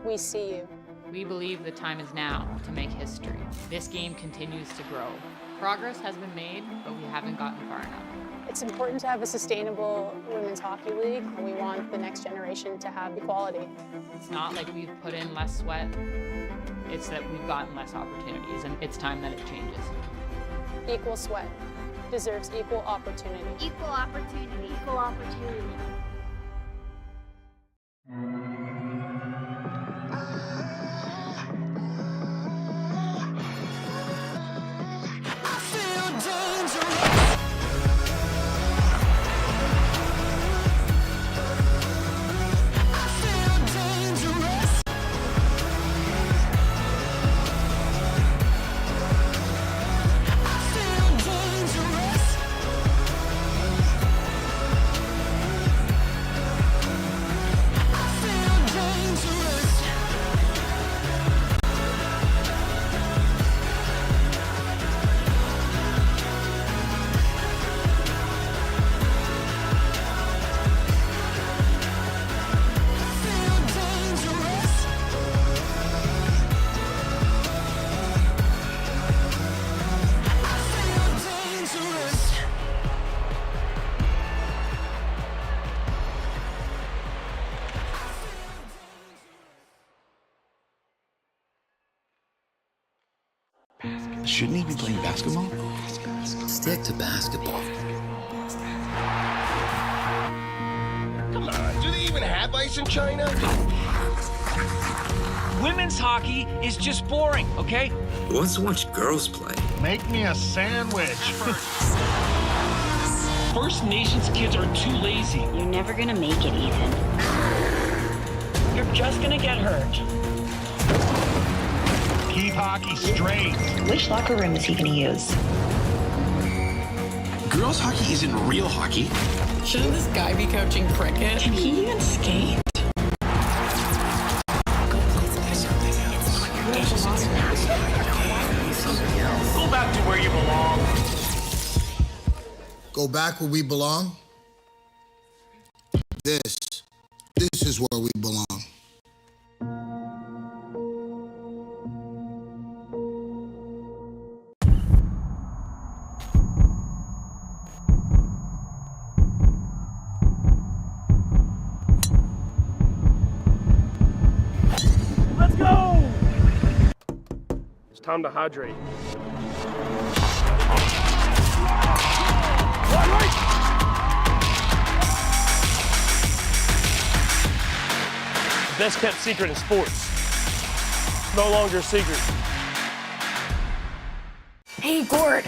We see you. We believe the time is now to make history. This game continues to grow. Progress has been made, but we haven't gotten far enough. It's important to have a sustainable women's hockey league. We want the next generation to have equality. It's not like we've put in less sweat. It's that we've gotten less opportunities, and it's time that it changes. Equal sweat deserves equal opportunity. Equal opportunity. Equal opportunity. Shouldn't he be playing basketball? Stick to basketball. Come on, do they even have ice in China? Women's hockey is just boring, okay? Who wants to watch girls play? Make me a sandwich. First Nations kids are too lazy. You're never gonna make it, Ethan. You're just gonna get hurt. Keep hockey straight. Which locker room is he gonna use? Girls hockey isn't real hockey. Shouldn't this guy be coaching cricket? Can he even skate? Go back to where you belong. Go back where we belong? This is where we belong. Let's go! It's time to hydrate. Best kept secret in sports. No longer a secret. Hey, Gord.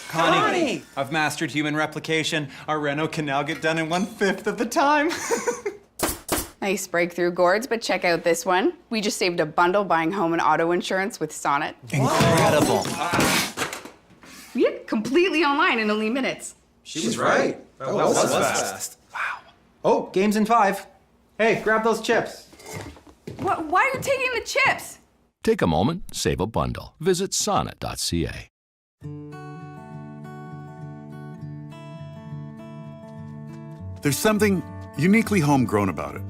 Connie! I've mastered human replication. Our reno can now get done in 1/5 of the time. Nice breakthrough, Gords, but check out this one. We just saved a bundle buying home and auto insurance with Sonnet. Incredible. Yeah, completely online in only minutes. She's right. That was fast. Wow. Oh, game's in 5. Hey, grab those chips. Why are you taking the chips? Take a moment, save a bundle. Visit sonnet.ca. There's something uniquely homegrown about it.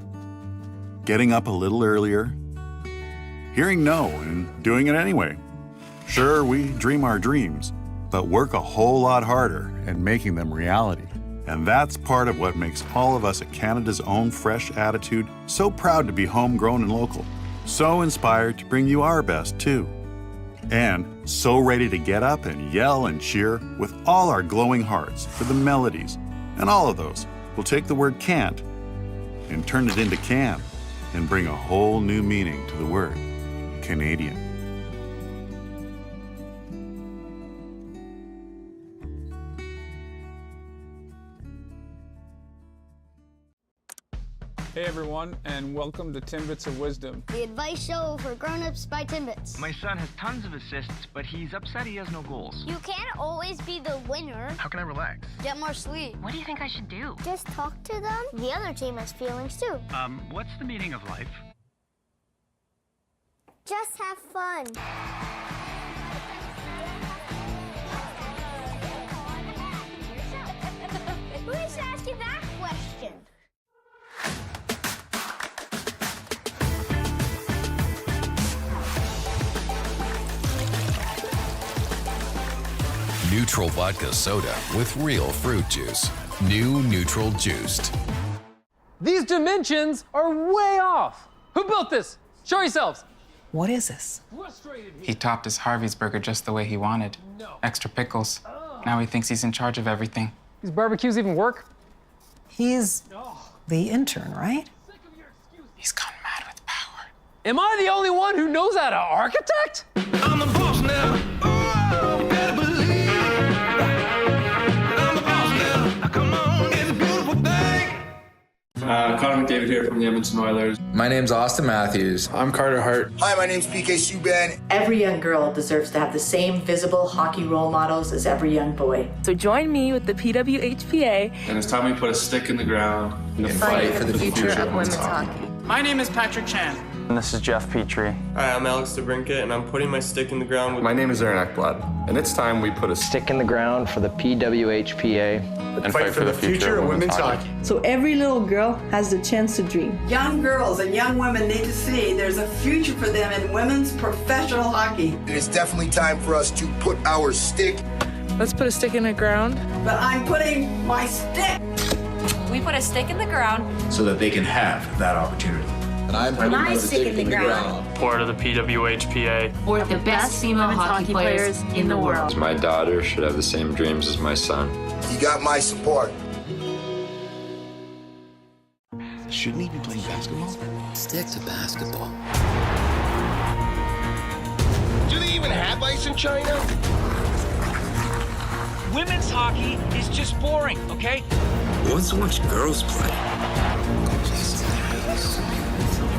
Getting up a little earlier, hearing no and doing it anyway. Sure, we dream our dreams, but work a whole lot harder at making them reality. And that's part of what makes all of us at Canada's Own Fresh Attitude so proud to be homegrown and local, so inspired to bring you our best too, and so ready to get up and yell and cheer with all our glowing hearts for the melodies. And all of those will take the word can't and turn it into can and bring a whole new meaning to the word Canadian. Hey everyone, and welcome to Timbits of Wisdom. The advice show for grown-ups by Timbits. My son has tons of assists, but he's upset he has no goals. You can't always be the winner. How can I relax? Get more sleep. What do you think I should do? Just talk to them. The other team has feelings too. What's the meaning of life? Just have fun. Who needs to ask you that question? Neutral vodka soda with real fruit juice. New Neutral Juiced. These dimensions are way off. Who built this? Show yourselves. What is this? He topped his Harvey's burger just the way he wanted. Extra pickles. Now he thinks he's in charge of everything. These barbecues even work? He's the intern, right? He's gone mad with power. Am I the only one who knows how to architect? I'm the boss now. Oh, better believe. I'm the boss now. Come on, it's a beautiful thing. Connor McDavid here from the Edmonton Oilers. My name's Austin Matthews. I'm Carter Hart. Hi, my name's PK Subban. Every young girl deserves to have the same visible hockey role models as every young boy. So join me with the PWHPA. And it's time we put a stick in the ground and fight for the future of women's hockey. My name is Patrick Chan. And this is Jeff Petrie. Hi, I'm Alex DeBrincat, and I'm putting my stick in the ground with... My name is Aaron Ekblad, and it's time we put a stick in the ground for the PWHPA and fight for the future of women's hockey. So every little girl has the chance to dream. Young girls and young women need to see there's a future for them in women's professional hockey. And it's definitely time for us to put our stick. Let's put a stick in the ground. But I'm putting my stick. We put a stick in the ground so that they can have that opportunity. And I'm putting my stick in the ground. Part of the PWHPA. For the best female hockey players in the world. My daughter should have the same dreams as my son. You got my support. Shouldn't he be playing basketball? Stick to basketball. Do they even have ice in China? Women's hockey is just boring, okay? Who wants to watch girls play?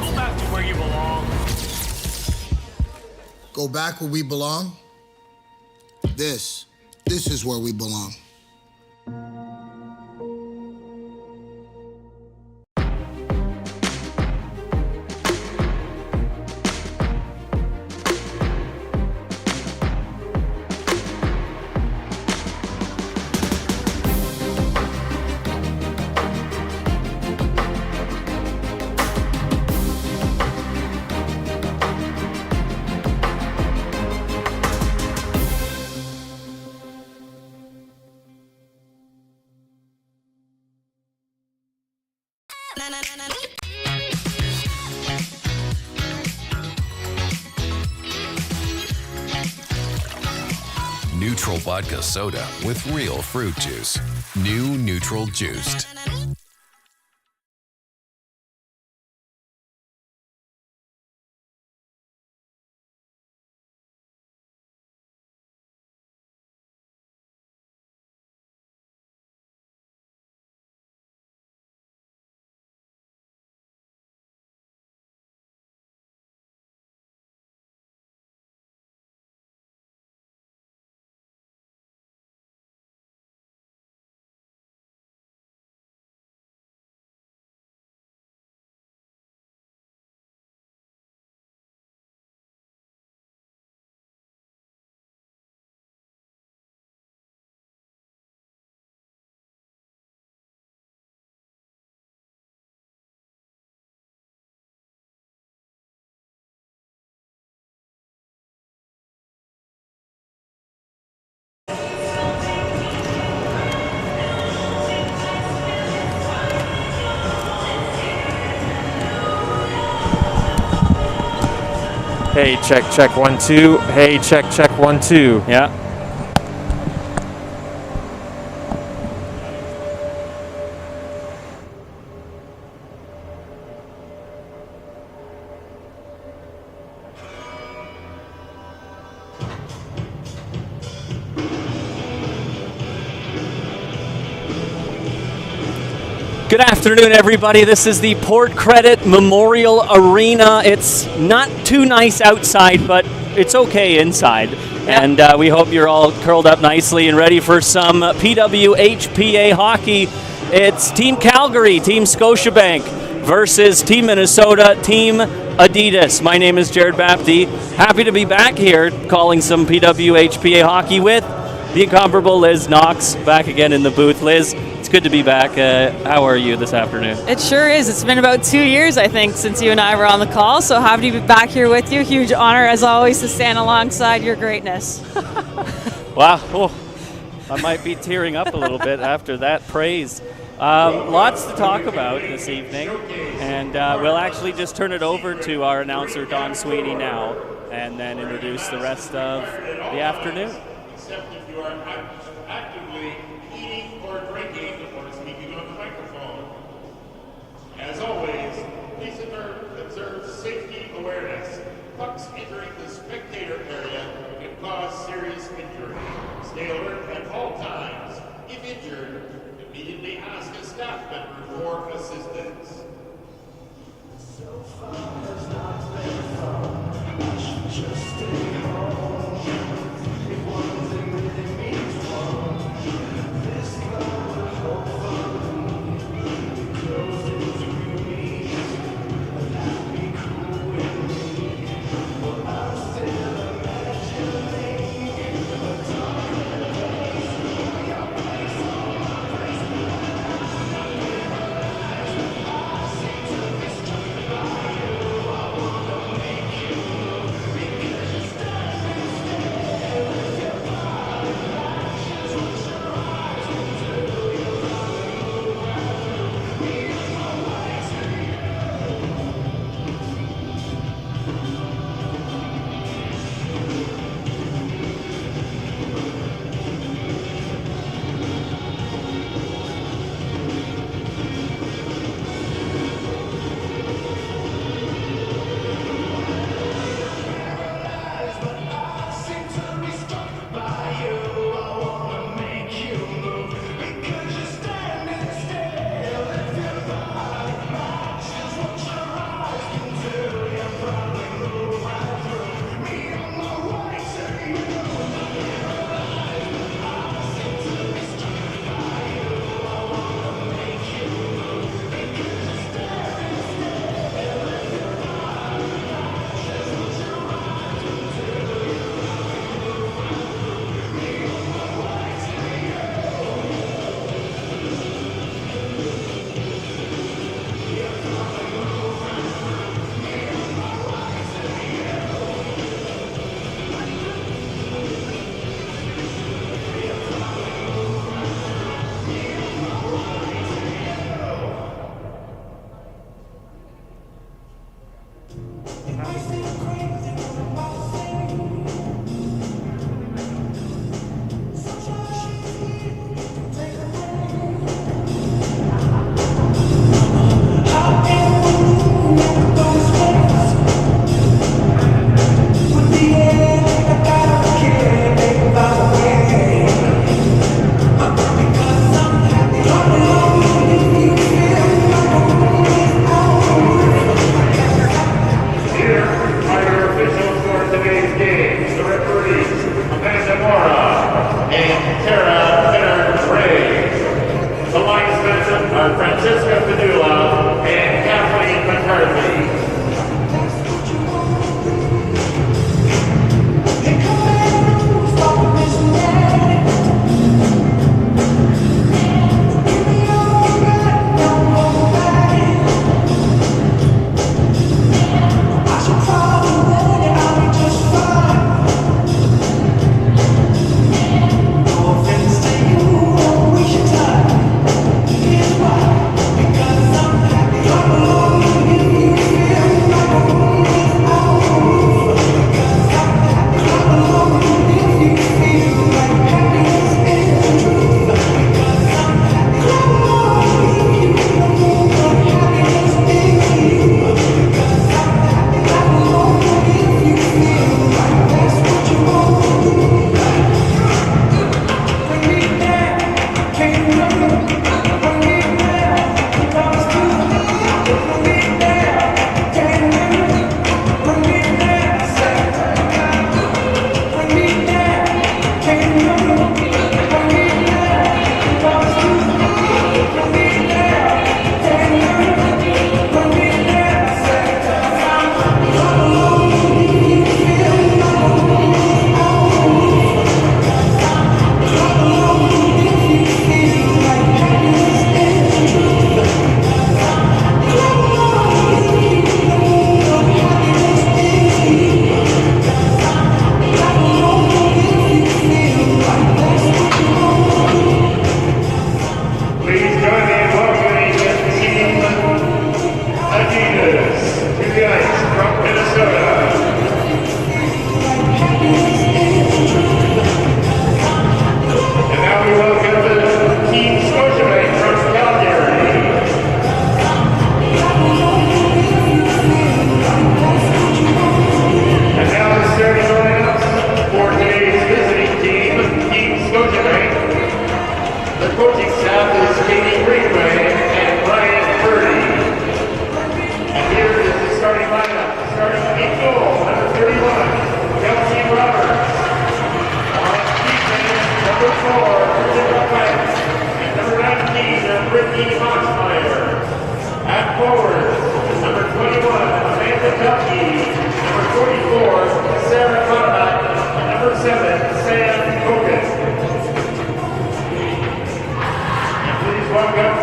Go back to where you belong. Go back where we belong? This is where we belong. Neutral vodka soda with real fruit juice. New Neutral Juiced. Hey, check 1 2. Hey, check 1 2. Yeah. Good afternoon, everybody. This is the Port Credit Memorial Arena. It's not too nice outside, but it's okay inside. And we hope you're all curled up nicely and ready for some PWHPA hockey. It's Team Calgary, Team Scotiabank versus Team Minnesota, Team Adidas. My name is Jared Bapty. Happy to be back here calling some PWHPA hockey with the incomparable Liz Knox back again in the booth. Liz, it's good to be back. How are you this afternoon? It sure is. It's been about 2 years, I think, since you and I were on the call, so happy to be back here with you. Huge honor, as always, to stand alongside your greatness. Wow. Oh, I might be tearing up a little bit after that praise. Lots to talk about this evening, and we'll actually just turn it over to our announcer, Don Sweeney, now, and then introduce the rest of the afternoon. Except if you are actively eating or drinking or speaking on the microphone. As always, please observe safety awareness. Pucks entering the spectator area can cause serious injury. Stay alert at all times. If injured, immediately ask a staff member for assistance. So far has not been fun. We should just stay home. If one thing really means one, this love will hopefully be closed into me. That'd be cool with me. But I'm still imagining the dark days. Your place on my face. I wanna make you because number 4, Virginia Wentz, and number 19, Brittany Moxmeyer. At forward, number 21, Amanda Duffy, number 44, Sarah Conrad, and number 7, Sam Kogan. And please welcome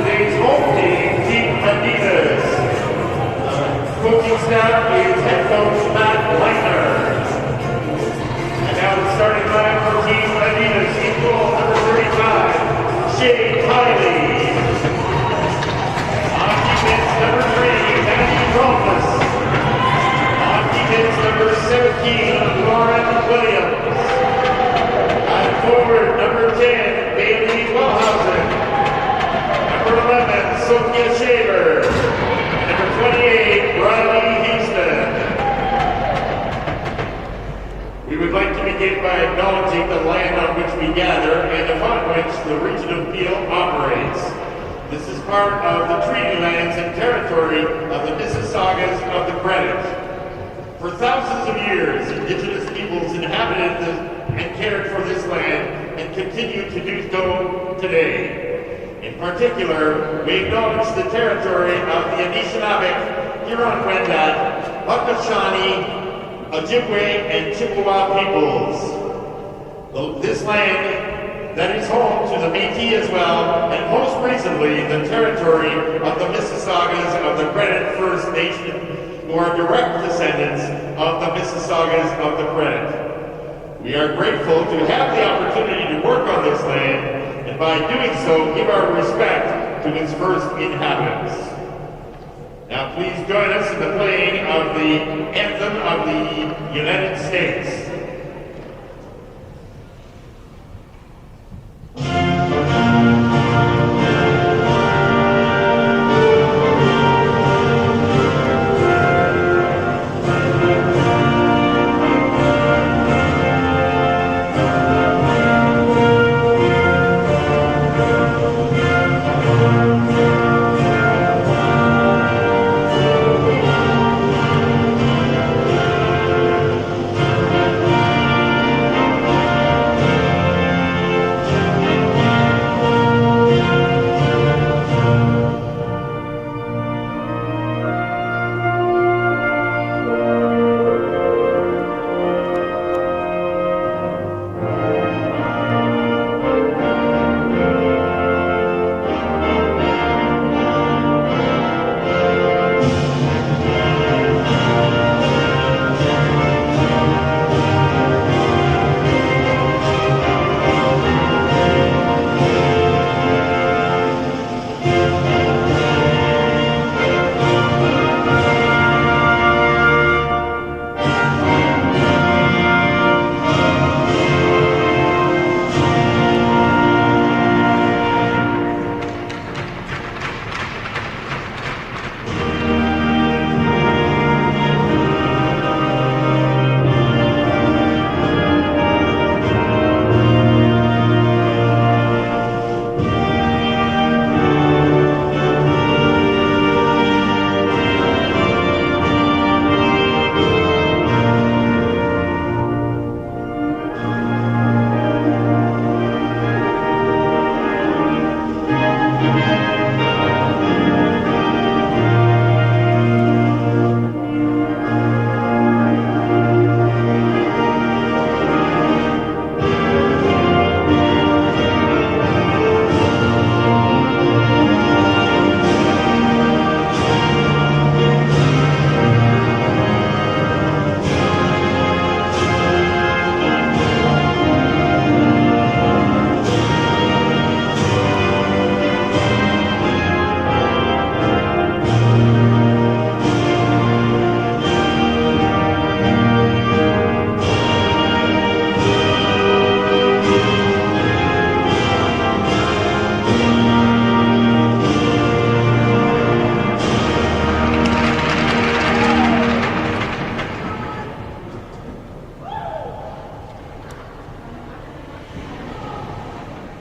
today's home team, Team Adidas. Coaching staff is head coach Matt Leitner. And now the starting line for Team Adidas, team goal number 35, Shane Kiley. On defense number 3, Matthew Romas. On defense number 17, Lauren Williams. At forward number 10, Bailey Wellhausen. Number 11, Sophia Shaver. Number 28, Riley Houston. We would like to begin by acknowledging the land on which we gather and upon which the region of Peel operates. This is part of the treaty lands and territory of the Mississaugas of the Credit. For thousands of years, Indigenous peoples inhabited and cared for this land and continue to do so today. In particular, we acknowledge the territory of the Anishinaabe, Huron-Wendat, Haudenosaunee, Ojibwe, and Chippewa peoples. This land that is home to the Métis as well, and most recently the territory of the Mississaugas of the Credit First Nation, who are direct descendants of the Mississaugas of the Credit. We are grateful to have the opportunity to work on this land, and by doing so, give our respect to its first inhabitants. Now please join us in the playing of the Anthem of the United States.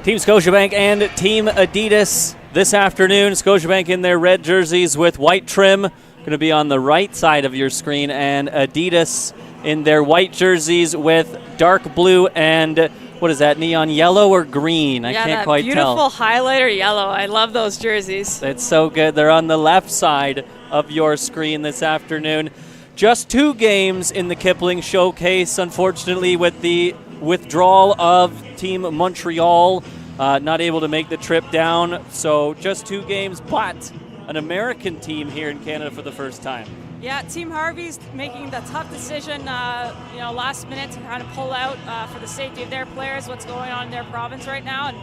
Team Scotiabank and Team Adidas this afternoon. Scotiabank in their red jerseys with white trim. Going to be on the right side of your screen, and Adidas in their white jerseys with dark blue and what is that, neon yellow or green? I can't quite tell. Beautiful highlighter yellow. I love those jerseys. It's so good. They're on the left side of your screen this afternoon. Just 2 games in the Kipling Showcase, unfortunately, with the withdrawal of Team Montreal, not able to make the trip down. So just 2 games, but an American team here in Canada for the first time. Yeah, Team Harvey's making the tough decision, last minute to kind of pull out for the safety of their players, what's going on in their province right now. And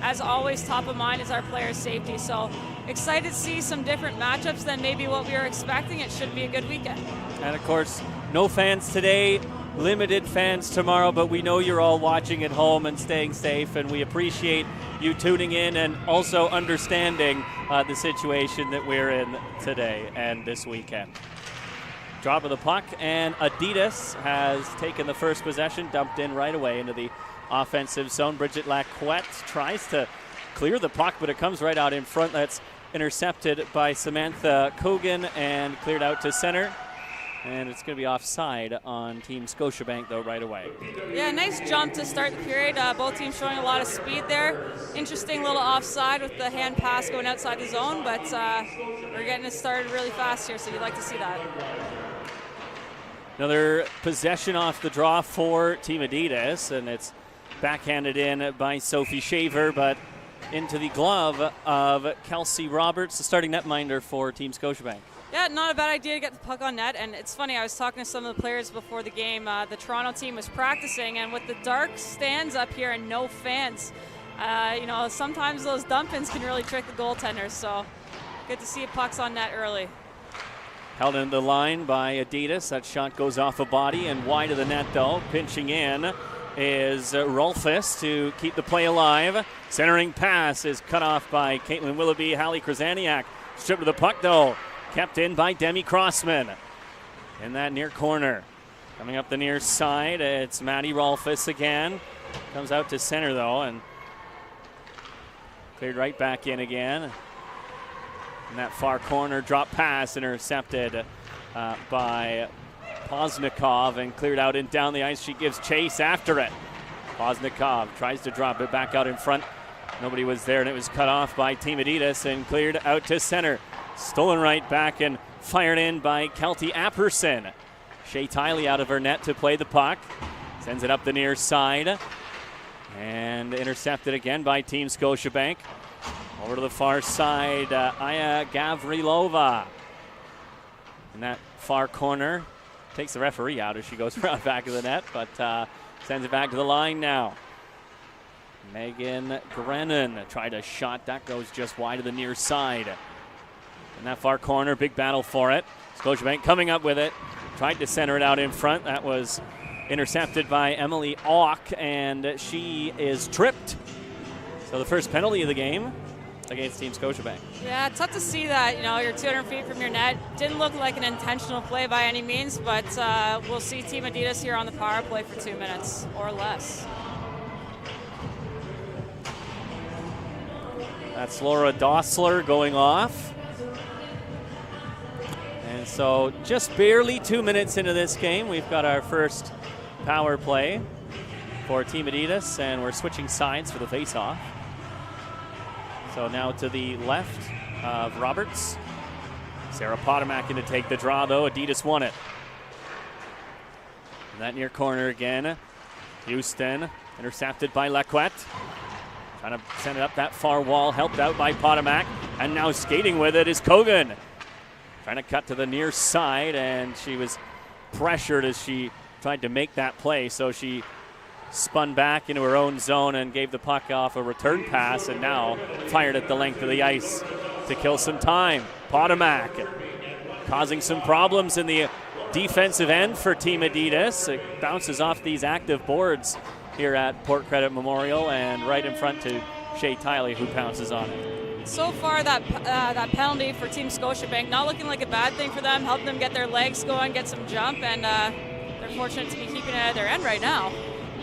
as always, top of mind is our players' safety. So excited to see some different matchups than maybe what we were expecting. It should be a good weekend. And of course, no fans today, limited fans tomorrow, but we know you're all watching at home and staying safe, and we appreciate you tuning in and also understanding the situation that we're in today and this weekend. Drop of the puck, and Adidas has taken the first possession, dumped in right away into the offensive zone. Bridget Lacquette tries to clear the puck, but it comes right out in front. That's intercepted by Samantha Cogan and cleared out to center. And it's going to be offside on Team Scotiabank, though, right away. Yeah, nice jump to start the period. Both teams showing a lot of speed there. Interesting little offside with the hand pass going outside the zone, but we're getting it started really fast here, so you'd like to see that. Another possession off the draw for Team Adidas, and it's backhanded in by Sophie Shaver, but into the glove of Kelsey Roberts, the starting netminder for Team Scotiabank. Yeah, not a bad idea to get the puck on net, and it's funny, I was talking to some of the players before the game. The Toronto team was practicing, and with the dark stands up here and no fans, sometimes those dump-ins can really trick the goaltenders, so good to see pucks on net early. Held in the line by Adidas. That shot goes off a body and wide of the net, though. Pinching in is Rolfus to keep the play alive. Centering pass is cut off by Caitlin Willoughby. Hallie Krasaniak stripped of the puck, though. Kept in by Demi Crossman. In that near corner. Coming up the near side, it's Maddie Rolfus again. Comes out to center, though, and cleared right back in again. In that far corner, drop pass intercepted by Poznikov and cleared out and down the ice. She gives chase after it. Poznikov tries to drop it back out in front. Nobody was there, and it was cut off by Team Adidas and cleared out to center. Stolen right back and fired in by Kelty Apperson. Shea Tiley out of her net to play the puck. Sends it up the near side. And intercepted again by Team Scotiabank. Over to the far side, Aya Gavrilova. In that far corner. Takes the referee out as she goes around back of the net, but sends it back to the line now. Megan Grennan tried a shot. That goes just wide of the near side. In that far corner, big battle for it. Scotiabank coming up with it. Tried to center it out in front. That was intercepted by Emily Auck, and she is tripped. So the first penalty of the game against Team Scotiabank. Yeah, it's tough to see that. You're 200 feet from your net. Didn't look like an intentional play by any means, but we'll see Team Adidas here on the power play for 2 minutes or less. That's Laura Dossler going off. And so just barely 2 minutes into this game, we've got our first power play for Team Adidas, and we're switching sides for the face-off. So now to the left of Roberts. Sarah Potomac in to take the draw, though. Adidas won it. In that near corner again. Houston intercepted by Lacquette. Trying to send it up that far wall, helped out by Potomac. And now skating with it is Kogan. Trying to cut to the near side, and she was pressured as she tried to make that play. So she spun back into her own zone and gave the puck off a return pass, and now fired at the length of the ice to kill some time. Potomac causing some problems in the defensive end for Team Adidas. It bounces off these active boards here at Port Credit Memorial and right in front to Shea Tiley, who pounces on it. So far, that penalty for Team Scotiabank not looking like a bad thing for them, helping them get their legs going, get some jump, and they're fortunate to be keeping it at their end right now.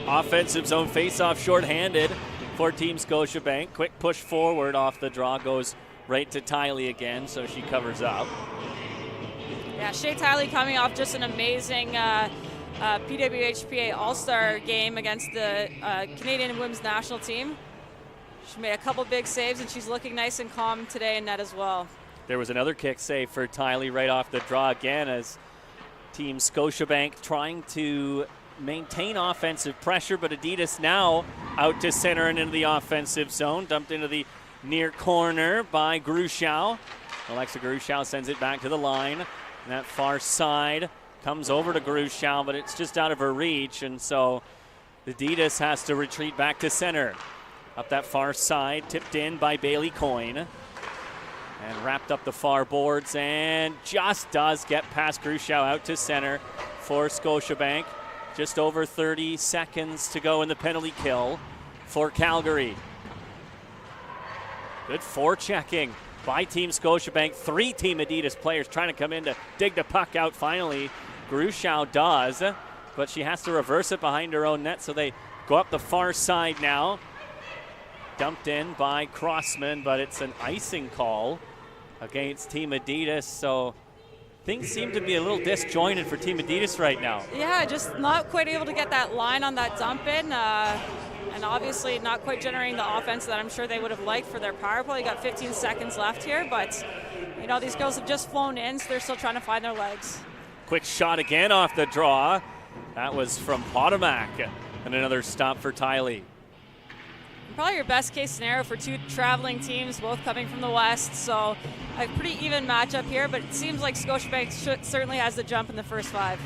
Offensive zone face-off shorthanded for Team Scotiabank. Quick push forward off the draw, goes right to Tiley again, so she covers up. Yeah, Shea Tiley coming off just an amazing PWHPA All-Star game against the Canadian women's national team. She made a couple big saves, and she's looking nice and calm today in net as well. There was another kick save for Tylee right off the draw again as Team Scotiabank trying to maintain offensive pressure, but Adidas now out to center and into the offensive zone, dumped into the near corner by Gruchow. Alexa Gruchow sends it back to the line, and that far side comes over to Gruchow, but it's just out of her reach, and so Adidas has to retreat back to center. Up that far side, tipped in by Bailey Coyne, and wrapped up the far boards, and just does get past Gruchow out to center for Scotiabank. Just over 30 seconds to go in the penalty kill for Calgary. Good forechecking by Team Scotiabank. 3 Team Adidas players trying to come in to dig the puck out finally. Gruchow does, but she has to reverse it behind her own net, so they go up the far side now. Dumped in by Crossman, but it's an icing call against Team Adidas, so things seem to be a little disjointed for Team Adidas right now. Yeah, just not quite able to get that line on that dump in, and obviously not quite generating the offense that I'm sure they would have liked for their power play. Got 15 seconds left here, but you know, these girls have just flown in, so they're still trying to find their legs. Quick shot again off the draw. That was from Potomac, and another stop for Tylee. Probably your best case scenario for 2 traveling teams, both coming from the West, so a pretty even matchup here, but it seems like Scotiabank certainly has the jump in the first 5.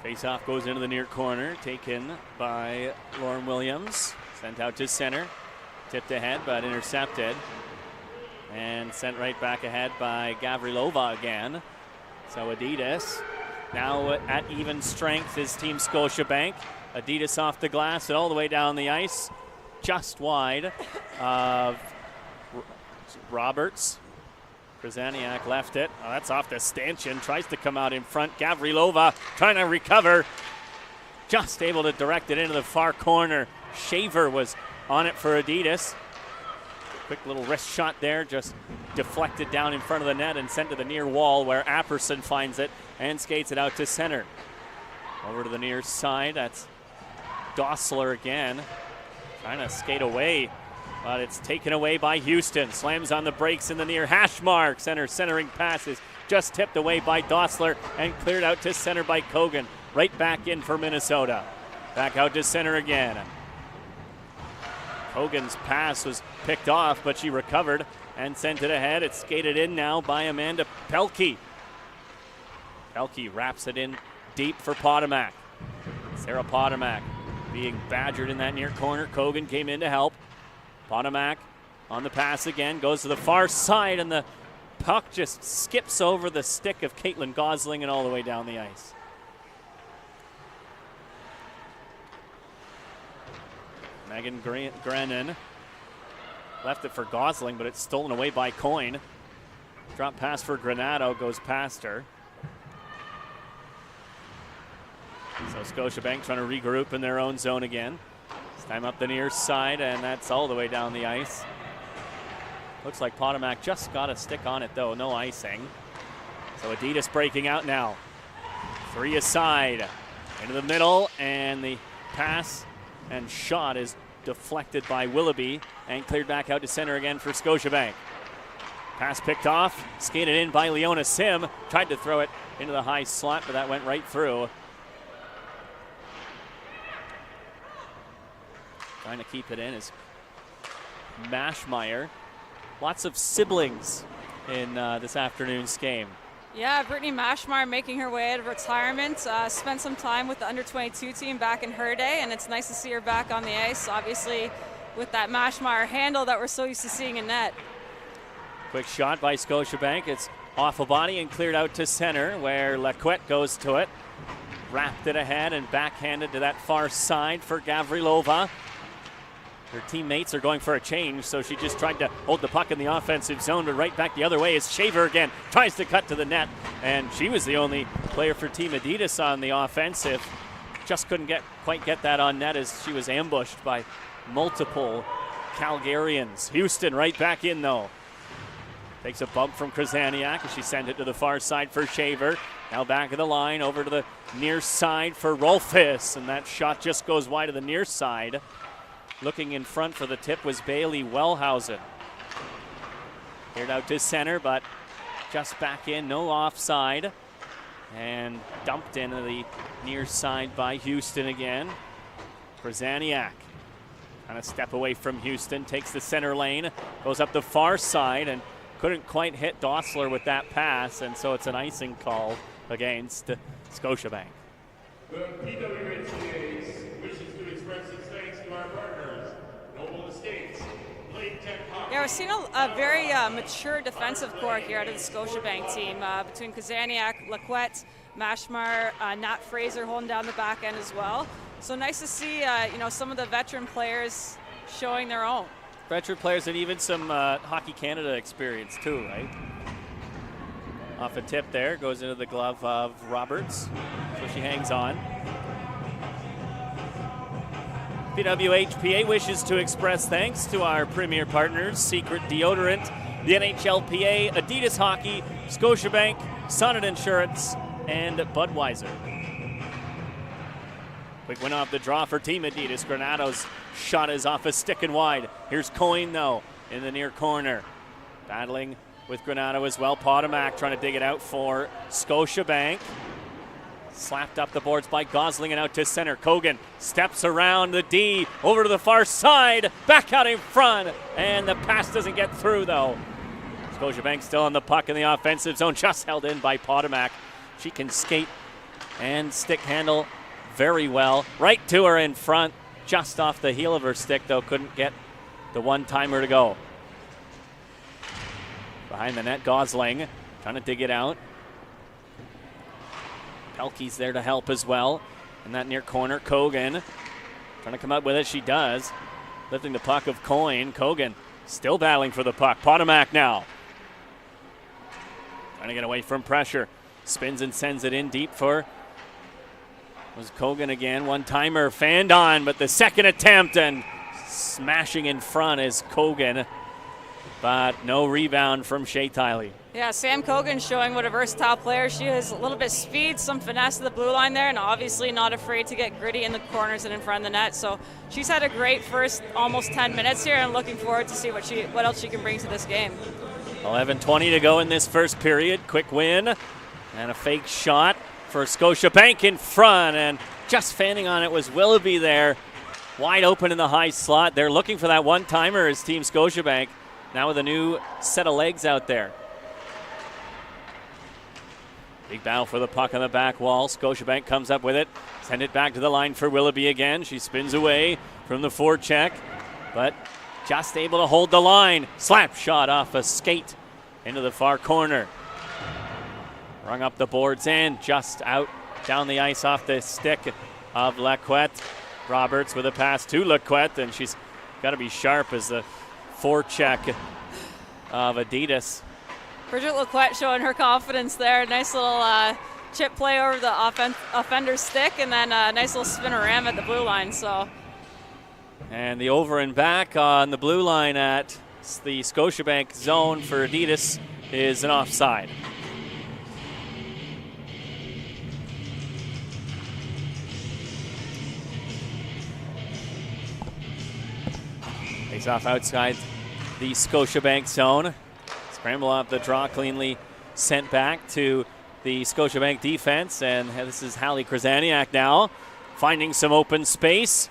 Face-off goes into the near corner, taken by Lauren Williams. Sent out to center, tipped ahead but intercepted, and sent right back ahead by Gavrilova again. So Adidas now at even strength is Team Scotiabank. Adidas off the glass and all the way down the ice, just wide of Roberts. Krasaniak left it. Oh, that's off the stanchion. Tries to come out in front. Gavrilova trying to recover. Just able to direct it into the far corner. Shaver was on it for Adidas. Quick little wrist shot there. Just deflected down in front of the net and sent to the near wall where Apperson finds it and skates it out to center. Over to the near side. That's Dossler again. Trying to skate away, but it's taken away by Houston. Slams on the brakes in the near hash mark. Centering passes just tipped away by Dossler and cleared out to center by Kogan. Right back in for Minnesota. Back out to center again. Kogan's pass was picked off, but she recovered and sent it ahead. It's skated in now by Amanda Pelkey. Pelkey wraps it in deep for Potomac. Sarah Potomac being badgered in that near corner. Kogan came in to help. Potomac on the pass again, goes to the far side, and the puck just skips over the stick of Caitlin Gosling and all the way down the ice. Megan Grennan left it for Gosling, but it's stolen away by Coyne. Drop pass for Granado, goes past her. So Scotiabank trying to regroup in their own zone again. This time up the near side, and that's all the way down the ice. Looks like Potomac just got a stick on it, though. No icing. So Adidas breaking out now. 3 aside. Into the middle, and the pass and shot is deflected by Willoughby and cleared back out to center again for Scotiabank. Pass picked off, skated in by Leona Sim. Tried to throw it into the high slot, but that went right through. Trying to keep it in is Mashmeyer. Lots of siblings in this afternoon's game. Yeah, Brittany Mashmeyer making her way out of retirement. Spent some time with the under-22 team back in her day, and it's nice to see her back on the ice, obviously, with that Mashmeyer handle that we're so used to seeing in net. Quick shot by Scotiabank. It's off a body and cleared out to center, where Laquette goes to it. Wrapped it ahead and backhanded to that far side for Gavrilova. Her teammates are going for a change, so she just tried to hold the puck in the offensive zone, but right back the other way is Shaver again. Tries to cut to the net, and she was the only player for Team Adidas on the offensive. Just couldn't quite get that on net as she was ambushed by multiple Calgarians. Houston right back in, though. Takes a bump from Krasaniak as she sends it to the far side for Shaver. Now back of the line, over to the near side for Rolfes, and that shot just goes wide to the near side. Looking in front for the tip was Bailey Wellhausen. Cleared out to center, but just back in, no offside. And dumped into the near side by Houston again. Krasaniak kind of step away from Houston, takes the center lane, goes up the far side, and couldn't quite hit Dossler with that pass, and so it's an icing call against Scotiabank. The PWHPA wishes to express its thanks to our partners, Noble Estates, Lake Tech Hockey. Yeah, we're seeing a very mature defensive core here out of the Scotiabank team between Krasaniak, Laquette, Mashmar, Nat Fraser holding down the back end as well. So nice to see some of the veteran players showing their own. Veteran players and even some Hockey Canada experience too, right? Off a tip there, goes into the glove of Roberts, so she hangs on. PWHPA wishes to express thanks to our premier partners, Secret Deodorant, the NHLPA, Adidas Hockey, Scotiabank, Sonnet Insurance, and Budweiser. Quick win off the draw for Team Adidas. Granado's shot is off a stick and wide. Here's Coyne, though, in the near corner. Battling with Granado as well. Potomac trying to dig it out for Scotiabank. Slapped up the boards by Gosling and out to center. Kogan steps around the D, over to the far side, back out in front, and the pass doesn't get through, though. Scotiabank still on the puck in the offensive zone, just held in by Potomac. She can skate and stick handle very well. Right to her in front, just off the heel of her stick, though, couldn't get the one-timer to go. Behind the net, Gosling trying to dig it out. Pelkey's there to help as well. In that near corner, Kogan trying to come up with it. She does. Lifting the puck of Coyne. Kogan still battling for the puck. Potomac now. Trying to get away from pressure. Spins and sends it in deep for was Kogan again. One-timer fanned on, but the second attempt and smashing in front is Kogan. But no rebound from Shea Tiley. Yeah, Sam Kogan showing what a versatile player she is. A little bit of speed, some finesse to the blue line there, and obviously not afraid to get gritty in the corners and in front of the net. So she's had a great first almost 10 minutes here, and looking forward to see what else she can bring to this game. 11:20 to go in this first period. Quick win and a fake shot for Scotiabank in front, and just fanning on it was Willoughby there. Wide open in the high slot. They're looking for that one-timer as Team Scotiabank. Now with a new set of legs out there. Big battle for the puck on the back wall. Scotiabank comes up with it. Send it back to the line for Willoughby again. She spins away from the forecheck, but just able to hold the line. Slap shot off a skate into the far corner. Rung up the boards and just out down the ice off the stick of Laquette. Roberts with a pass to Laquette, and she's got to be sharp as the forecheck of Adidas. Bridget Laquette showing her confidence there. Nice little chip play over the offender's stick, and then a nice little spin-a-ram at the blue line. And the over and back on the blue line at the Scotiabank zone for Adidas is an offside. Face off outside the Scotiabank zone. Scramble off the draw, cleanly sent back to the Scotiabank defense. And this is Hallie Krasaniak now, finding some open space.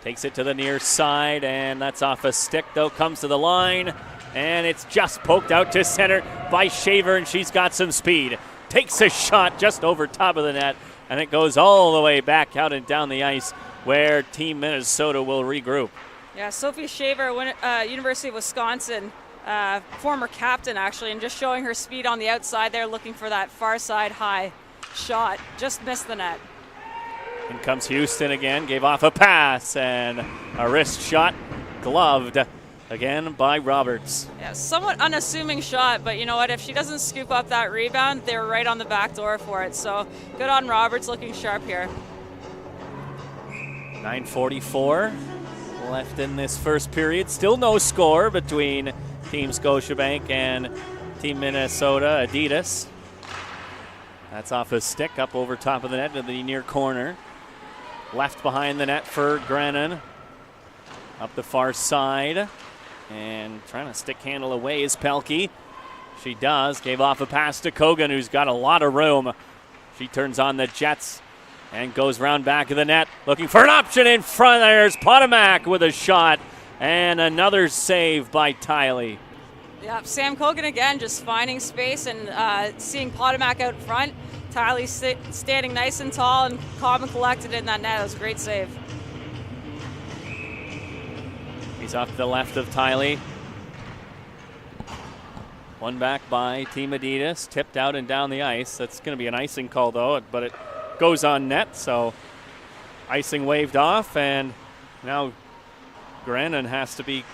Takes it to the near side, and that's off a stick, though. Comes to the line, and it's just poked out to center by Shaver, and she's got some speed. Takes a shot just over top of the net, and it goes all the way back out and down the ice where Team Minnesota will regroup. Yeah, Sophie Shaver, University of Wisconsin, former captain actually, and just showing her speed on the outside there, looking for that far side high shot. Just missed the net. In comes Houston again, gave off a pass, and a wrist shot gloved again by Roberts. Yeah, somewhat unassuming shot, but you know what? If she doesn't scoop up that rebound, they're right on the back door for it. So good on Roberts, looking sharp here. 9:44 left in this first period. Still no score between Team Scotiabank and Team Minnesota, Adidas. That's off a stick up over top of the net to the near corner. Left behind the net for Grennan. Up the far side. And trying to stick handle away is Pelkey. She does. Gave off a pass to Kogan, who's got a lot of room. She turns on the Jets and goes round back of the net. Looking for an option in front. There's Potomac with a shot. And another save by Tiley. Yeah, Sam Kogan again just finding space and seeing Potomac out front. Tiley standing nice and tall and calm and collected in that net. It was a great save. He's off to the left of Tiley. One back by Team Adidas. Tipped out and down the ice. That's going to be an icing call, though, but it goes on net, so icing waved off, and now Grennan has to be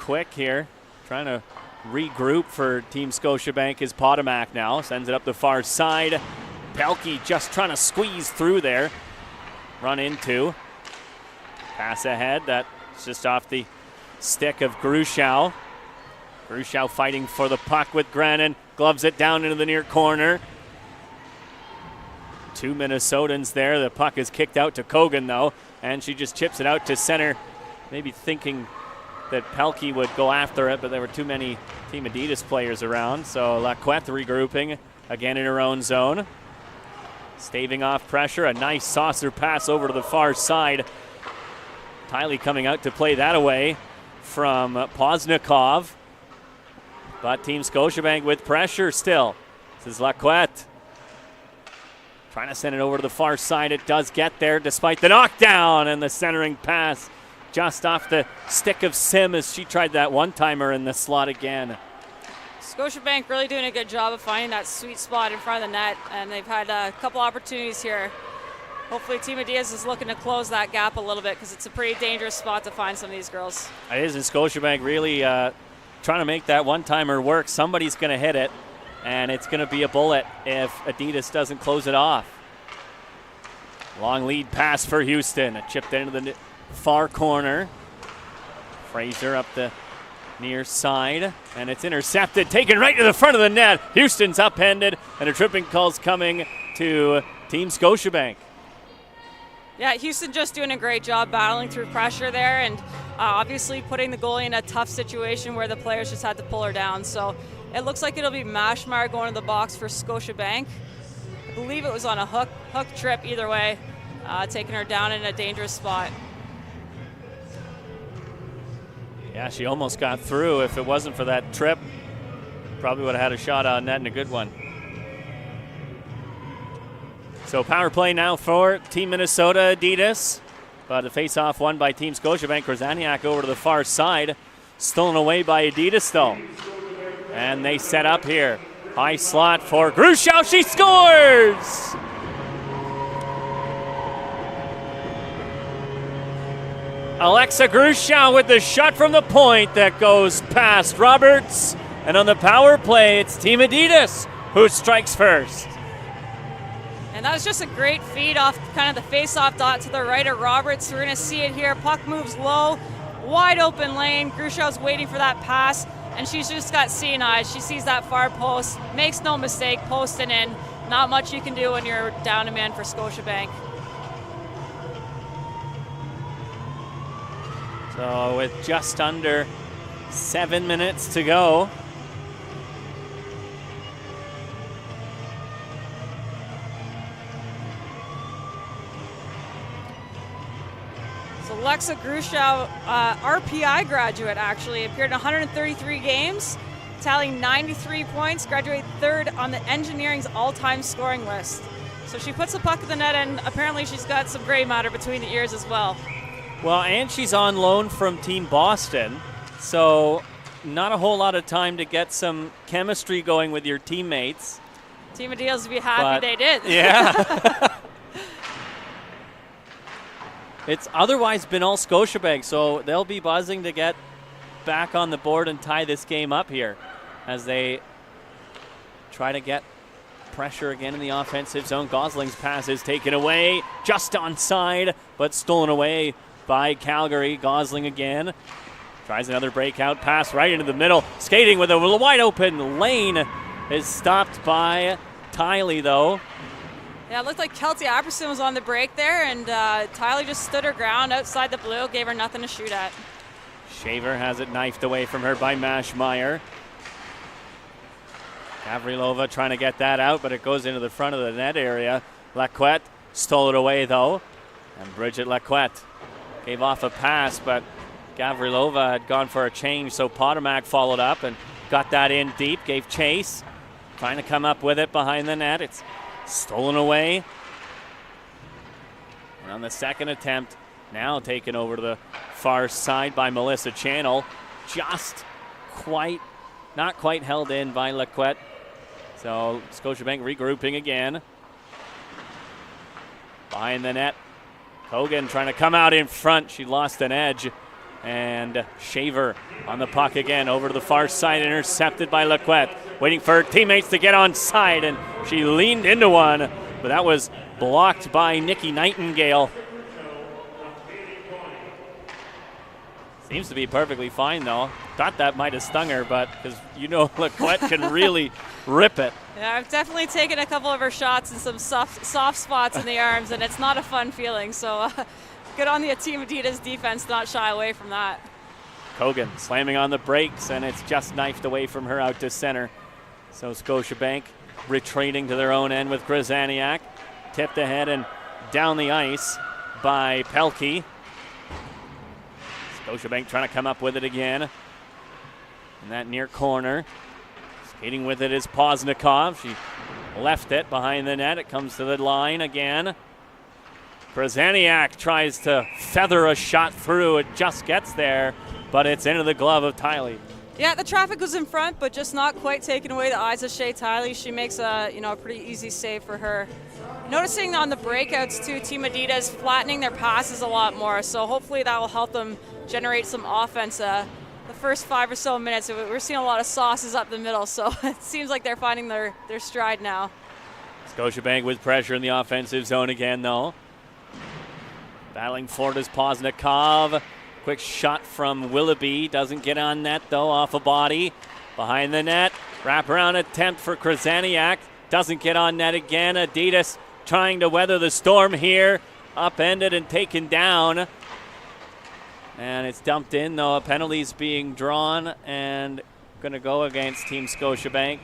quick here. Trying to regroup for Team Scotiabank is Potomac now. Sends it up the far side. Pelkey just trying to squeeze through there. Run into. Pass ahead. That's just off the stick of Grushow. Grushow fighting for the puck with Grennan. Gloves it down into the near corner. Two Minnesotans there. The puck is kicked out to Kogan, though, and she just chips it out to center, maybe thinking that Pelkey would go after it, but there were too many Team Adidas players around, so Lacquette regrouping again in her own zone. Staving off pressure, a nice saucer pass over to the far side. Tiley coming out to play that away from Poznikov. But Team Scotiabank with pressure still. This is Lacquette. Trying to send it over to the far side. It does get there despite the knockdown and the centering pass just off the stick of Sim as she tried that one-timer in the slot again. Scotiabank really doing a good job of finding that sweet spot in front of the net, and they've had a couple opportunities here. Hopefully Team Adidas is looking to close that gap a little bit because it's a pretty dangerous spot to find some of these girls. It is, and Scotiabank really trying to make that one-timer work. Somebody's going to hit it, and it's going to be a bullet if Adidas doesn't close it off. Long lead pass for Houston. It chipped into the far corner. Fraser up the near side, and it's intercepted, taken right to the front of the net. Houston's upended, and a tripping call's coming to Team Scotiabank. Yeah, Houston just doing a great job battling through pressure there, and obviously putting the goalie in a tough situation where the players just had to pull her down. So it looks like it'll be Mashmar going to the box for Scotiabank. I believe it was on a hook trip either way, taking her down in a dangerous spot. Yeah, she almost got through. If it wasn't for that trip, probably would have had a shot on net and a good one. So power play now for Team Minnesota Adidas. But a face-off won by Team Scotiabank. Korzaniak over to the far side. Stolen away by Adidas, though. And they set up here. High slot for Grushow. She scores! Alexa Grushow with the shot from the point that goes past Roberts. And on the power play, it's Team Adidas who strikes first. And that was just a great feed off kind of the face-off dot to the right of Roberts. We're going to see it here. Puck moves low, wide open lane. Grushow's waiting for that pass, and she's just got seeing eyes. She sees that far post, makes no mistake, posting in. Not much you can do when you're down a man for Scotiabank. So with just under 7 minutes to go, Alexa Grushow, RPI graduate, actually appeared in 133 games, tallying 93 points, graduated third on the engineering's all-time scoring list. So she puts the puck in the net, and apparently she's got some gray matter between the ears as well. Well, and she's on loan from Team Boston, so not a whole lot of time to get some chemistry going with your teammates. Team Adidas would be happy they did. Yeah. It's otherwise been all Scotiabank, so they'll be buzzing to get back on the board and tie this game up here as they try to get pressure again in the offensive zone. Gosling's pass is taken away, just onside, but stolen away by Calgary. Gosling again. Tries another breakout pass right into the middle. Skating with a wide open lane is stopped by Tylee, though. Yeah, it looked like Kelty Apperson was on the break there, and Tylee just stood her ground outside the blue, gave her nothing to shoot at. Shaver has it knifed away from her by Mashmeyer. Gavrilova trying to get that out, but it goes into the front of the net area. Lacquette stole it away, though. And Bridget Lacquette gave off a pass, but Gavrilova had gone for a change, so Potomac followed up and got that in deep, gave chase. Trying to come up with it behind the net. It's stolen away. And on the second attempt, now taken over to the far side by Melissa Channel. Just not quite held in by Lacquette. So Scotiabank regrouping again. Behind the net, Kogan trying to come out in front. She lost an edge. And Shaver on the puck again, over to the far side, intercepted by Lacquette. Waiting for her teammates to get on side, and she leaned into one, but that was blocked by Nikki Nightingale. Seems to be perfectly fine, though. Thought that might have stung her, but because Lacquette can really rip it. Yeah, I've definitely taken a couple of her shots in some soft spots in the arms, and it's not a fun feeling. So good on the Team Adidas defense, not shy away from that. Kogan slamming on the brakes, and it's just knifed away from her out to center. So Scotiabank retreating to their own end with Grzaniak. Tipped ahead and down the ice by Pelkey. Scotiabank trying to come up with it again. In that near corner. Skating with it is Poznikov. She left it behind the net. It comes to the line again. Grzaniak tries to feather a shot through. It just gets there, but it's into the glove of Tylee. Yeah, the traffic was in front, but just not quite taking away the eyes of Shea Tylee. She makes a pretty easy save for her. Noticing on the breakouts too, Team Adidas flattening their passes a lot more, so hopefully that will help them generate some offense. The first 5 or so minutes, we're seeing a lot of sauces up the middle, so it seems like they're finding their stride now. Scotiabank with pressure in the offensive zone again, though. Battling for it is Poznikov. Quick shot from Willoughby. Doesn't get on net, though, off a body. Behind the net. Wraparound attempt for Grzaniak. Doesn't get on net again. Adidas trying to weather the storm here. Upended and taken down. And it's dumped in, though. A penalty's being drawn and going to go against Team Scotiabank.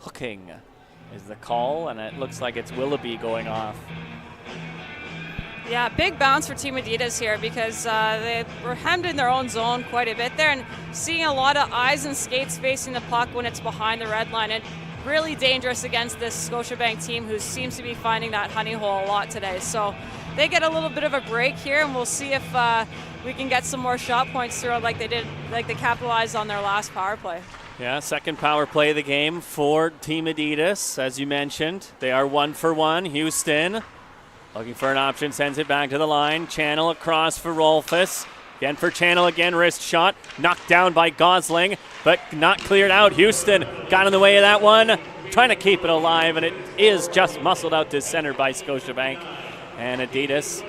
Hooking is the call, and it looks like it's Willoughby going off. Yeah, big bounce for Team Adidas here because they were hemmed in their own zone quite a bit there, and seeing a lot of eyes and skates facing the puck when it's behind the red line. And really dangerous against this Scotiabank team who seems to be finding that honey hole a lot today. So they get a little bit of a break here, and we'll see if we can get some more shot points through like they capitalized on their last power play. Yeah, second power play of the game for Team Adidas. As you mentioned, they are 1 for 1. Houston looking for an option, sends it back to the line. Channel across for Rolfus. Again for Channel, again wrist shot. Knocked down by Gosling, but not cleared out. Houston got in the way of that one. Trying to keep it alive, and it is just muscled out to center by Scotiabank. And Adidas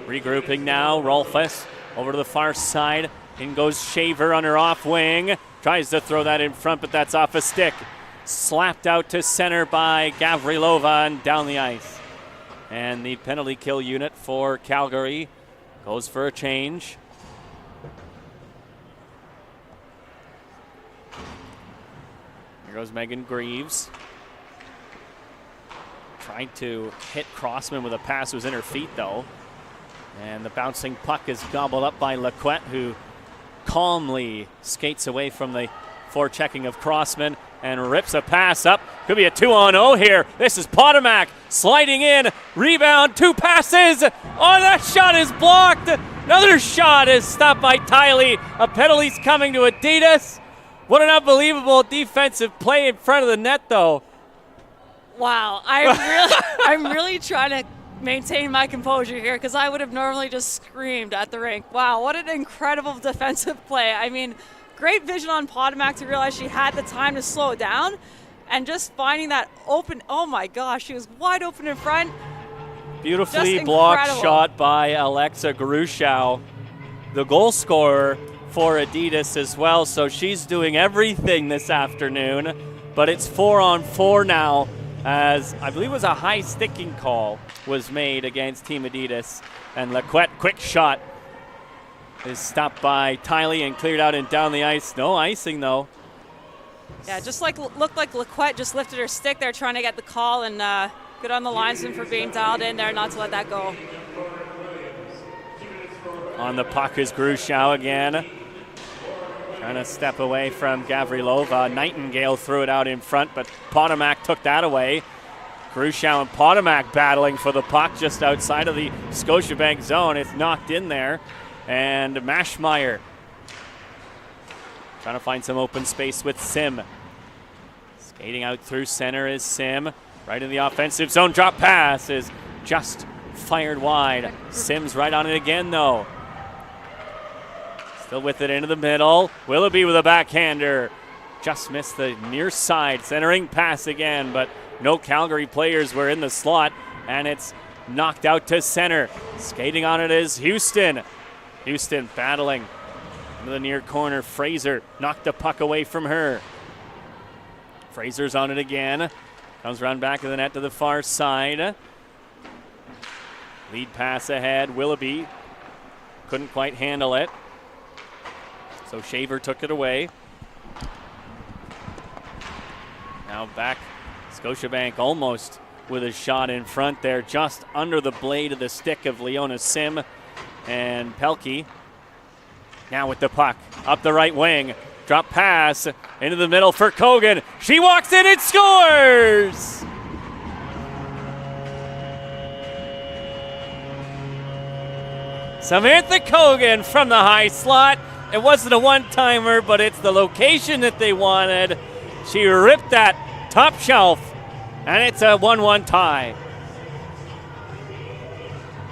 regrouping now. Rolfus over to the far side. In goes Shaver on her off wing. Tries to throw that in front, but that's off a stick. Slapped out to center by Gavrilova and down the ice. And the penalty kill unit for Calgary goes for a change. Here goes Megan Greaves. Tried to hit Crossman with a pass, was in her feet though. And the bouncing puck is gobbled up by Lacquette, who calmly skates away from the forechecking of Crossman and rips a pass up. Could be a 2-on-0 here. This is Potomac sliding in. Rebound, 2 passes. Oh, that shot is blocked. Another shot is stopped by Tylee. A penalty's coming to Adidas. What an unbelievable defensive play in front of the net, though. Wow, I'm really trying to maintain my composure here because I would have normally just screamed at the rink. Wow, what an incredible defensive play. I mean, great vision on Potomac to realize she had the time to slow it down and just finding that open, oh my gosh, she was wide open in front. Beautifully Just blocked incredible. shot by Alexa Grushow, the goal scorer for Adidas as well. So she's doing everything this afternoon, but it's 4-on-4 now, as I believe it was a high sticking call was made against Team Adidas. And Laquette, quick shot, is stopped by Tiley and cleared out and down the ice. No icing though. Yeah, just like looked like Laquette just lifted her stick there trying to get the call, and good on the linesman for being dialed in there not to let that go. On the puck is Grushow again. Trying to step away from Gavrilova. Nightingale threw it out in front, but Potomac took that away. Grushow and Potomac battling for the puck just outside of the Scotiabank zone. It's knocked in there. And Maschmeyer trying to find some open space with Sim. Skating out through center is Sim. Right in the offensive zone. Drop pass is just fired wide. Sim's right on it again, though. Still with it into the middle. Willoughby with a backhander. Just missed the near side. Centering pass again, but no Calgary players were in the slot, and it's knocked out to center. Skating on it is Houston. Houston battling into the near corner. Fraser knocked the puck away from her. Fraser's on it again. Comes around back of the net to the far side. Lead pass ahead. Willoughby couldn't quite handle it. So Shaver took it away. Now back, Scotiabank almost with a shot in front there, just under the blade of the stick of Leona Sim and Pelkey. Now with the puck, up the right wing. Drop pass into the middle for Kogan. She walks in and scores! Samantha Kogan from the high slot. It wasn't a one-timer, but it's the location that they wanted. She ripped that top shelf, and it's a 1-1 tie.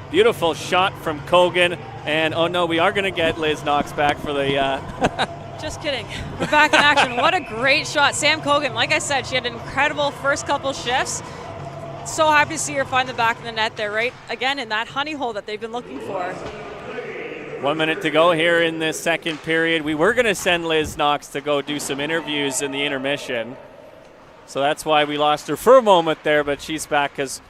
Beautiful shot from Kogan, and oh no, we are going to get Liz Knox back for the... Just kidding. We're back in action. What a great shot. Sam Kogan, like I said, she had an incredible first couple shifts. So happy to see her find the back of the net there, right? Again, in that honey hole that they've been looking for. 1 minute to go here in this second period. We were going to send Liz Knox to go do some interviews in the intermission. So that's why we lost her for a moment there, but she's back because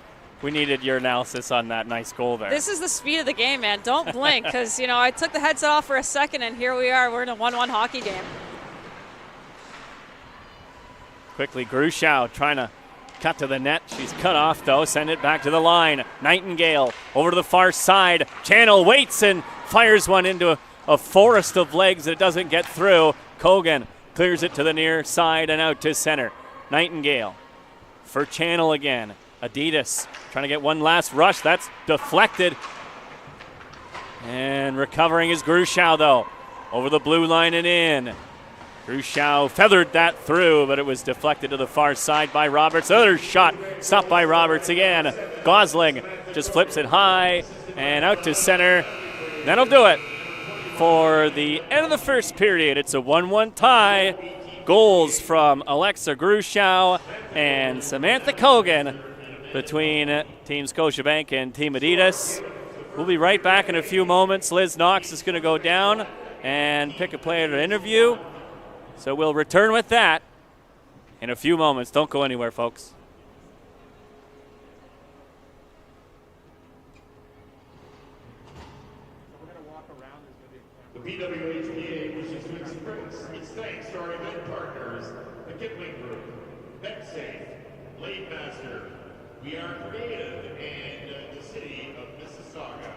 we needed your analysis on that nice goal there. This is the speed of the game, man. Don't blink, because, I took the headset off for a second, and here we are. We're in a 1-1 hockey game. Quickly, Grushow trying to cut to the net. She's cut off, though. Send it back to the line. Nightingale over to the far side. Channel waits and fires one into a forest of legs that doesn't get through. Kogan clears it to the near side and out to center. Nightingale for Channel again. Adidas trying to get one last rush. That's deflected. And recovering is Grushow, though. Over the blue line and in. Grushow feathered that through, but it was deflected to the far side by Roberts. Another shot stopped by Roberts again. Gosling just flips it high and out to center. That'll do it for the end of the first period. It's a 1-1 tie. Goals from Alexa Grushow and Samantha Kogan between Team Scotiabank and Team Adidas. We'll be right back in a few moments. Liz Knox is going to go down and pick a player to interview. So we'll return with that in a few moments. Don't go anywhere, folks. The PWHPA wishes to express its thanks to our event partners, the KIPLING Group, BetSafe, Lademaster, We Are Creative, and the City of Mississauga.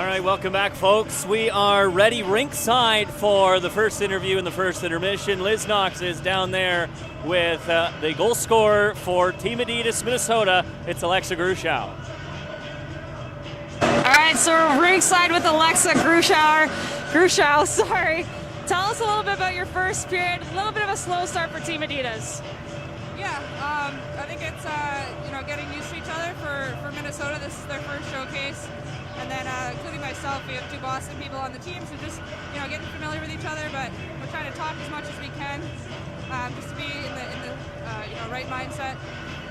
All right, welcome back, folks. We are ready ringside for the first interview and the first intermission. Liz Knox is down there with the goal scorer for Team Adidas Minnesota. It's Alexa Grushow. All right, so we're ringside with Alexa Grushow, sorry. Tell us a little bit about your first period. A little bit of a slow start for Team Adidas. Yeah, I think it's getting used to each other for Minnesota. This is their first showcase, and then including myself, we have 2 Boston people on the team, so just getting familiar with each other. But we're trying to talk as much as we can, just to be in the right mindset.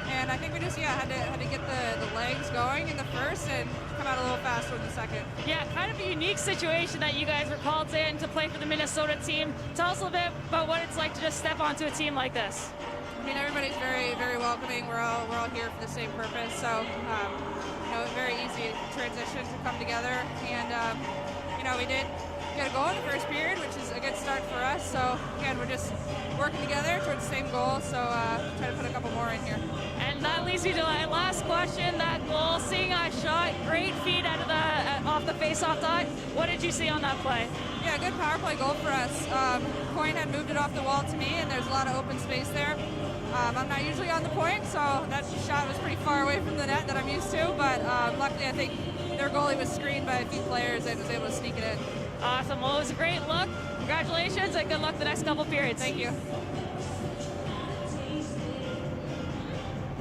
And I think we just had to get the legs going in the first and come out a little faster in the second. Yeah, kind of a unique situation that you guys were called in to play for the Minnesota team. Tell us a little bit about what it's like to just step onto a team like this. I mean, everybody's very, very welcoming. We're all here for the same purpose. So, very easy transition to come together. And, we did get a goal in the first period, which is a good start for us. So, again, we're just working together towards the same goal. So, try to put a couple more in here. And that leads me to my last question. That goal, seeing a shot, great feed off the face-off dot. What did you see on that play? Yeah, good power play goal for us. Coyne had moved it off the wall to me, and there's a lot of open space there. I'm not usually on the point, so that shot was pretty far away from the net that I'm used to, but luckily I think their goalie was screened by a few players and was able to sneak it in. Awesome. Well, it was a great look. Congratulations, and good luck the next couple periods. Thank you.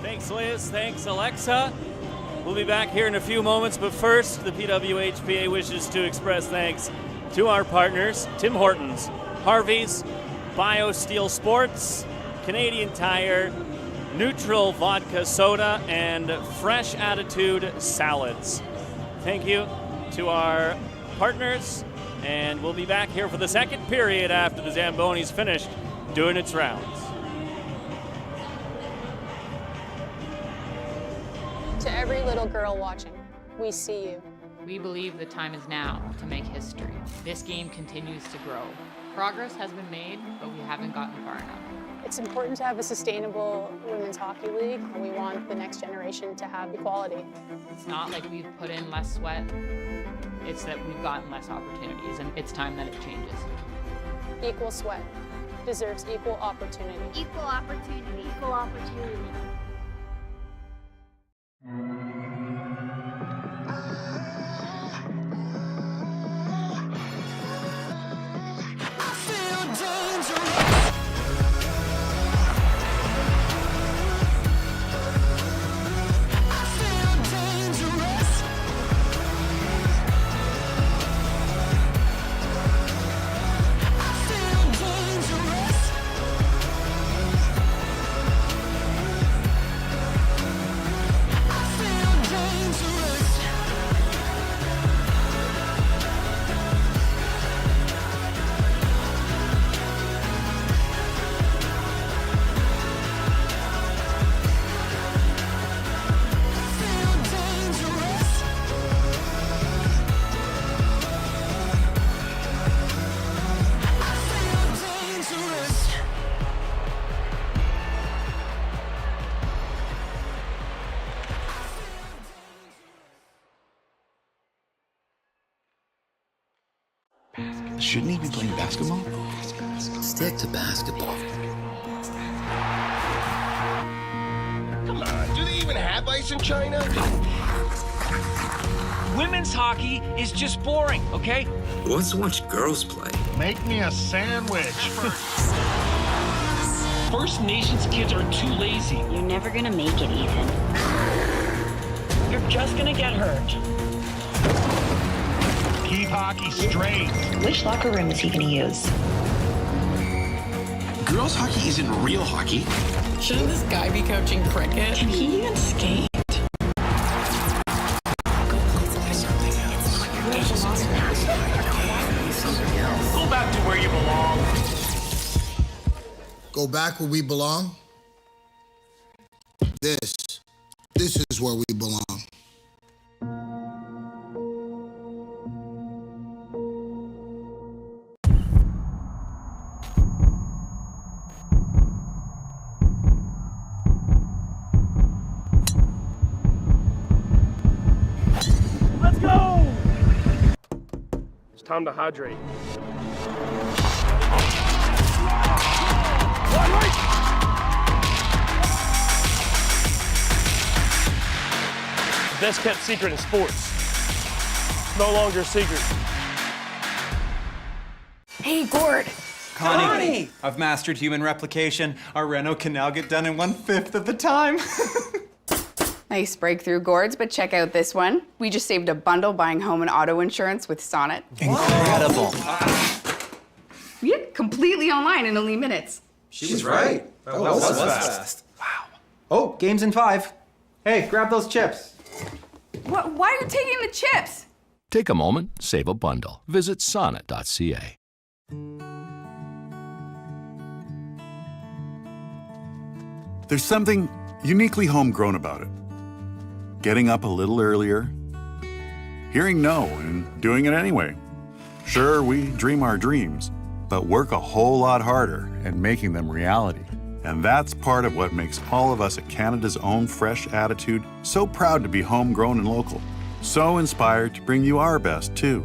Thanks, Liz. Thanks, Alexa. We'll be back here in a few moments, but first, the PWHPA wishes to express thanks to our partners, Tim Hortons, Harvey's, BioSteel Sports, Canadian Tire, Neutral Vodka Soda, and Fresh Attitude Salads. Thank you to our partners, and we'll be back here for the second period after the Zamboni's finished doing its rounds. To every little girl watching, we see you. We believe the time is now to make history. This game continues to grow. Progress has been made, but we haven't gotten far enough. It's important to have a sustainable women's hockey league. We want the next generation to have equality. It's not like we've put in less sweat. It's that we've gotten less opportunities, and it's time that it changes. Equal sweat deserves equal opportunity. Equal opportunity. Equal opportunity. Shouldn't he be playing basketball? Stick to basketball. Come on, do they even have ice in China? Women's hockey is just boring, okay? Who wants to watch girls play? Make me a sandwich. First Nations kids are too lazy. You're never gonna make it, Ethan. You're just gonna get hurt. Keep hockey straight. Which locker room is he gonna use? Girls hockey isn't real hockey. Shouldn't this guy be coaching cricket? Can he even skate? Go back to where you belong. Go back where we belong? This is where we belong. Let's go! Time to hydrate. Best kept secret in sports. No longer a secret. Hey, Gord. Connie! I've mastered human replication. Our reno can now get done in 1/5 of the time. Nice breakthrough, Gords, but check out this one. We just saved a bundle buying home and auto insurance with Sonnet. Incredible. Yeah, completely online in only minutes. She was right. That was fast. Wow. Oh, game's in 5. Hey, grab those chips. What? Why are you taking the chips? Take a moment, save a bundle. Visit sonnet.ca. There's something uniquely homegrown about it. Getting up a little earlier, hearing no and doing it anyway. Sure, we dream our dreams, but work a whole lot harder at making them reality. And that's part of what makes all of us at Canada's Own Fresh Attitude so proud to be homegrown and local, so inspired to bring you our best too,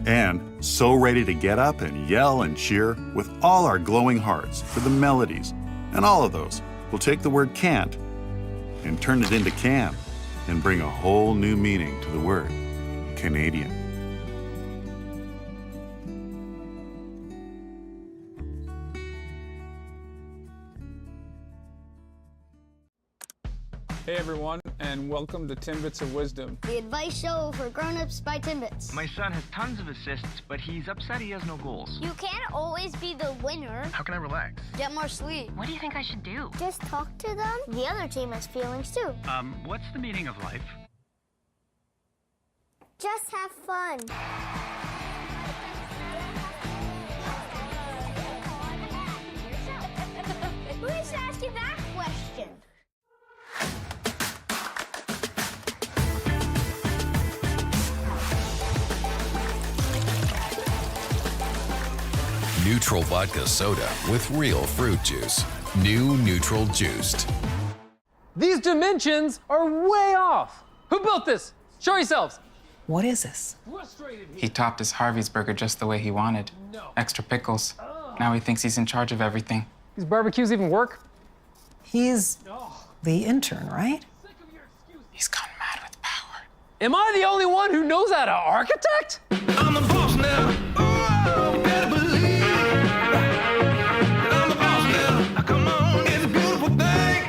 and so ready to get up and yell and cheer with all our glowing hearts for the melodies. And all of those will take the word can't and turn it into can and bring a whole new meaning to the word Canadian. Hey everyone, and welcome to Timbits of Wisdom. The advice show for grown-ups by Timbits. My son has tons of assists, but he's upset he has no goals. You can't always be the winner. How can I relax? Get more sleep. What do you think I should do? Just talk to them. The other team has feelings too. What's the meaning of life? Just have fun. Who is asking that question? Neutral vodka soda with real fruit juice. New Neutral Juiced. These dimensions are way off. Who built this? Show yourselves. What is this? He topped his Harvey's burger just the way he wanted. Extra pickles. Now he thinks he's in charge of everything. These barbecues even work? He's the intern, right? He's gone mad with power. Am I the only one who knows how to architect? I'm the boss now. Oh, better believe that I'm the boss now. Come on, it's a beautiful thing.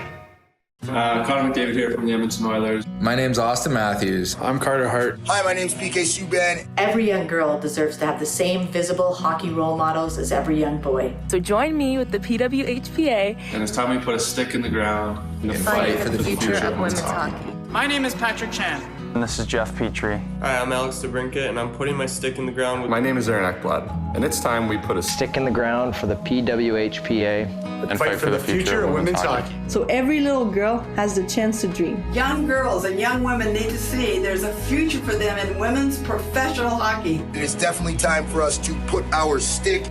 Connor McDavid here from the Edmonton Oilers. My name's Austin Matthews. I'm Carter Hart. Hi, my name's PK Subban. Every young girl deserves to have the same visible hockey role models as every young boy. So join me with the PWHPA. And it's time we put a stick in the ground and fight for the future of women's hockey. My name is Patrick Chan. And this is Jeff Petrie. Hi, I'm Alex DeBrincat, and I'm putting my stick in the ground. My name is Aaron Ekblad, and it's time we put a Stick in the ground for the PWHPA. and fight for the future of women's hockey. So every little girl has the chance to dream. Young girls and young women need to see there's a future for them in women's professional hockey. And it's definitely time for us to put our stick.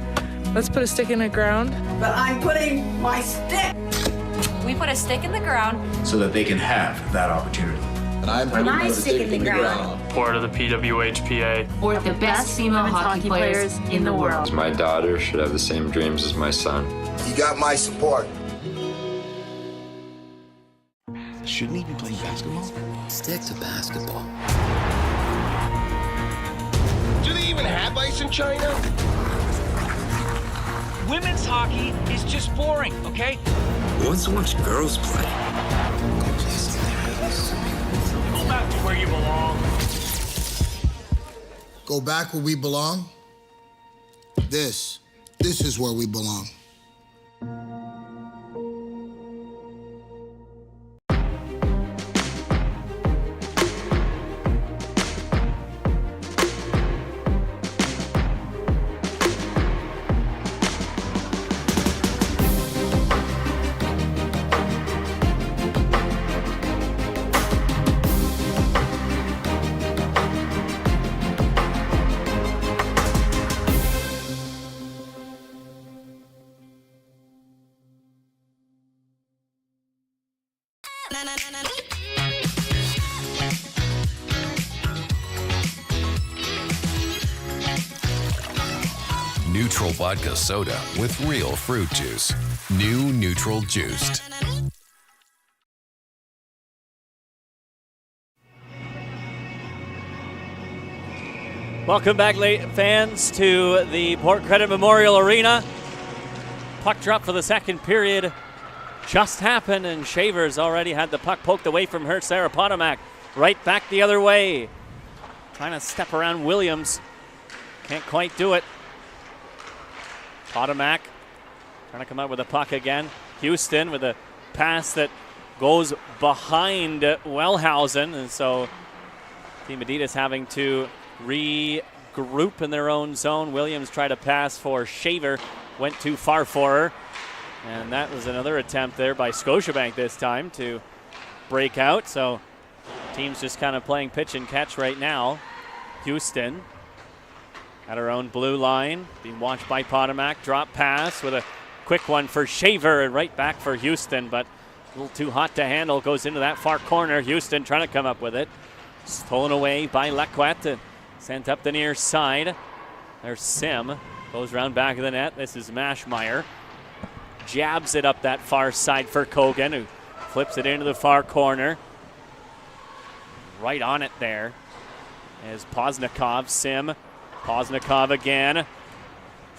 Let's put a stick in the ground. But I'm putting my stick. We put a stick in the ground so that they can have that opportunity. And I'm putting my stick in the ground. Part of the PWHPA. For the best female hockey players in the world. My daughter should have the same dreams as my son. You got my support. Shouldn't he be playing basketball? Stick to basketball. Do they even have ice in China? Women's hockey is just boring, okay? Who wants to watch girls play? Go back to where you belong. Go back where we belong? This is where we belong. neutral vodka soda with real fruit juice. New Neutral Juiced. Welcome back, fans, to the Port Credit Memorial Arena. Puck drop for the second period just happened, and Shaver's already had the puck poked away from her. Sarah Potomac right back the other way. Trying to step around Williams. Can't quite do it. Potomac trying to come out with the puck again. Houston with a pass that goes behind Wellhausen, and so Team Adidas having to regroup in their own zone. Williams tried to pass for Shaver, went too far for her. And that was another attempt there by Scotiabank this time to break out. So team's just kind of playing pitch and catch right now. Houston at her own blue line, being watched by Potomac. Drop pass with a quick one for Shaver and right back for Houston, but a little too hot to handle. Goes into that far corner. Houston trying to come up with it. Stolen away by Lequette. Sent up the near side. There's Sim. Goes around back of the net. This is Maschmeyer. Jabs it up that far side for Kogan, who flips it into the far corner. Right on it there is Poznikov. Sim. Poznikov again.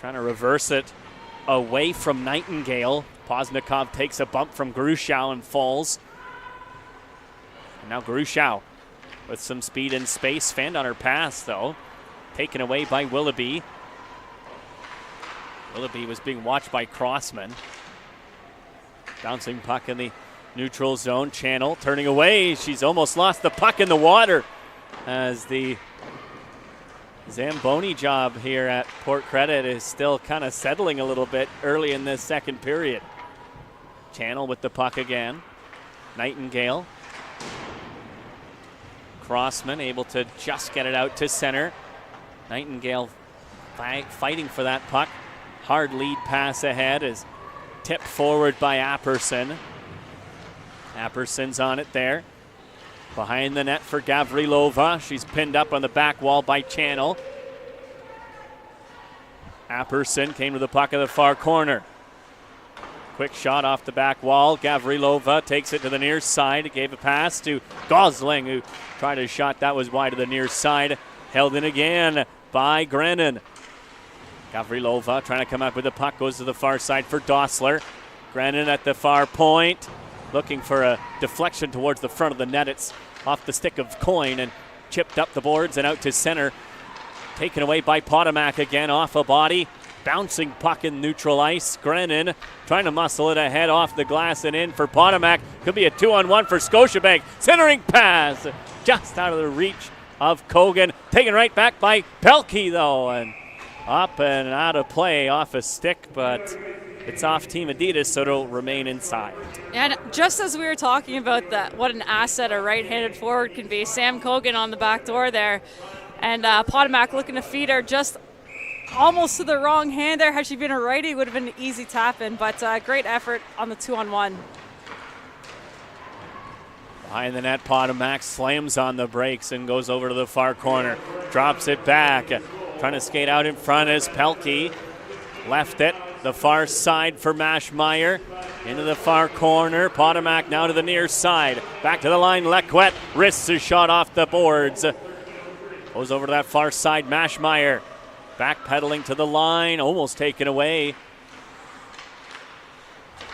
Trying to reverse it away from Nightingale. Poznikov takes a bump from Grushow and falls. And now Grushow with some speed and space. Fanned on her pass, though. Taken away by Willoughby. Willoughby was being watched by Crossman. Bouncing puck in the neutral zone. Channel turning away. She's almost lost the puck in the water as the Zamboni job here at Port Credit is still kind of settling a little bit early in this second period. Channel with the puck again. Nightingale. Crossman able to just get it out to center. Nightingale fighting for that puck. Hard lead pass ahead is tipped forward by Apperson. Apperson's on it there. Behind the net for Gavrilova. She's pinned up on the back wall by Channel. Apperson came to the puck in the far corner. Quick shot off the back wall. Gavrilova takes it to the near side. Gave a pass to Gosling, who tried a shot that was wide to the near side. Held in again by Grennan. Gavrilova trying to come up with the puck. Goes to the far side for Dossler. Grennan at the far point. Looking for a deflection towards the front of the net. It's off the stick of Coyne and chipped up the boards and out to center. Taken away by Potomac again off a body. Bouncing puck in neutral ice. Grennan trying to muscle it ahead off the glass and in for Potomac. Could be a 2-on-1 for Scotiabank. Centering pass just out of the reach of Kogan. Taken right back by Pelkey though. And up and out of play off a stick, but it's off Team Adidas, so it'll remain inside. And just as we were talking about that, what an asset a right-handed forward can be, Sam Kogan on the back door there. And Potomac looking to feed her just almost to the wrong hand there. Had she been a righty, it would have been an easy tap-in, but great effort on the 2-on-1. Behind the net, Potomac slams on the brakes and goes over to the far corner. Drops it back. Trying to skate out in front is Pelkey. Left it. The far side for Maschmeyer. Into the far corner. Potomac now to the near side. Back to the line. Lequette wrists a shot off the boards. Goes over to that far side. Maschmeyer backpedaling to the line. Almost taken away.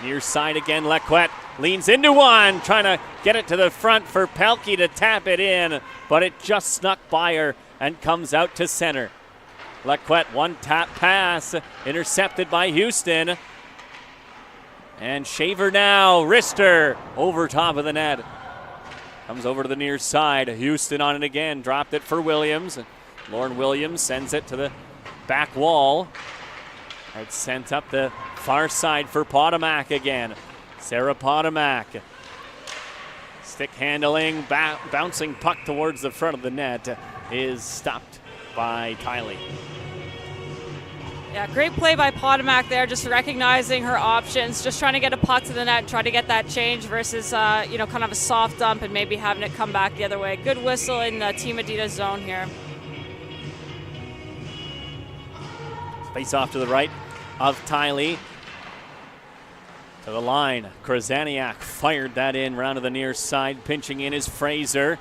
Near side again. Lequette leans into one. Trying to get it to the front for Pelkey to tap it in. But it just snuck by her and comes out to center. Lequette, one tap pass, intercepted by Houston. And Shaver now, wrister, over top of the net. Comes over to the near side. Houston on it again, dropped it for Williams. Lauren Williams sends it to the back wall. It's sent up the far side for Potomac again. Sarah Potomac. Stick handling, bouncing puck towards the front of the net is stopped by Tiley. Yeah, great play by Potomac there, just recognizing her options, just trying to get a puck to the net, try to get that change versus, kind of a soft dump and maybe having it come back the other way. Good whistle in the Team Adidas zone here. Face off to the right of Tiley. To the line, Krasaniak fired that in, round to the near side. Pinching in is Fraser.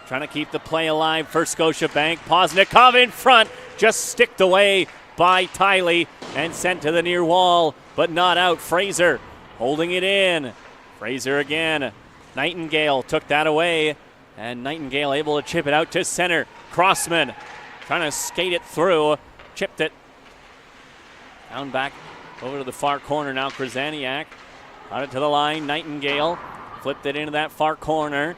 Trying to keep the play alive for Scotiabank. Poznikov in front, just sticked away by Tiley and sent to the near wall, but not out. Fraser holding it in. Fraser again. Nightingale took that away, and Nightingale able to chip it out to center. Crossman trying to skate it through, chipped it down back over to the far corner now. Krasaniak got it to the line. Nightingale flipped it into that far corner.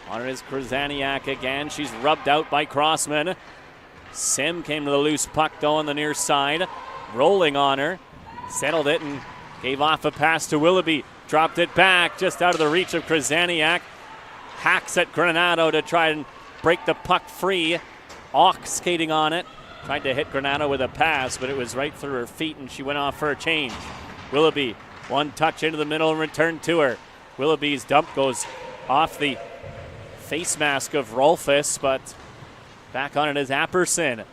On it is Krasaniak again. She's rubbed out by Crossman. Sim came to the loose puck though on the near side. Rolling on her. Settled it and gave off a pass to Willoughby. Dropped it back just out of the reach of Krasaniak. Hacks at Granato to try and break the puck free. Auk skating on it. Tried to hit Granato with a pass, but it was right through her feet and she went off for a change. Willoughby, one touch into the middle and return to her. Willoughby's dump goes off the face mask of Rolfus, but back on it is Apperson.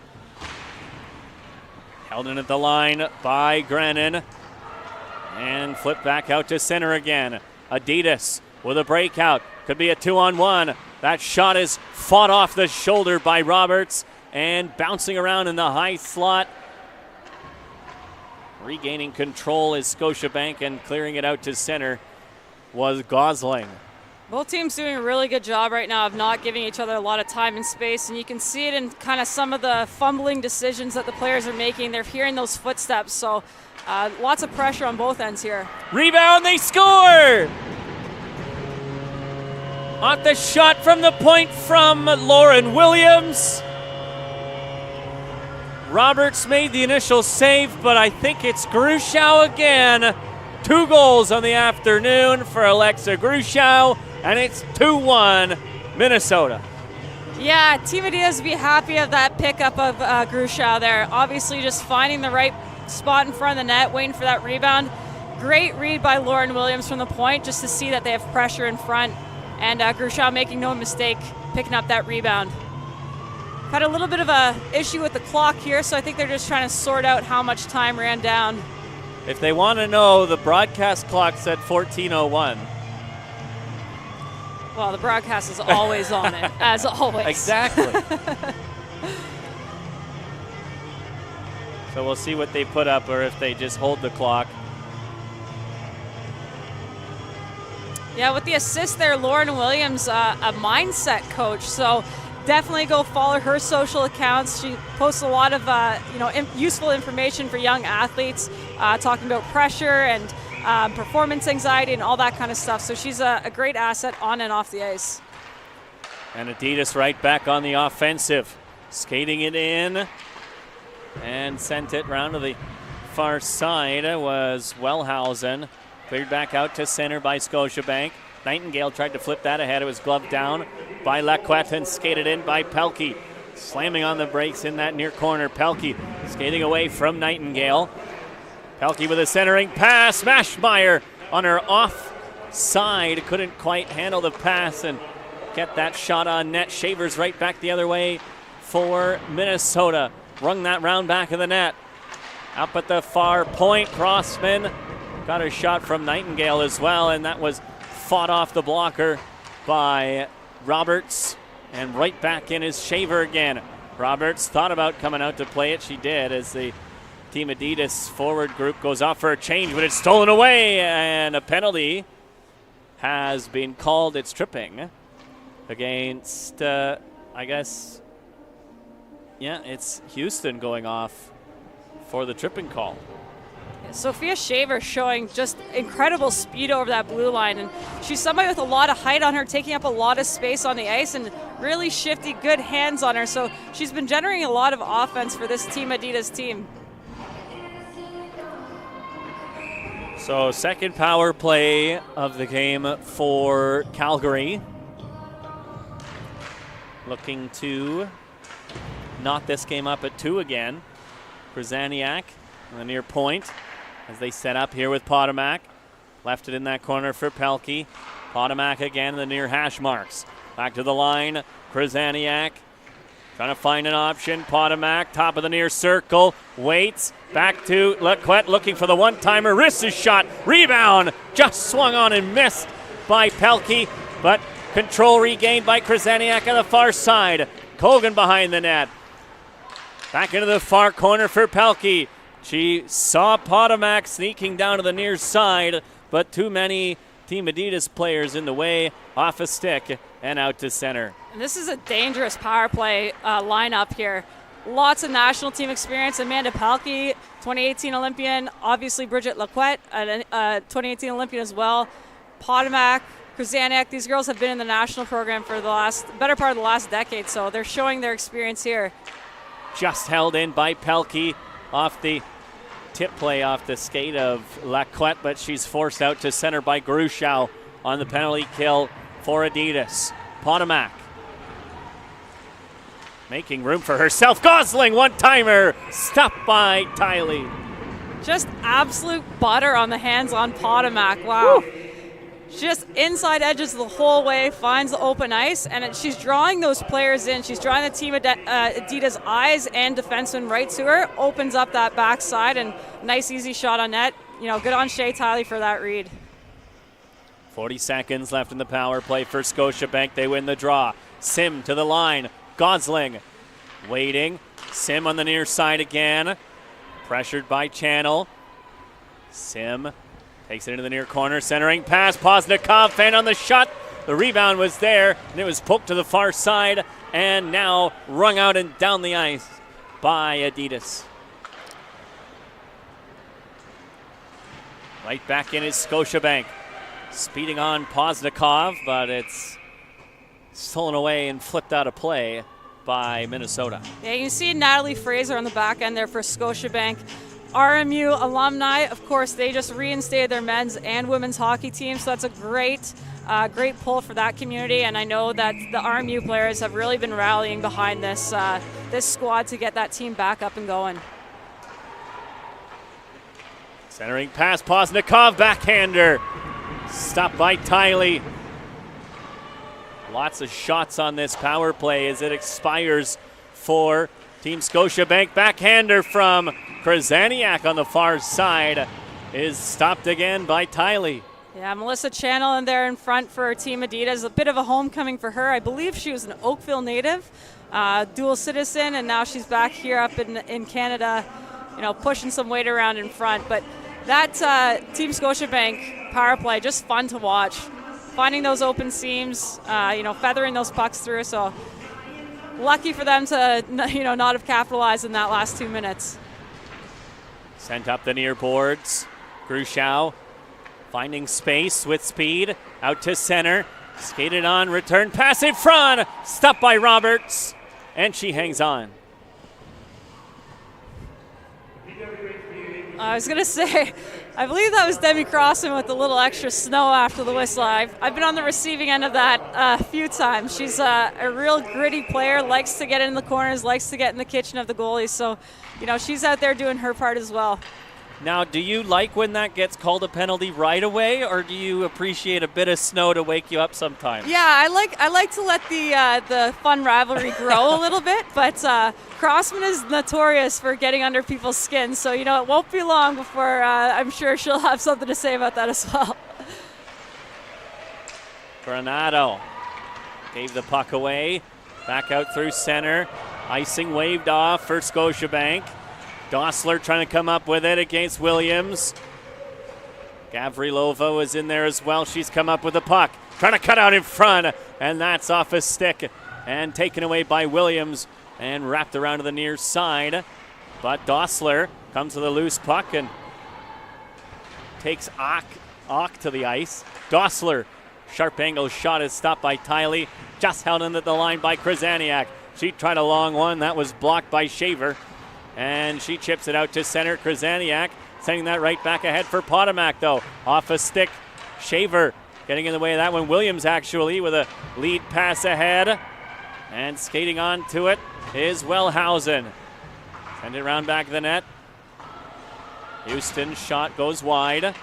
Held in at the line by Grennan. And flipped back out to center again. Adidas with a breakout. Could be a 2-on-1. That shot is fought off the shoulder by Roberts and bouncing around in the high slot. Regaining control is Scotiabank, and clearing it out to center was Gosling. Both teams doing a really good job right now of not giving each other a lot of time and space, and you can see it in kind of some of the fumbling decisions that the players are making. They're hearing those footsteps, so lots of pressure on both ends here. Rebound, they score! Off the shot from the point from Lauren Williams. Roberts made the initial save, but I think it's Grushow again. 2 goals on the afternoon for Alexa Grushow, and it's 2-1 Minnesota. Yeah, Team Adidas would be happy of that pickup of Grushow there. Obviously just finding the right spot in front of the net, waiting for that rebound. Great read by Lauren Williams from the point, just to see that they have pressure in front. And Grushow making no mistake, picking up that rebound. Had a little bit of a issue with the clock here, so I think they're just trying to sort out how much time ran down. If they want to know, the broadcast clock said 14:01. Well, the broadcast is always on it, as always. Exactly. So we'll see what they put up, or if they just hold the clock. Yeah, with the assist there, Lauren Williams, a mindset coach. So definitely go follow her social accounts. She posts a lot of useful information for young athletes, talking about pressure and performance anxiety and all that kind of stuff. So she's a great asset on and off the ice. And Adidas right back on the offensive. Skating it in and sent it round to the far side was Wellhausen. Cleared back out to center by Scotiabank. Nightingale tried to flip that ahead. It was gloved down by Lacquette and skated in by Pelkey. Slamming on the brakes in that near corner. Pelkey skating away from Nightingale. Pelkey with a centering pass. Mashmeyer on her off side. Couldn't quite handle the pass and get that shot on net. Shavers right back the other way for Minnesota. Rung that round back of the net. Up at the far point, Crossman got a shot from Nightingale as well, and that was fought off the blocker by Roberts, and right back in is Shaver again. Roberts thought about coming out to play it. She did, as the Team Adidas forward group goes off for a change, but it's stolen away, and a penalty has been called. It's tripping against, it's Houston going off for the tripping call. Sophia Shaver showing just incredible speed over that blue line, and she's somebody with a lot of height on her, taking up a lot of space on the ice, and really shifty, good hands on her. So she's been generating a lot of offense for this Team Adidas team. So second power play of the game for Calgary. Looking to knot this game up at 2 again. Krasaniak on the near point as they set up here with Potomac. Left it in that corner for Pelkey. Potomac again in the near hash marks. Back to the line. Krasaniak Trying to find an option. Potomac, top of the near circle. Waits. Back to Lequette looking for the one-timer. Wrists his shot. Rebound. Just swung on and missed by Pelkey. But control regained by Krasaniak on the far side. Kogan behind the net. Back into the far corner for Pelkey. She saw Potomac sneaking down to the near side, but too many Team Adidas players in the way, off a stick and out to center. And this is a dangerous power play lineup here. Lots of national team experience. Amanda Pelkey, 2018 Olympian. Obviously Bridget Lequette, 2018 Olympian as well. Potomac, Krasaniak, these girls have been in the national program for the better part of the last decade, so they're showing their experience here. Just held in by Pelkey off the tip play off the skate of Lequette, but she's forced out to center by Grushow on the penalty kill for Adidas. Potomac making room for herself. Gosling, one-timer, stopped by Tiley. Just absolute butter on the hands on Potomac. Wow. Woo. Just inside edges the whole way, finds the open ice, and she's drawing those players in. She's drawing the team Adidas eyes and defensemen right to her, opens up that backside, and nice easy shot on net. You know, good on Shea Tiley for that read. 40 seconds left in the power play for Scotiabank. They win the draw. Sim to the line. Gosling waiting. Sim on the near side again. Pressured by Channel. Sim takes it into the near corner. Centering pass. Poznikov fan on the shot. The rebound was there, and it was poked to the far side, and now wrung out and down the ice by Adidas. Right back in is Scotiabank. Speeding on Poznikov, but it's stolen away and flipped out of play by Minnesota. Yeah, you can see Natalie Fraser on the back end there for Scotiabank. RMU alumni, of course, they just reinstated their men's and women's hockey team, so that's a great pull for that community, and I know that the RMU players have really been rallying behind this squad to get that team back up and going. Centering pass, Poznikov, backhander. Stopped by Tiley. Lots of shots on this power play as it expires for Team Scotiabank. Backhander from Krasaniak on the far side is stopped again by Tiley. Yeah, Melissa Channel in there in front for Team Adidas. A bit of a homecoming for her. I believe she was an Oakville native, dual citizen, and now she's back here up in Canada, you know, pushing some weight around in front. But that Team Scotiabank power play, just fun to watch. Finding those open seams, feathering those pucks through. So lucky for them to, not have capitalized in that last 2 minutes. Sent up the near boards. Grushow finding space with speed. Out to center. Skated on, return pass in front. Stopped by Roberts. And she hangs on. I was going to say, I believe that was Demi Crossman with a little extra snow after the whistle. I've been on the receiving end of that a few times. She's a real gritty player, likes to get in the corners, likes to get in the kitchen of the goalies. So, she's out there doing her part as well. Now, do you like when that gets called a penalty right away, or do you appreciate a bit of snow to wake you up sometimes? Yeah, I like to let the fun rivalry grow a little bit, but Crossman is notorious for getting under people's skin, so it won't be long before I'm sure she'll have something to say about that as well. Granado gave the puck away, back out through center, icing waved off for Scotiabank. Dossler trying to come up with it against Williams. Gavrilova was in there as well. She's come up with the puck. Trying to cut out in front, and that's off a stick and taken away by Williams and wrapped around to the near side. But Dossler comes with a loose puck and takes Ock to the ice. Dossler, sharp angle shot is stopped by Tiley. Just held in at the line by Krasaniak. She tried a long one. That was blocked by Shaver. And she chips it out to center. Krasaniak sending that right back ahead for Potomac, though. Off a stick. Shaver getting in the way of that one. Williams, actually, with a lead pass ahead. And skating on to it is Wellhausen. Send it around back of the net. Houston's shot goes wide.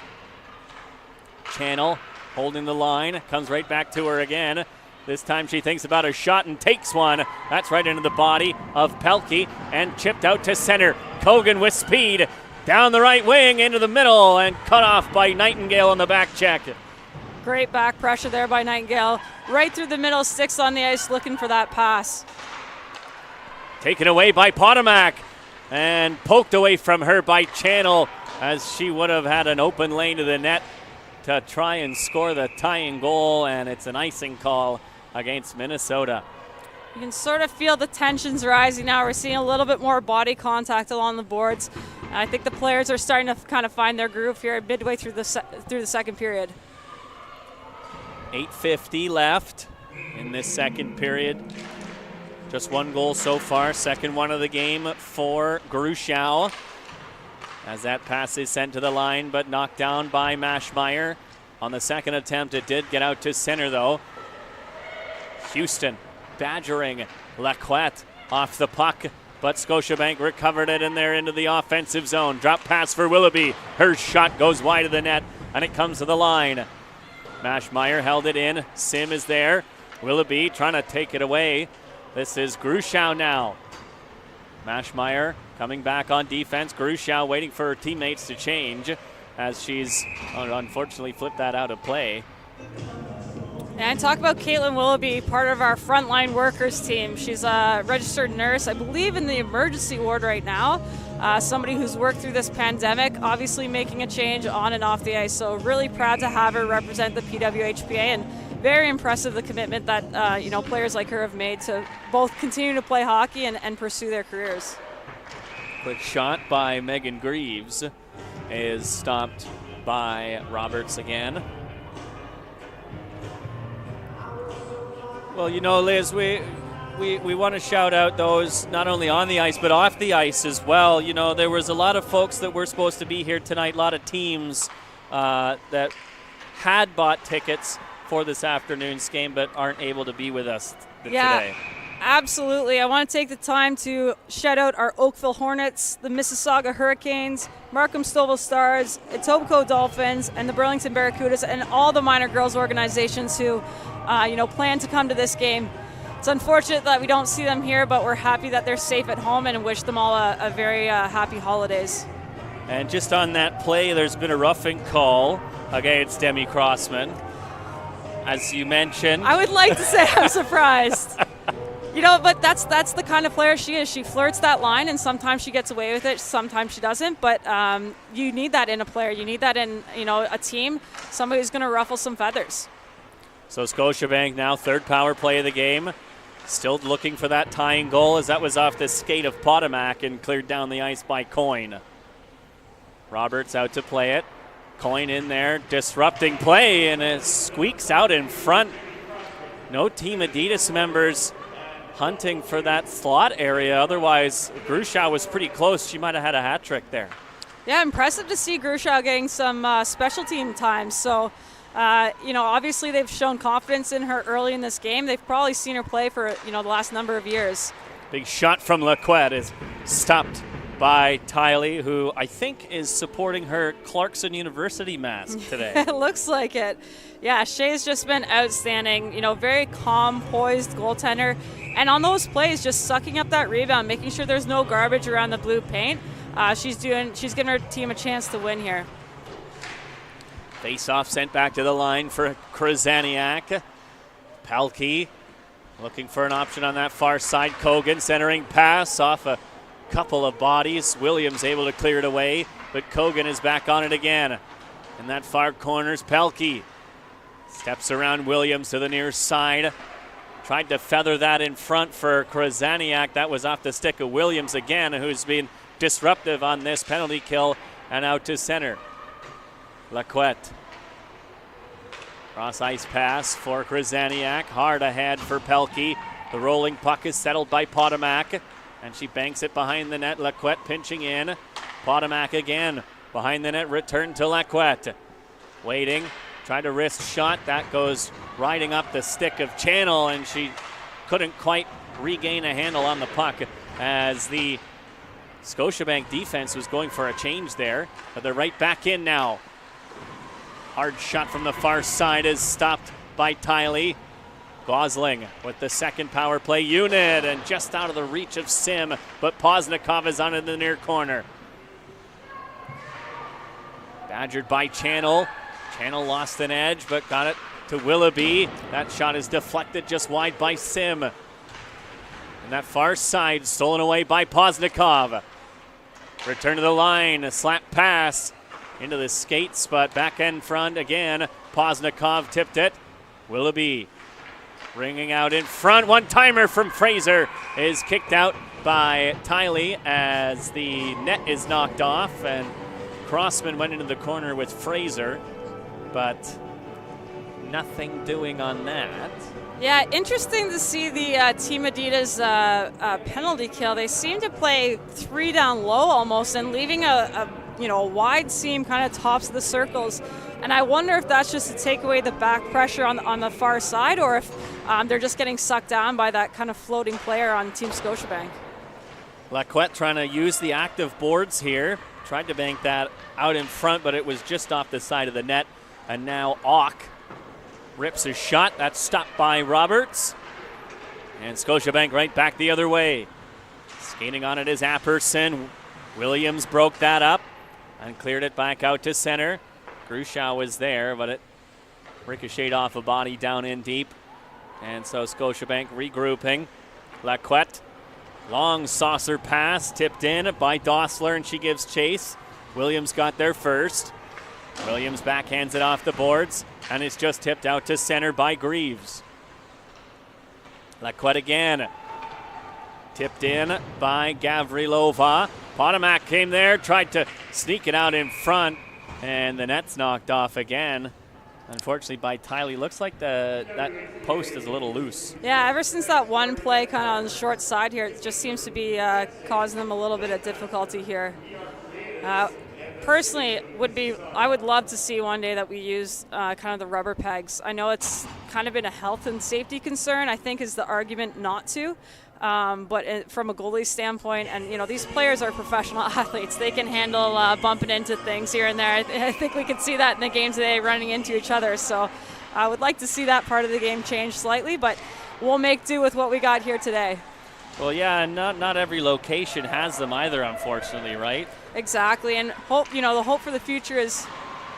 Channel holding the line. Comes right back to her again. This time she thinks about a shot and takes one. That's right into the body of Pelkey and chipped out to center. Kogan with speed down the right wing into the middle and cut off by Nightingale on the back check. Great back pressure there by Nightingale. Right through the middle, sticks on the ice looking for that pass. Taken away by Potomac and poked away from her by Channel as she would have had an open lane to the net to try and score the tying goal, and it's an icing call against Minnesota. You can sort of feel the tensions rising now. We're seeing a little bit more body contact along the boards. I think the players are starting to kind of find their groove here midway through the second period. 8:50 left in this second period. Just one goal so far, second one of the game for Grushau. As that pass is sent to the line, but knocked down by Maschmeyer. On the second attempt, it did get out to center, though. Houston badgering Lacquette off the puck, but Scotiabank recovered it in there into the offensive zone. Drop pass for Willoughby. Her shot goes wide of the net, and it comes to the line. Maschmeyer held it in. Sim is there. Willoughby trying to take it away. This is Grushau now. Maschmeyer coming back on defense. Grushau waiting for her teammates to change as she's unfortunately flipped that out of play. And talk about Caitlin Willoughby, part of our frontline workers team. She's a registered nurse, I believe, in the emergency ward right now. Somebody who's worked through this pandemic, obviously making a change on and off the ice. So really proud to have her represent the PWHPA, and very impressive the commitment that players like her have made to both continue to play hockey and pursue their careers. Quick shot by Megan Greaves is stopped by Roberts again. Well, Liz, we want to shout out those not only on the ice but off the ice as well. There was a lot of folks that were supposed to be here tonight, a lot of teams that had bought tickets for this afternoon's game but aren't able to be with us today. Absolutely. I want to take the time to shout out our Oakville Hornets, the Mississauga Hurricanes, Markham Stouffville Stars, Etobicoke Dolphins, and the Burlington Barracudas, and all the minor girls organizations who plan to come to this game. It's unfortunate that we don't see them here, but we're happy that they're safe at home and wish them all a very happy holidays. And just on that play, there's been a roughing call against Demi Crossman. As you mentioned, I would like to say I'm surprised. But that's the kind of player she is. She flirts that line, and sometimes she gets away with it, sometimes she doesn't. But you need that in a player. You need that in a team. Somebody who's going to ruffle some feathers. So Scotiabank now third power play of the game. Still looking for that tying goal, as that was off the skate of Potomac and cleared down the ice by Coyne. Roberts out to play it. Coyne in there, disrupting play, and it squeaks out in front. No Team Adidas members hunting for that slot area. Otherwise, Grushau was pretty close. She might have had a hat trick there. Yeah, impressive to see Grushau getting some special team time. So, obviously they've shown confidence in her early in this game. They've probably seen her play for, the last number of years. Big shot from Lacquette is stopped by Tiley, who I think is supporting her Clarkson University mask today. It looks like it. Yeah, Shea's just been outstanding. Very calm, poised goaltender. And on those plays, just sucking up that rebound, making sure there's no garbage around the blue paint. She's giving her team a chance to win here. Face-off sent back to the line for Krasaniak. Pelkey looking for an option on that far side. Kogan centering pass off a couple of bodies. Williams able to clear it away, but Kogan is back on it again. In that far corner's Pelkey. Steps around Williams to the near side. Tried to feather that in front for Krasaniak. That was off the stick of Williams again, who's been disruptive on this penalty kill, and out to center. Lacquette. Cross ice pass for Krasaniak. Hard ahead for Pelkey. The rolling puck is settled by Potomac, and she banks it behind the net. Lacquette pinching in. Potomac again behind the net. Return to Lacquette. Waiting. Tried a wrist shot. That goes riding up the stick of Channel, and she couldn't quite regain a handle on the puck as the Scotiabank defense was going for a change there. But they're right back in now. Hard shot from the far side is stopped by Tiley. Gosling with the second power play unit and just out of the reach of Sim, but Poznikov is on in the near corner. Badgered by Channel. Channel lost an edge, but got it to Willoughby. That shot is deflected just wide by Sim. And that far side stolen away by Poznikov. Return to the line, a slap pass into the skates, but back end front again. Poznikov tipped it. Willoughby ringing out in front. One-timer from Fraser is kicked out by Tiley as the net is knocked off, and Crossman went into the corner with Fraser, but nothing doing on that. Yeah, interesting to see the Team Adidas penalty kill. They seem to play 3 down low almost and leaving a wide seam kind of tops of the circles. And I wonder if that's just to take away the back pressure on the far side, or if they're just getting sucked down by that kind of floating player on Team Scotiabank. Lacquette trying to use the active boards here. Tried to bank that out in front, but it was just off the side of the net. And now Auk rips his shot. That's stopped by Roberts. And Scotiabank right back the other way. Skating on it is Apperson. Williams broke that up and cleared it back out to center. Grushow was there, but it ricocheted off a body down in deep. And so Scotiabank regrouping. Lacquette, long saucer pass, tipped in by Dossler, and she gives chase. Williams got there first. Williams backhands it off the boards, and it's just tipped out to center by Greaves. Lacquette again. Tipped in by Gavrilova. Potomac came there, tried to sneak it out in front, and the net's knocked off again. Unfortunately by Tiley. Looks like that post is a little loose. Yeah, ever since that one play kind of on the short side here, it just seems to be causing them a little bit of difficulty here. Personally, I would love to see one day that we use kind of the rubber pegs. I know it's kind of been a health and safety concern, I think is the argument not to. But from a goalie standpoint, and these players are professional athletes, they can handle bumping into things here and there. I think we could see that in the game today, running into each other. So I would like to see that part of the game change slightly, but we'll make do with what we got here today. Well, yeah, and not every location has them either, unfortunately, right? Exactly, and hope the hope for the future is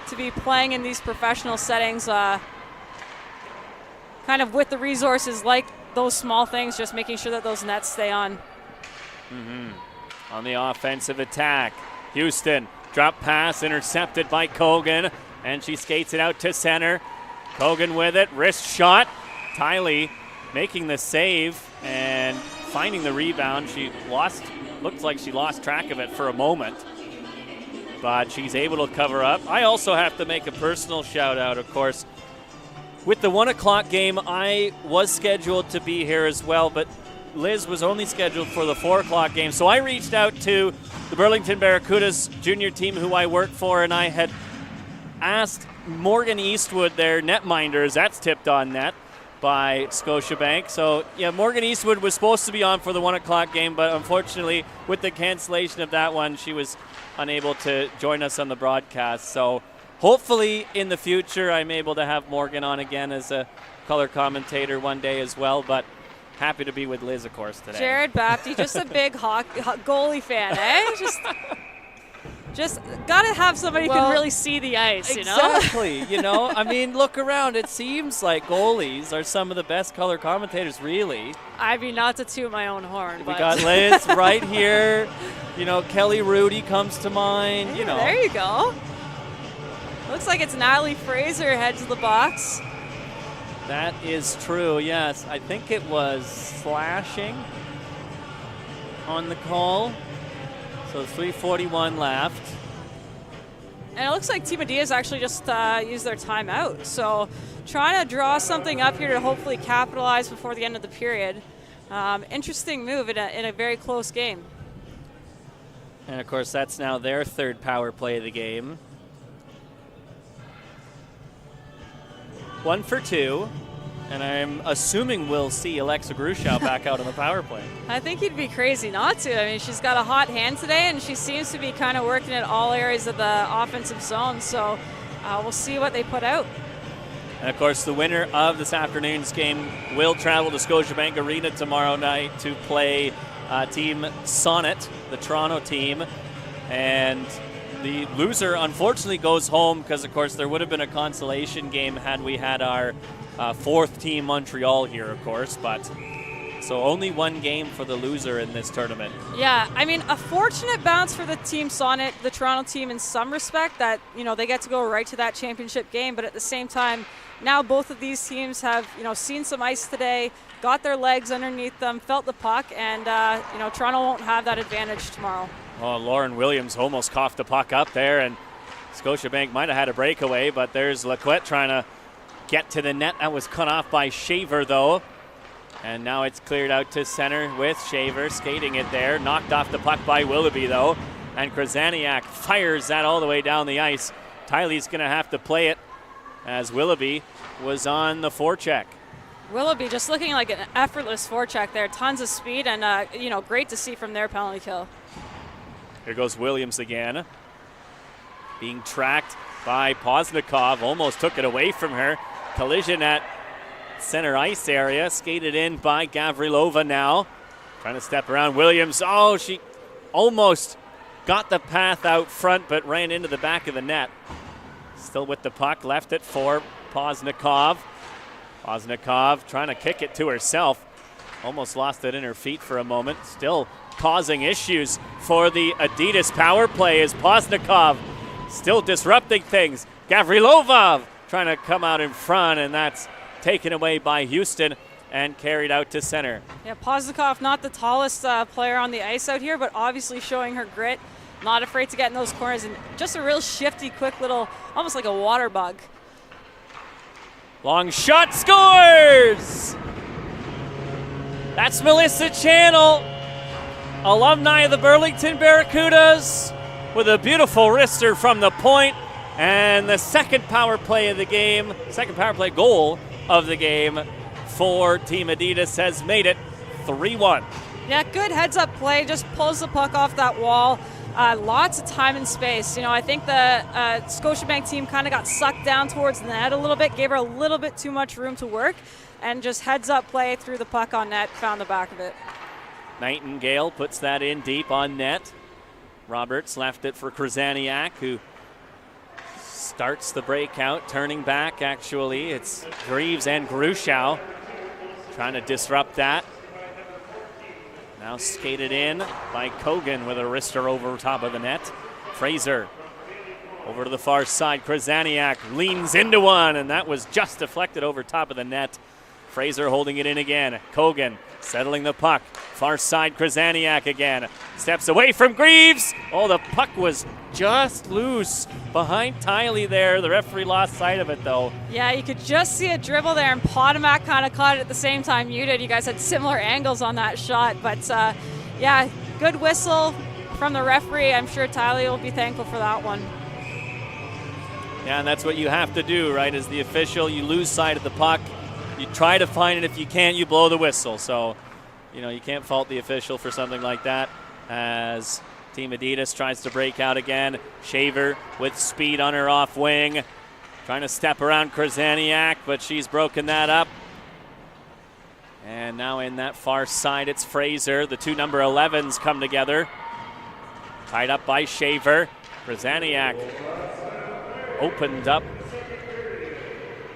to be playing in these professional settings, kind of with the resources like those small things, just making sure that those nets stay on. On the offensive attack, Houston, drop pass intercepted by Kogan, and she skates it out to center. Kogan with it, wrist shot. Tiley making the save and finding the rebound. Looked like she lost track of it for a moment, but she's able to cover up. I also have to make a personal shout out, of course. With the 1 o'clock game, I was scheduled to be here as well, but Liz was only scheduled for the 4 o'clock game. So I reached out to the Burlington Barracudas junior team who I work for, and I had asked Morgan Eastwood, their netminders, that's tipped on net by Scotiabank. So, yeah, Morgan Eastwood was supposed to be on for the 1 o'clock game, but unfortunately, with the cancellation of that one, she was unable to join us on the broadcast. So hopefully in the future, I'm able to have Morgan on again as a color commentator one day as well, but happy to be with Liz, of course, today. Jared Bapty, just a big goalie fan, eh? Just got to have somebody who can really see the ice, Exactly, I mean, look around. It seems like goalies are some of the best color commentators, really. I mean, not to toot my own horn, We but got Liz right here. Kelly Rudy comes to mind, Yeah, there you go. Looks like it's Natalie Fraser head to the box. That is true, yes. I think it was slashing on the call. So 3:41 left. And it looks like Team Adidas actually just used their timeout. So trying to draw something up here to hopefully capitalize before the end of the period. Interesting move in a very close game. And, of course, that's now their third power play of the game. 1 for 2. And I'm assuming we'll see Alexa Grushow back out on the power play. I think he'd be crazy not to. I mean, she's got a hot hand today, and she seems to be kind of working at all areas of the offensive zone. So we'll see what they put out. And of course, the winner of this afternoon's game will travel to Scotiabank Arena tomorrow night to play Team Sonnet, the Toronto team. And the loser, unfortunately, goes home because, of course, there would have been a consolation game had we had our fourth team Montreal here, of course. But so only one game for the loser in this tournament. Yeah, I mean, a fortunate bounce for the Team Sonnet, the Toronto team, in some respect that, you know, they get to go right to that championship game. But at the same time, now both of these teams have, you know, seen some ice today, got their legs underneath them, felt the puck, and, you know, Toronto won't have that advantage tomorrow. Oh, Lauren Williams almost coughed the puck up there, and Scotiabank might have had a breakaway, but there's Lacquette trying to get to the net. That was cut off by Shaver, though. And now it's cleared out to center with Shaver skating it there. Knocked off the puck by Willoughby, though. And Krasaniak fires that all the way down the ice. Tylee's going to have to play it as Willoughby was on the forecheck. Willoughby just looking like an effortless forecheck there. Tons of speed and, you know, great to see from their penalty kill. Here goes Williams again. Being tracked by Poznikov. Almost took it away from her. Collision at center ice area. Skated in by Gavrilova now. Trying to step around Williams. Oh, she almost got the path out front, but ran into the back of the net. Still with the puck. Left it for Poznikov. Poznikov trying to kick it to herself. Almost lost it in her feet for a moment. Still causing issues for the Adidas power play is Poznikov still disrupting things. Gavrilova trying to come out in front, and that's taken away by Houston and carried out to center. Yeah, Poznikov, not the tallest player on the ice out here, but obviously showing her grit. Not afraid to get in those corners, and just a real shifty, quick little, almost like a water bug. Long shot, scores! That's Melissa Channel, alumni of the Burlington Barracudas, with a beautiful wrister from the point, and the second power play of the game, second power play goal of the game for Team Adidas has made it 3-1. Yeah, good heads-up play, just pulls the puck off that wall. Lots of time and space. You know, I think the Scotiabank team kind of got sucked down towards the net a little bit, gave her a little bit too much room to work, and just heads-up play through the puck on net, found the back of it. Nightingale puts that in deep on net. Roberts left it for Krasaniak, who starts the breakout, turning back actually. It's Greaves and Grushow trying to disrupt that. Now skated in by Kogan with a wrister over top of the net. Fraser over to the far side. Krasaniak leans into one, and that was just deflected over top of the net. Fraser holding it in again. Kogan settling the puck. Far side, Krasaniak again. Steps away from Greaves. Oh, the puck was just loose behind Tylee there. The referee lost sight of it, though. Yeah, you could just see a dribble there, and Potomac kind of caught it at the same time you did. You guys had similar angles on that shot. But, yeah, good whistle from the referee. I'm sure Tylee will be thankful for that one. Yeah, and that's what you have to do, right? As the official, you lose sight of the puck. You try to find it. If you can't, you blow the whistle. So, you know, you can't fault the official for something like that. As Team Adidas tries to break out again. Shaver with speed on her off wing. Trying to step around Krasaniak, but she's broken that up. And now in that far side, it's Fraser. The two number 11s come together. Tied up by Shaver. Krasaniak opened up.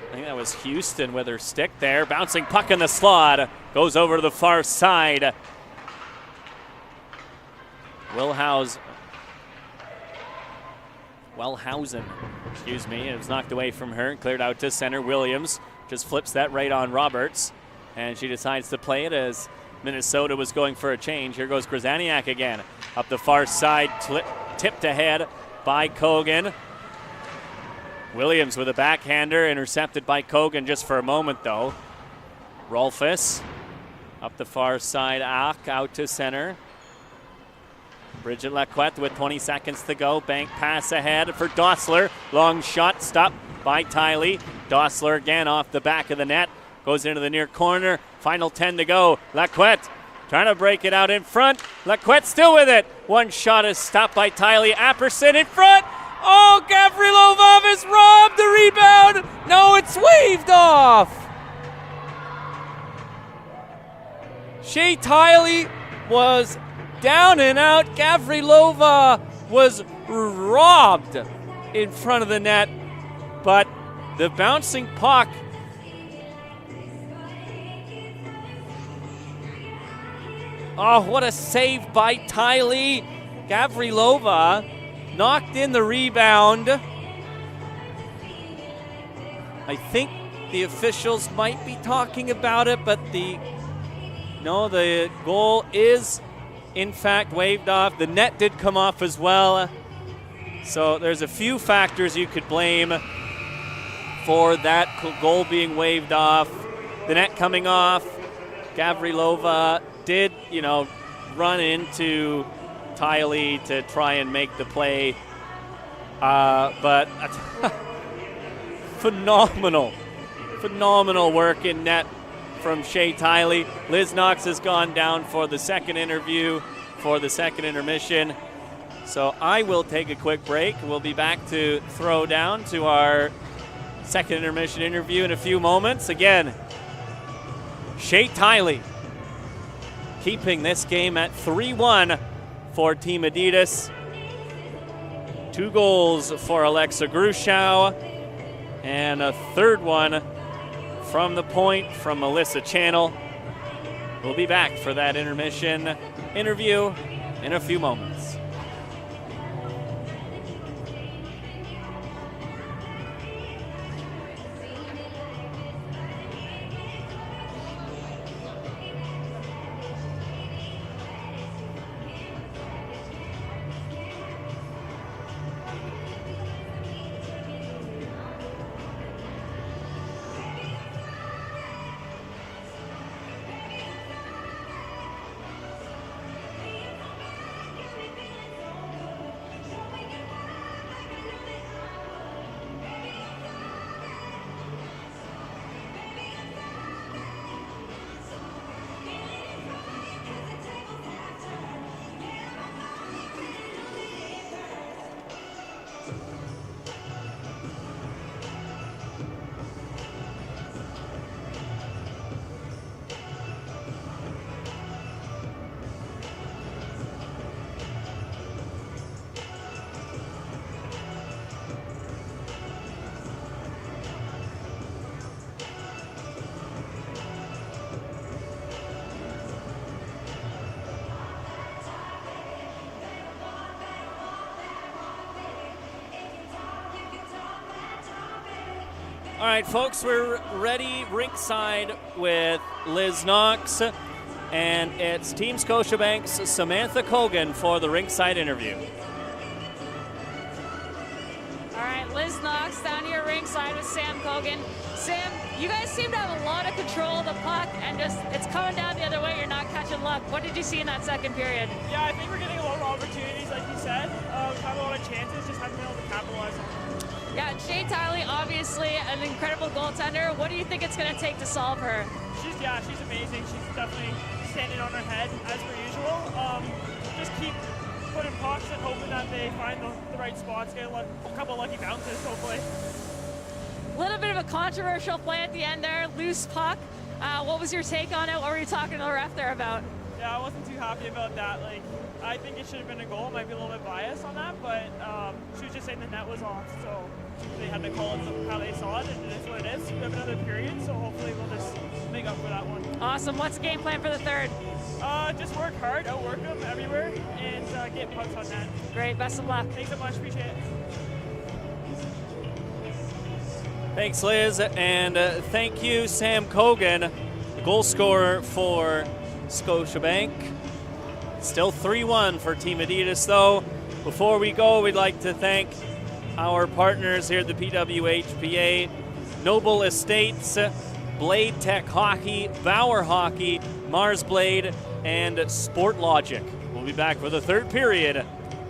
I think that was Houston with her stick there. Bouncing puck in the slot. Goes over to the far side. Wellhausen, excuse me. It was knocked away from her. Cleared out to center. Williams just flips that right on Roberts. And she decides to play it as Minnesota was going for a change. Here goes Krasaniak again. Up the far side. Tipped ahead by Kogan. Williams with a backhander, intercepted by Kogan just for a moment, though. Rolfus up the far side, out to center. Bridget Lacquette with 20 seconds to go. Bank pass ahead for Dossler. Long shot stopped by Tylee. Dossler again off the back of the net. Goes into the near corner. Final 10 to go. Lacquette trying to break it out in front. Lacquette still with it. One shot is stopped by Tylee. Apperson in front. Oh, Gavrilova is robbed the rebound. No, it's Sweet. waved off. Shea Tiley was down and out. Gavrilova was robbed in front of the net, but the bouncing puck oh, what a save by Tiley. Gavrilova knocked in the rebound. I think the officials might be talking about it, but the goal is in fact waved off. The net did come off as well. So there's a few factors you could blame for that goal being waved off. The net coming off. Gavrilova did, run into Tiley to try and make the play. But phenomenal work in net from Shea Tiley. Liz Knox has gone down for the second intermission. So I will take a quick break. We'll be back to throw down to our second intermission interview in a few moments. Again, Shea Tiley keeping this game at 3-1 for Team Adidas. 2 goals for Alexa Grushow, and a third one from the point from Melissa Channel. We'll be back for that intermission interview in a few moments. All right, folks, we're ready ringside with Liz Knox, and it's Team Scotiabank's Samantha Cogan for the ringside interview. All right, Liz Knox down here ringside with Sam Cogan. Sam, you guys seem to have a lot of control of the puck, and just it's coming down the other way. You're not catching luck. What did you see in that second period? Yeah, I think we're getting a lot of opportunities, like you said. We've had a lot of chances, just haven't been able to capitalize on them. Yeah, Shea Tiley, obviously an incredible goaltender. What do you think it's going to take to solve her? She's amazing. She's definitely standing on her head as per usual. Just keep putting pucks and hoping that they find the right spots, get a couple lucky bounces, hopefully. A little bit of a controversial play at the end there, loose puck. What was your take on it? What were you talking to the ref there about? Yeah, I wasn't too happy about that. I think it should have been a goal. Might be a little bit biased on that, but she was just saying the net was off, so they had to call it how they saw it, and it is what it is. We have another period, so hopefully we'll just make up for that one. Awesome. What's the game plan for the third? Just work hard, outwork them everywhere, and get pucks on net. Great. Best of luck. Thanks so much. Appreciate it. Thanks, Liz, and thank you, Sam Cogan, the goal scorer for Scotiabank. Still 3-1 for Team Adidas, though. Before we go, we'd like to thank our partners here at the PWHPA, Noble Estates, Blade Tech Hockey, Bauer Hockey, Mars Blade, and Sport Logic. We'll be back for the third period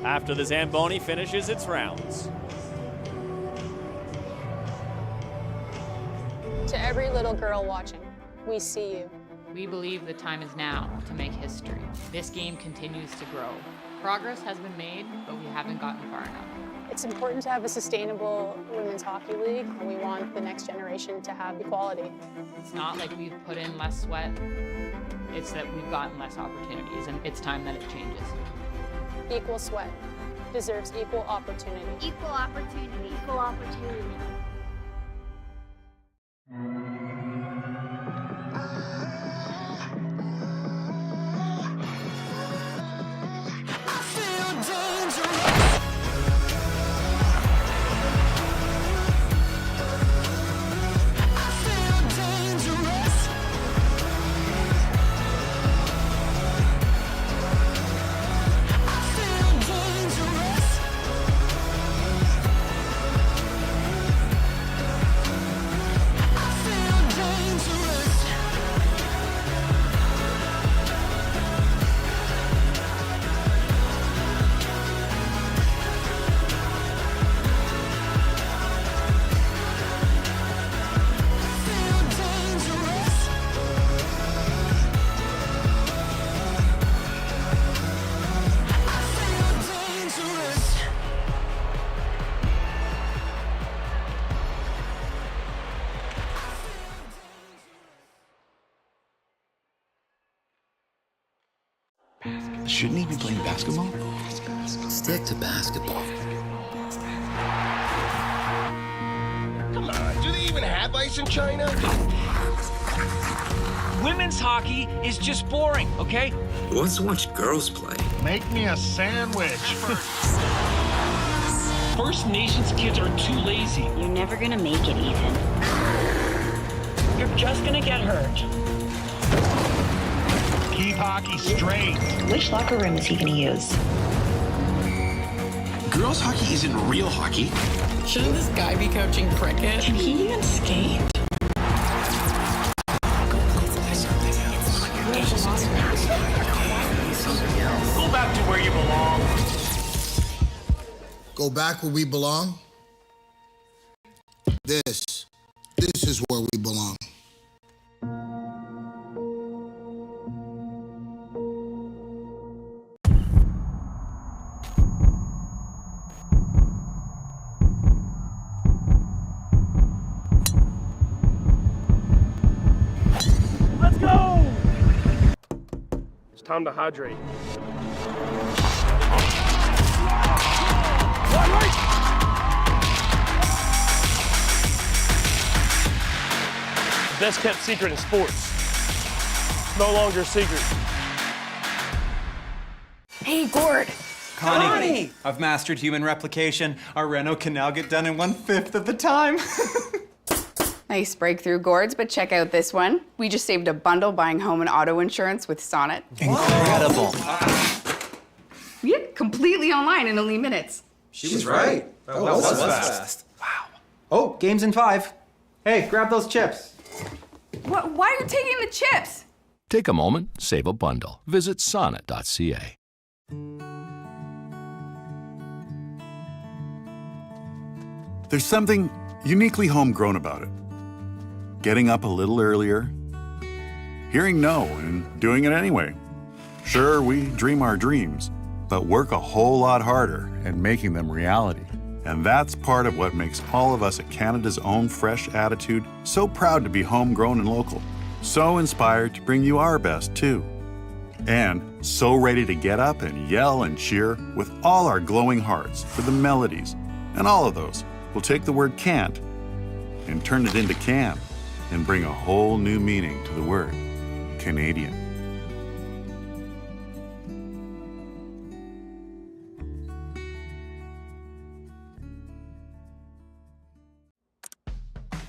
after the Zamboni finishes its rounds. To every little girl watching, we see you. We believe the time is now to make history. This game continues to grow. Progress has been made, but we haven't gotten far enough. It's important to have a sustainable women's hockey league. We want the next generation to have equality. It's not like we've put in less sweat. It's that we've gotten less opportunities, and it's time that it changes. Equal sweat deserves equal opportunity. Equal opportunity. Equal opportunity. Shouldn't he be playing basketball? Stick to basketball. Come on, do they even have ice in China? Women's hockey is just boring, okay? Who wants to watch girls play? Make me a sandwich. First Nations kids are too lazy. You're never gonna make it, Ethan. You're just gonna get hurt. Keep hockey straight. Which locker room is he gonna use? Girls hockey isn't real hockey. Shouldn't this guy be coaching cricket? Can he even skate? Go back to where you belong. Go back where we belong? This is where we belong. Let's go! It's time to hydrate. Best kept secret in sports. No longer a secret. Hey, Gord. Connie! I've mastered human replication. Our reno can now get done in 1/5 of the time. Nice breakthrough, Gords, but check out this one. We just saved a bundle buying home and auto insurance with Sonnet. Incredible. Yeah, completely online in only minutes. She was right. That was fast. Wow. Oh, game's in 5. Hey, grab those chips. Why are you taking the chips? Take a moment, save a bundle. Visit sonnet.ca. There's something uniquely homegrown about it. Getting up a little earlier, hearing no and doing it anyway. Sure, we dream our dreams, but work a whole lot harder at making them reality. And that's part of what makes all of us at Canada's Own Fresh Attitude so proud to be homegrown and local. So inspired to bring you our best, too. And so ready to get up and yell and cheer with all our glowing hearts for the melodies. And all of those will take the word can't and turn it into can and bring a whole new meaning to the word Canadian.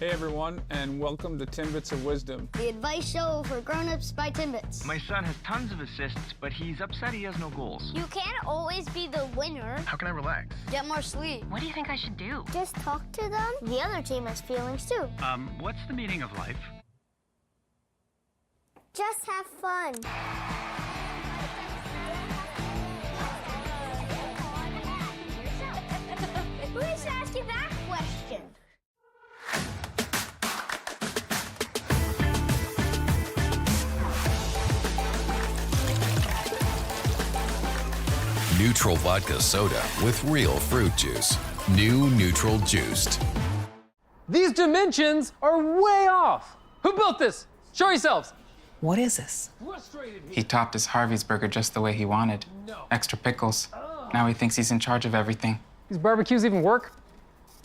Hey everyone, and welcome to Timbits of Wisdom. The advice show for grown-ups by Timbits. My son has tons of assists, but he's upset he has no goals. You can't always be the winner. How can I relax? Get more sleep. What do you think I should do? Just talk to them. The other team has feelings too. What's the meaning of life? Just have fun. Who is asking that question? Neutral vodka soda with real fruit juice. New Neutral Juiced. These dimensions are way off. Who built this? Show yourselves. What is this? He topped his Harvey's burger just the way he wanted. Extra pickles. Now he thinks he's in charge of everything. These barbecues even work?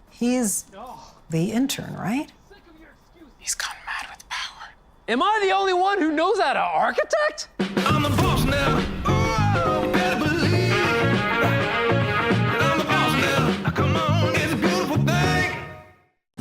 He's the intern, right? He's gone mad with power. Am I the only one who knows how to architect? I'm the boss now. Oh, better believe. I'm the boss now. Come on, it's a beautiful thing.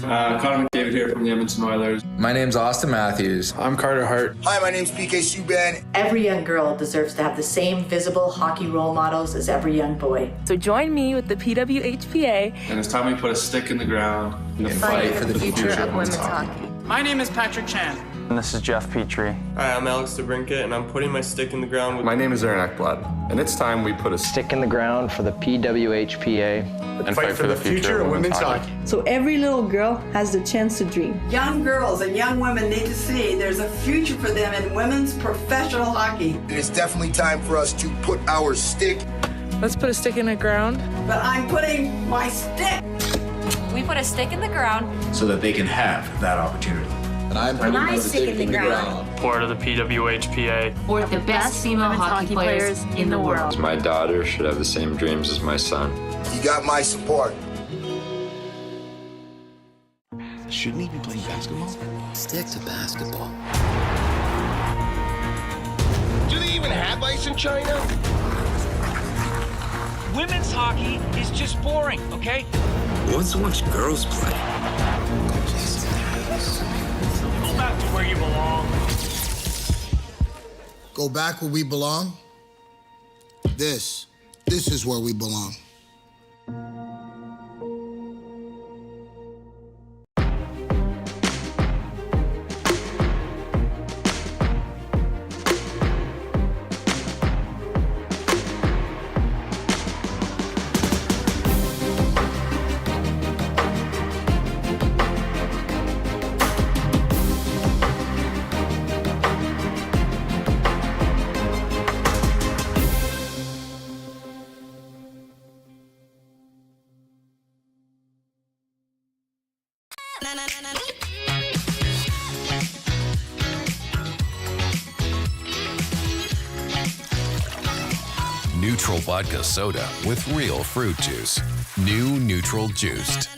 Connor McDavid here from the Edmonton Oilers. My name's Austin Matthews. I'm Carter Hart. Hi, my name's PK Subban. Every young girl deserves to have the same visible hockey role models as every young boy. So join me with the PWHPA. And it's time we put a stick in the ground and fight for the future of women's hockey. My name is Patrick Chan. And this is Jeff Petrie. Hi, I'm Alex DeBrincat, and I'm putting my stick in the ground. My name is Aaron Ekblad, and it's time we put a stick in the ground for the PWHPA and fight for the future of women's hockey. So every little girl has the chance to dream. Young girls and young women need to see there's a future for them in women's professional hockey. And it's definitely time for us to put our stick. Let's put a stick in the ground. But I'm putting my stick. We put a stick in the ground so that they can have that opportunity. And I'm putting my stick in the ground. Part of the PWHPA. Or the best female hockey players in the world. My daughter should have the same dreams as my son. You got my support. Shouldn't he be playing basketball? Stick to basketball. Do they even have ice in China? Women's hockey is just boring, okay? Who wants to watch girls play? Go back to where you belong. Go back where we belong? This is where we belong. Neutral vodka soda with real fruit juice. New Neutral Juiced.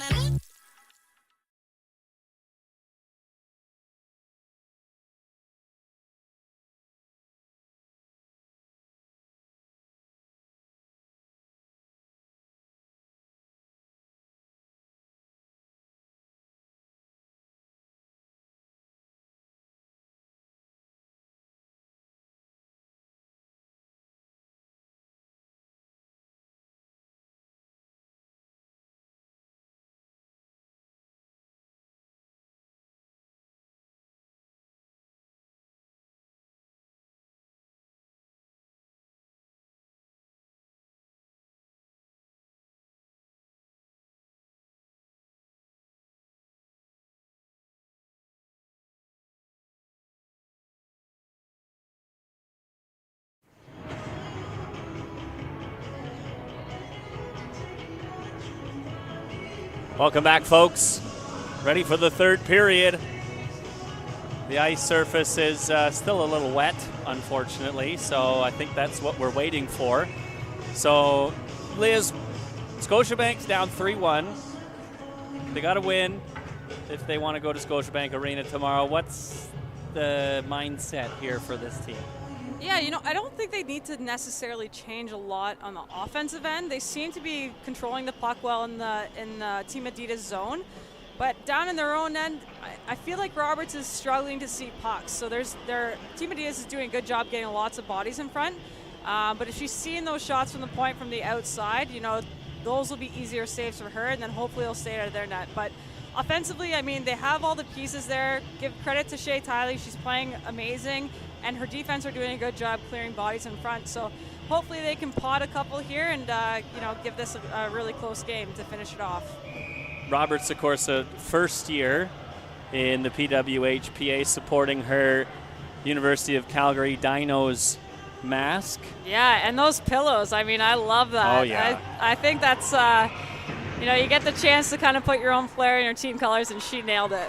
Welcome back, folks. Ready for the third period. The ice surface is still a little wet, unfortunately, so I think that's what we're waiting for. So, Liz, Scotiabank's down 3-1. They got to win if they want to go to Scotiabank Arena tomorrow. What's the mindset here for this team? Yeah, I don't think they need to necessarily change a lot on the offensive end. They seem to be controlling the puck well in the Team Adidas zone. But down in their own end, I feel like Roberts is struggling to see pucks. So their Team Adidas is doing a good job getting lots of bodies in front. But if she's seeing those shots from the point from the outside, those will be easier saves for her, and then hopefully they'll stay out of their net. But offensively, they have all the pieces there. Give credit to Shea Tiley. She's playing amazing. And her defense are doing a good job clearing bodies in front. So hopefully they can pot a couple here and, give this a really close game to finish it off. Roberts, of course, a first year in the PWHPA, supporting her University of Calgary Dinos mask. Yeah, and those pillows. I love that. Oh, yeah. I think that's, You know, you get the chance to kind of put your own flair in your team colors, and she nailed it.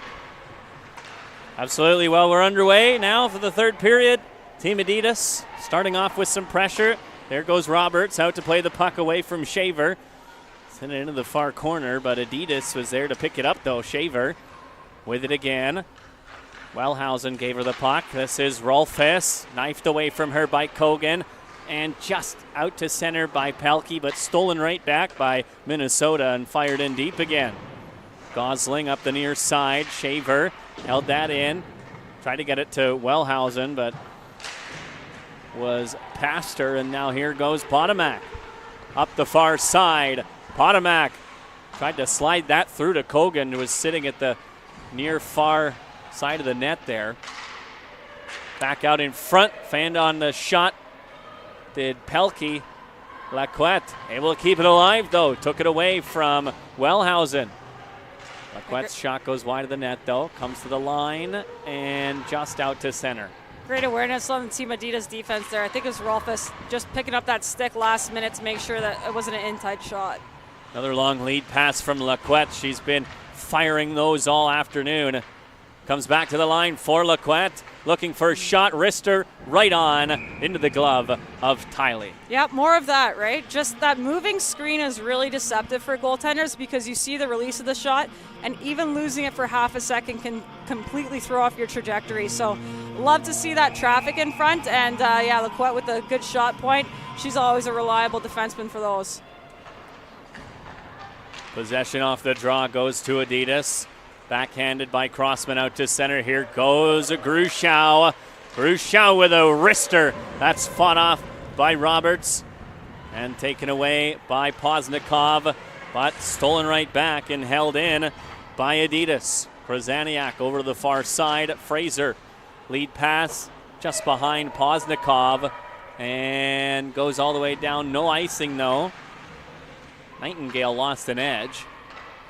Absolutely. Well, we're underway now for the third period. Team Adidas starting off with some pressure. There goes Roberts out to play the puck away from Shaver. Sent it into the far corner, but Adidas was there to pick it up, though. Shaver with it again. Wellhausen gave her the puck. This is Rolfes, knifed away from her by Kogan, and just out to center by Pelkey, but stolen right back by Minnesota and fired in deep again. Gosling up the near side. Shaver held that in. Tried to get it to Wellhausen, but was past her, and now here goes Potomac. Up the far side. Potomac tried to slide that through to Kogan, who was sitting at the near far side of the net there. Back out in front, fanned on the shot. Did Pelkey. Lacquette able to keep it alive, though. Took it away from Wellhausen. Lacquette's shot goes wide of the net, though. Comes to the line and just out to center. Great awareness on Team Adidas defense there. I think it was Rolfes just picking up that stick last minute to make sure that it wasn't an in-tight shot. Another long lead pass from Lacquette. She's been firing those all afternoon. Comes back to the line for Lacquette. Looking for a shot. Wrister right on into the glove of Tiley. Yep, more of that, right? Just that moving screen is really deceptive for goaltenders because you see the release of the shot, and even losing it for half a second can completely throw off your trajectory. So love to see that traffic in front, and yeah, Lacquette with a good shot point. She's always a reliable defenseman for those. Possession off the draw goes to Adidas. Backhanded by Crossman out to center. Here goes Grushow. Grushow with a wrister. That's fought off by Roberts and taken away by Poznikov, but stolen right back and held in by Adidas. Krozaniak over to the far side. Fraser lead pass just behind Poznikov and goes all the way down. No icing though. Nightingale lost an edge.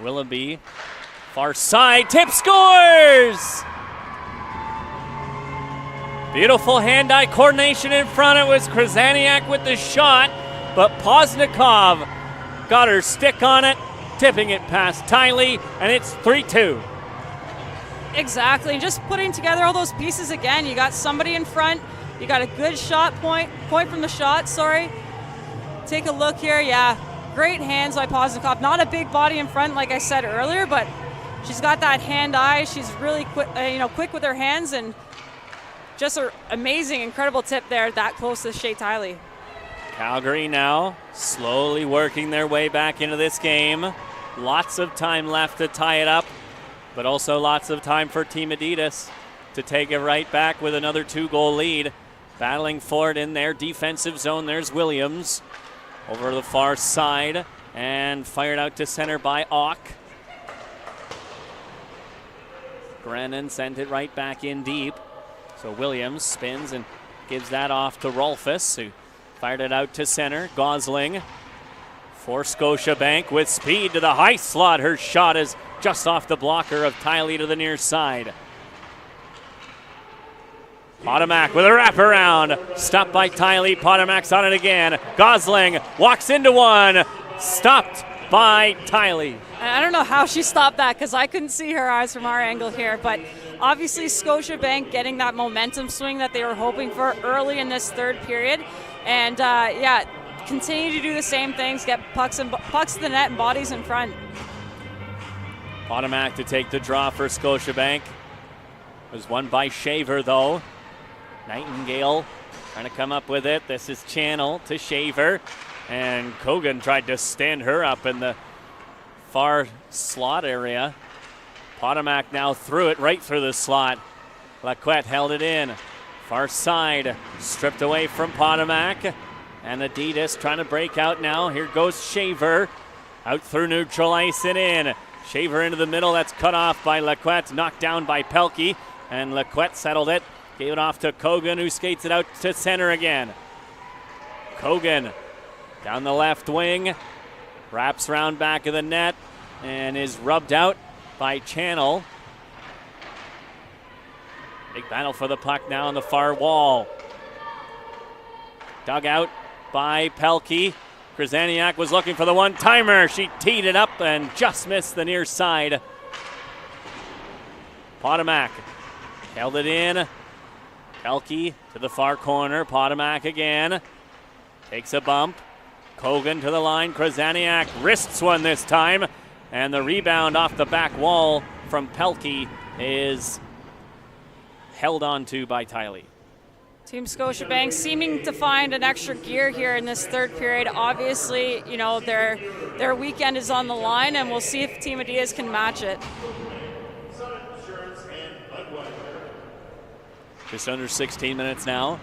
Willoughby far side, tip, scores! Beautiful hand-eye coordination in front. It was Krozaniak with the shot, but Poznikov got her stick on it, tipping it past Tiley, and it's 3-2. Exactly, just putting together all those pieces again. You got somebody in front, you got a good shot point from the shot, sorry. Take a look here, yeah. Great hands by Poznikov. Not a big body in front, like I said earlier, but she's got that hand-eye. She's really quick with her hands, and just an amazing, incredible tip there that close to Shea Tiley. Calgary now slowly working their way back into this game. Lots of time left to tie it up, but also lots of time for Team Adidas to take it right back with another 2-goal lead. Battling for it in their defensive zone. There's Williams over the far side and fired out to center by Auk. Brennan sent it right back in deep. So Williams spins and gives that off to Rolfes, who fired it out to center. Gosling for Scotiabank with speed to the high slot. Her shot is just off the blocker of Tiley to the near side. Potomac with a wraparound. Stopped by Tiley. Potomac's on it again. Gosling walks into one. Stopped by Tiley. I don't know how she stopped that because I couldn't see her eyes from our angle here, but obviously Scotiabank getting that momentum swing that they were hoping for early in this third period. And yeah, continue to do the same things, get pucks to the net and bodies in front. Potomac to take the draw for Scotiabank. It was won by Shaver though. Nightingale trying to come up with it. This is Channel to Shaver. And Kogan tried to stand her up in the far slot area. Potomac now threw it right through the slot. Lacquette held it in. Far side, stripped away from Potomac. And Adidas trying to break out now. Here goes Shaver. Out through neutral ice and in. Shaver into the middle. That's cut off by Lacquette. Knocked down by Pelkey. And Lacquette settled it. Gave it off to Kogan, who skates it out to center again. Kogan down the left wing. Wraps round back of the net and is rubbed out by Channel. Big battle for the puck now on the far wall. Dug out by Pelkey. Krasaniak was looking for the one-timer. She teed it up and just missed the near side. Potomac held it in. Pelkey to the far corner. Potomac again. Takes a bump. Kogan to the line. Krasaniak wrists one this time. And the rebound off the back wall from Pelkey is held on to by Tiley. Team Scotiabank seeming to find an extra gear here in this third period. Obviously, you know, their weekend is on the line, and we'll see if Team Adidas can match it. Just under 16 minutes now.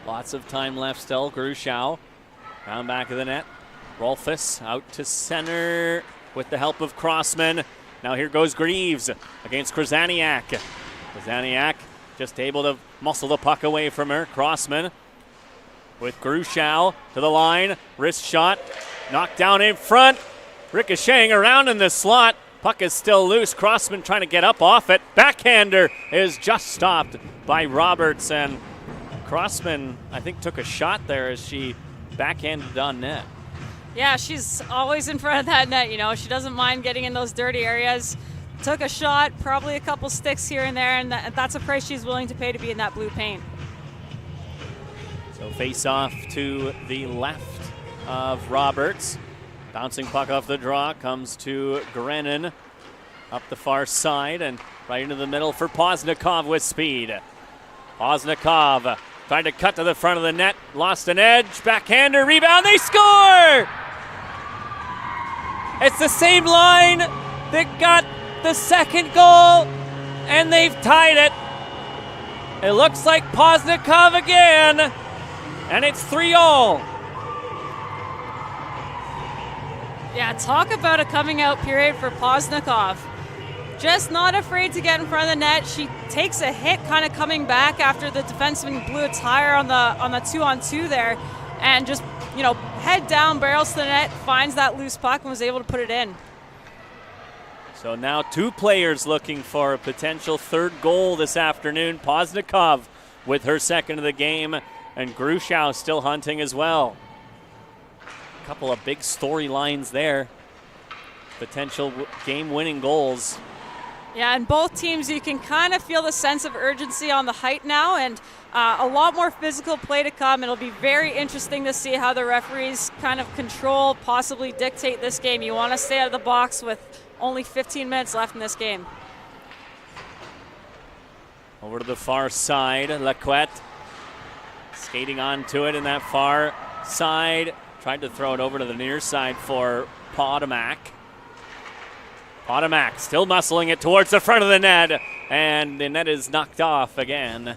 Lots of time left still. Grushau round back of the net. Rolfus out to center with the help of Crossman. Now here goes Greaves against Krasaniak. Krasaniak just able to muscle the puck away from her. Crossman with Grushau to the line. Wrist shot. Knocked down in front. Ricocheting around in the slot. Puck is still loose. Crossman trying to get up off it. Backhander is just stopped by Roberts. And Crossman, I think, took a shot there as she backhanded on net. Yeah, she's always in front of that net, you know. She doesn't mind getting in those dirty areas. Took a shot, probably a couple sticks here and there, and that's a price she's willing to pay to be in that blue paint. So face off to the left of Roberts. Bouncing puck off the draw comes to Grennan up the far side and right into the middle for Poznikov with speed. Poznikov tried to cut to the front of the net, lost an edge, backhander, rebound, they score! It's the same line that got the second goal, and they've tied it. It looks like Poznikov again, and it's 3-all. Yeah, talk about a coming out period for Poznikov. Just not afraid to get in front of the net. She takes a hit kind of coming back after the defenseman blew a tire on the 2-on-2 there, and just, you know, head down, barrels to the net, finds that loose puck and was able to put it in. So now two players looking for a potential third goal this afternoon. Poznikov with her second of the game, and Grushau still hunting as well. A couple of big storylines there. Potential game-winning goals. Yeah, and both teams, you can kind of feel the sense of urgency on the height now, and a lot more physical play to come. It'll be very interesting to see how the referees kind of control, possibly dictate this game. You want to stay out of the box with only 15 minutes left in this game. Over to the far side, Laquette skating onto it in that far side. Tried to throw it over to the near side for Potomac. Potomac still muscling it towards the front of the net, and the net is knocked off again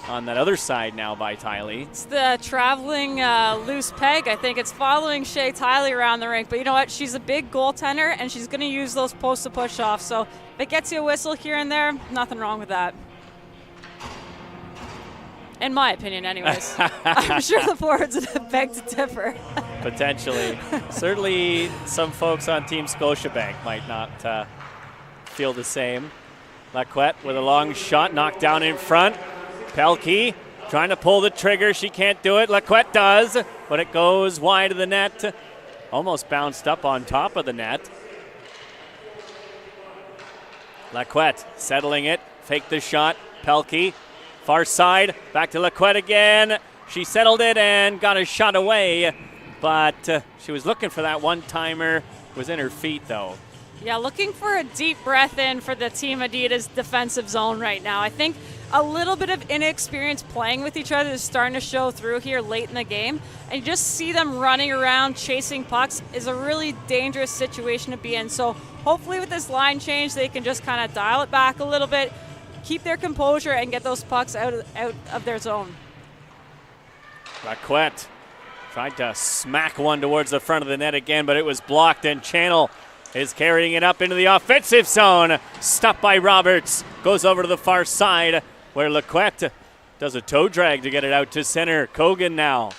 on that other side now by Tiley. It's the traveling loose peg. I think it's following Shea Tiley around the rink, but you know what? She's a big goaltender, and she's going to use those posts to push off. So if it gets you a whistle here and there, nothing wrong with that. In my opinion, anyways. I'm sure the forwards would beg to differ. Potentially. Certainly some folks on Team Scotiabank might not feel the same. Laquette with a long shot, knocked down in front. Pelkey trying to pull the trigger. She can't do it. Laquette does, but it goes wide of the net. Almost bounced up on top of the net. Laquette settling it. Fake the shot. Pelkey. Far side, back to Laquette again. She settled it and got a shot away, but she was looking for that one-timer. Was in her feet, though. Yeah, looking for a deep breath in for the Team Adidas defensive zone right now. I think a little bit of inexperience playing with each other is starting to show through here late in the game. And you just see them running around, chasing pucks is a really dangerous situation to be in. So hopefully with this line change, they can just kind of dial it back a little bit, keep their composure, and get those pucks out of their zone. Laquette tried to smack one towards the front of the net again, but it was blocked, and Channel is carrying it up into the offensive zone. Stopped by Roberts. Goes over to the far side where Laquette does a toe drag to get it out to center. Kogan now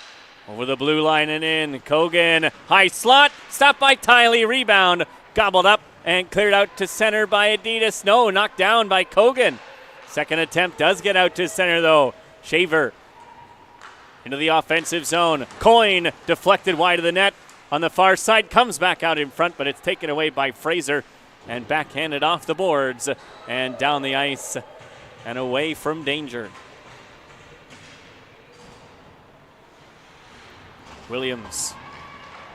over the blue line and in. Kogan, high slot, stopped by Tiley. Rebound, gobbled up and cleared out to center by Adidas. No, knocked down by Kogan. Second attempt does get out to center, though. Shaver into the offensive zone. Coyne deflected wide of the net on the far side, comes back out in front, but it's taken away by Fraser and backhanded off the boards and down the ice and away from danger. Williams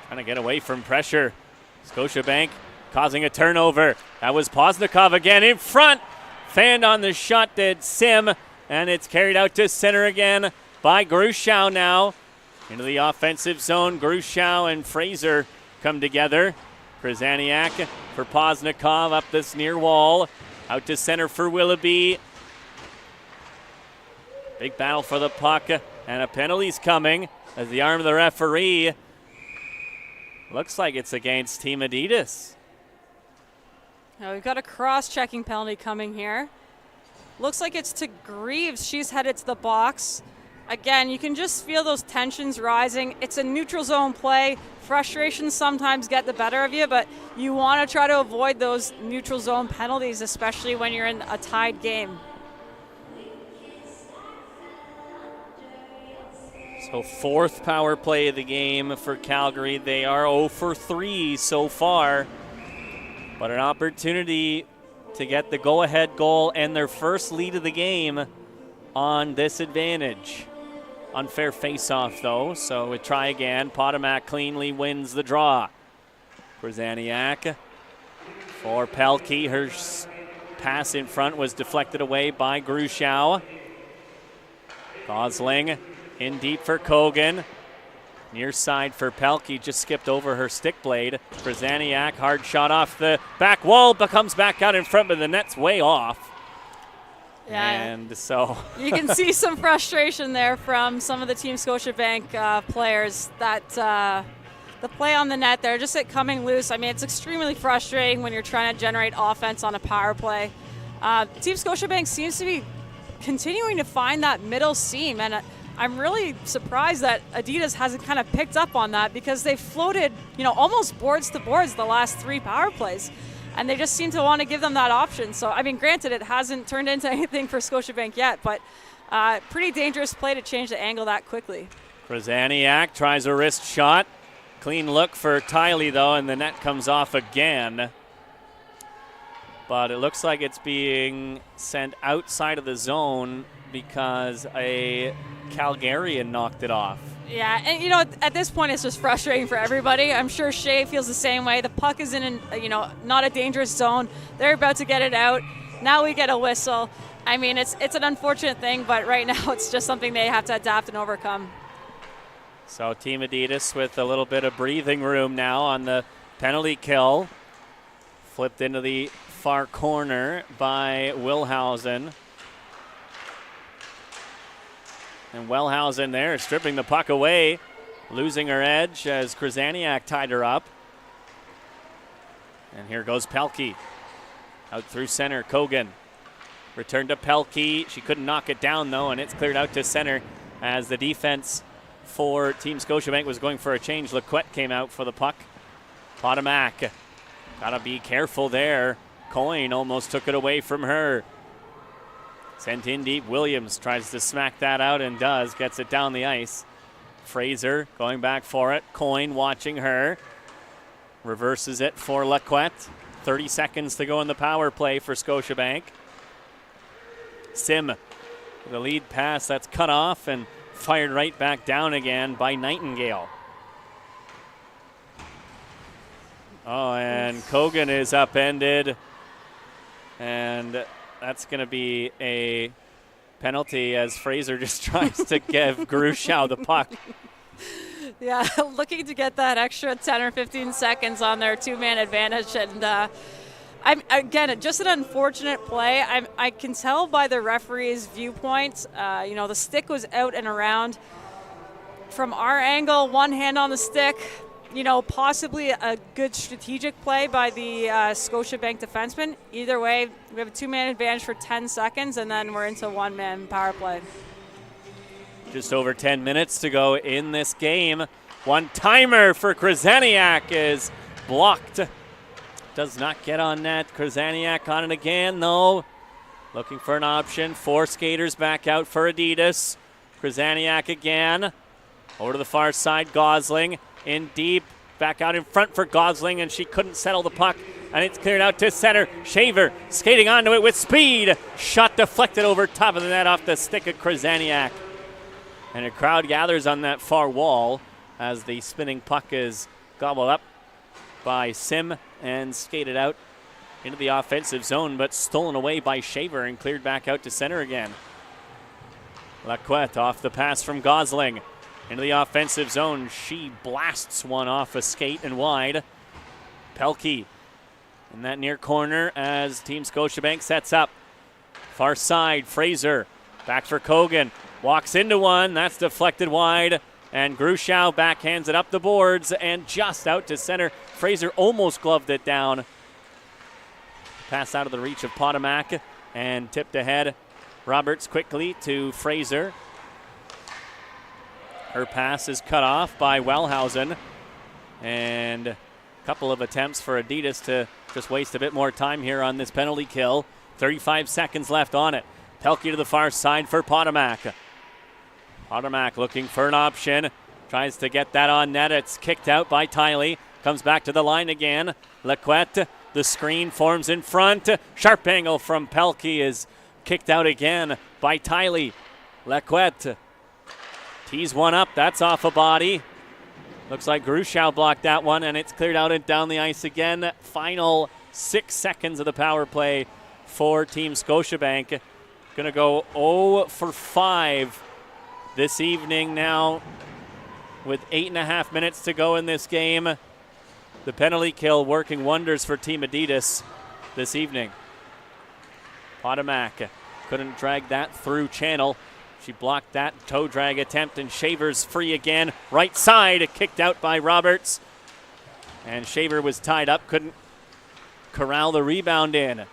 trying to get away from pressure. Scotiabank causing a turnover. That was Poznikov again in front. Fanned on the shot did Sim, and it's carried out to center again by Grushow now. Into the offensive zone, Grushow and Fraser come together. Krasaniak for Poznikov up this near wall. Out to center for Willoughby. Big battle for the puck, and a penalty's coming as the arm of the referee. Looks like it's against Team Adidas. Now we've got a cross-checking penalty coming here. Looks like it's to Greaves. She's headed to the box. Again, you can just feel those tensions rising. It's a neutral zone play. Frustrations sometimes get the better of you, but you want to try to avoid those neutral zone penalties, especially when you're in a tied game. So fourth power play of the game for Calgary. They are 0 for 3 so far, but an opportunity to get the go-ahead goal and their first lead of the game on this advantage. Unfair face-off, though, so we try again. Potomac cleanly wins the draw. Krasaniak for Pelkey. Her pass in front was deflected away by Grushow. Gosling in deep for Kogan. Near side for Pelkey, just skipped over her stick blade. Krasaniak, hard shot off the back wall, but comes back out in front, but the net's way off. Yeah. And so you can see some frustration there from some of the Team Scotiabank players that the play on the net there, just it coming loose. I mean, it's extremely frustrating when you're trying to generate offense on a power play. Team Scotiabank seems to be continuing to find that middle seam, and I'm really surprised that Adidas hasn't kind of picked up on that, because they've floated, almost boards to boards the last 3 power plays. And they just seem to want to give them that option. So, I mean, granted, it hasn't turned into anything for Scotiabank yet, but pretty dangerous play to change the angle that quickly. Krasaniak tries a wrist shot. Clean look for Tiley, though, and the net comes off again. But it looks like it's being sent outside of the zone because a Calgarian knocked it off. Yeah, and at this point it's just frustrating for everybody. I'm sure Shea feels the same way. The puck is in not a dangerous zone. They're about to get it out. Now we get a whistle. I mean, it's an unfortunate thing, but right now it's just something they have to adapt and overcome. So Team Adidas with a little bit of breathing room now on the penalty kill. Flipped into the far corner by Wilhausen. And Wellhausen there, stripping the puck away, losing her edge as Krasaniak tied her up. And here goes Pelkey. Out through center, Kogan. Return to Pelkey. She couldn't knock it down, though, and it's cleared out to center as the defense for Team Scotiabank was going for a change. Lequette came out for the puck. Potomac. Gotta be careful there. Coyne almost took it away from her. Sent in deep. Williams tries to smack that out and does. Gets it down the ice. Fraser going back for it. Coyne watching her. Reverses it for Lequette. 30 seconds to go in the power play for Scotiabank. Sim with a lead pass that's cut off and fired right back down again by Nightingale. Oh, and Kogan is upended. And that's going to be a penalty as Fraser just tries to give Grushow the puck. Yeah, looking to get that extra 10 or 15 seconds on their 2-man advantage. And again, just an unfortunate play. I can tell by the referee's viewpoint, the stick was out and around. From our angle, one hand on the stick, possibly a good strategic play by the Scotiabank defenseman. Either way, we have a 2-man advantage for 10 seconds, and then we're into 1-man power play. Just over 10 minutes to go in this game. One-timer for Krasaniak is blocked. Does not get on net. Krasaniak on it again, though. Looking for an option. 4 skaters back out for Adidas. Krasaniak again. Over to the far side, Gosling in deep. Back out in front for Gosling, and she couldn't settle the puck. And it's cleared out to center. Shaver skating onto it with speed. Shot deflected over top of the net off the stick of Krasaniak. And a crowd gathers on that far wall as the spinning puck is gobbled up by Sim and skated out into the offensive zone, but stolen away by Shaver and cleared back out to center again. Lacquette off the pass from Gosling. Into the offensive zone. She blasts one off a skate and wide. Pelkey in that near corner as Team Scotiabank sets up. Far side, Fraser. Back for Kogan. Walks into one. That's deflected wide. And Grushow backhands it up the boards and just out to center. Fraser almost gloved it down. Pass out of the reach of Potomac and tipped ahead. Roberts quickly to Fraser. Her pass is cut off by Wellhausen. And a couple of attempts for Adidas to just waste a bit more time here on this penalty kill. 35 seconds left on it. Pelkey to the far side for Potomac. Potomac looking for an option. Tries to get that on net. It's kicked out by Tiley. Comes back to the line again. Lacquette, the screen forms in front. Sharp angle from Pelkey is kicked out again by Tiley. Lacquette tees one up. That's off a body. Looks like Grushow blocked that one, and it's cleared out and down the ice again. Final 6 seconds of the power play for Team Scotiabank. Going to go 0 for 5 this evening now with 8.5 minutes to go in this game. The penalty kill working wonders for Team Adidas this evening. Potomac couldn't drag that through channel. She blocked that toe drag attempt, and Shaver's free again. Right side, kicked out by Roberts. And Shaver was tied up, couldn't corral the rebound in.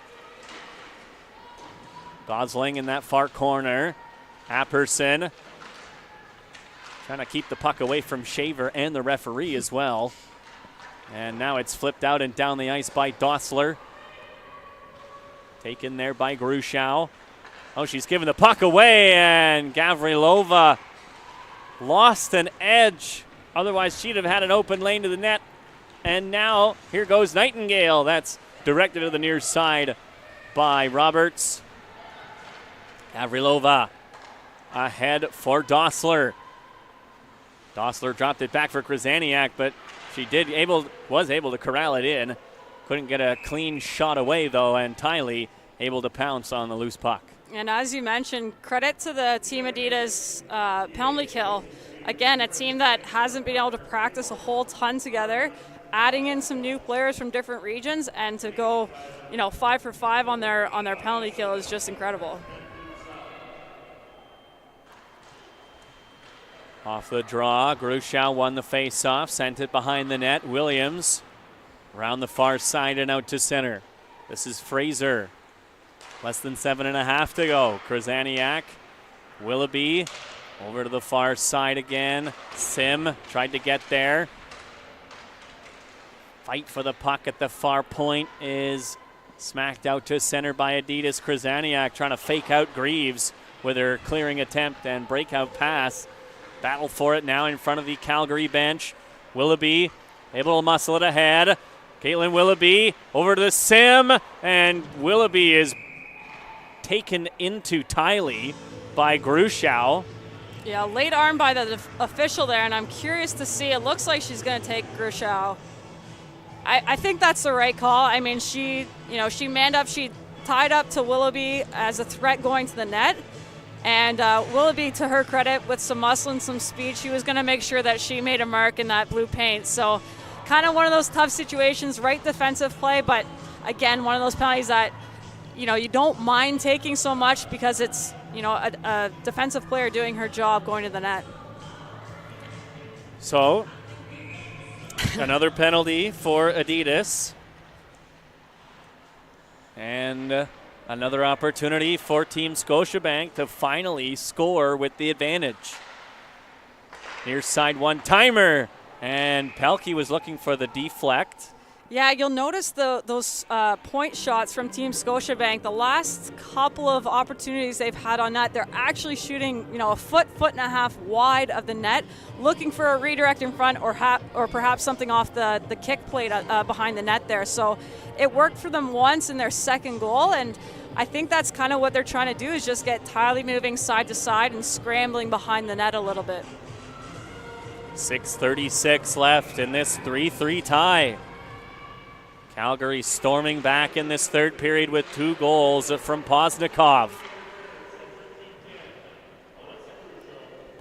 Gosling in that far corner. Apperson trying to keep the puck away from Shaver and the referee as well. And now it's flipped out and down the ice by Dossler. Taken there by Grushow. Oh, she's giving the puck away, and Gavrilova lost an edge. Otherwise, she'd have had an open lane to the net. And now, here goes Nightingale. That's directed to the near side by Roberts. Gavrilova ahead for Dossler. Dossler dropped it back for Krasaniak, but she was able to corral it in. Couldn't get a clean shot away, though, and Tiley able to pounce on the loose puck. And as you mentioned, credit to the Team Adidas penalty kill. Again, a team that hasn't been able to practice a whole ton together, adding in some new players from different regions, and to go, 5 for 5 on their penalty kill is just incredible. Off the draw, Grushow won the face-off, sent it behind the net. Williams around the far side and out to center. This is Fraser. Less than 7.5 to go. Krasaniak, Willoughby, over to the far side again. Sim tried to get there. Fight for the puck at the far point is smacked out to center by Adidas. Krasaniak trying to fake out Greaves with her clearing attempt and breakout pass. Battle for it now in front of the Calgary bench. Willoughby able to muscle it ahead. Caitlin Willoughby over to the Sim, and Willoughby is taken into Tiley by Grushow. Yeah, late arm by the official there, and I'm curious to see. It looks like she's going to take Grushow. I think that's the right call. I mean, she manned up. She tied up to Willoughby as a threat going to the net. And Willoughby, to her credit, with some muscle and some speed, she was going to make sure that she made a mark in that blue paint. So kind of one of those tough situations, right defensive play, but again, one of those penalties that you don't mind taking so much because it's, a defensive player doing her job going to the net. So, another penalty for Adidas. And another opportunity for Team Scotiabank to finally score with the advantage. Near side one-timer. And Pelkey was looking for the deflect. Yeah, you'll notice those point shots from Team Scotiabank. The last couple of opportunities they've had on net, they're actually shooting, a foot and a half wide of the net, looking for a redirect in front or perhaps something off the kick plate behind the net there. So it worked for them once in their second goal, and I think that's kind of what they're trying to do, is just get Tylee moving side to side and scrambling behind the net a little bit. 6:36 left in this 3-3 tie. Calgary storming back in this third period with 2 goals from Poznikov.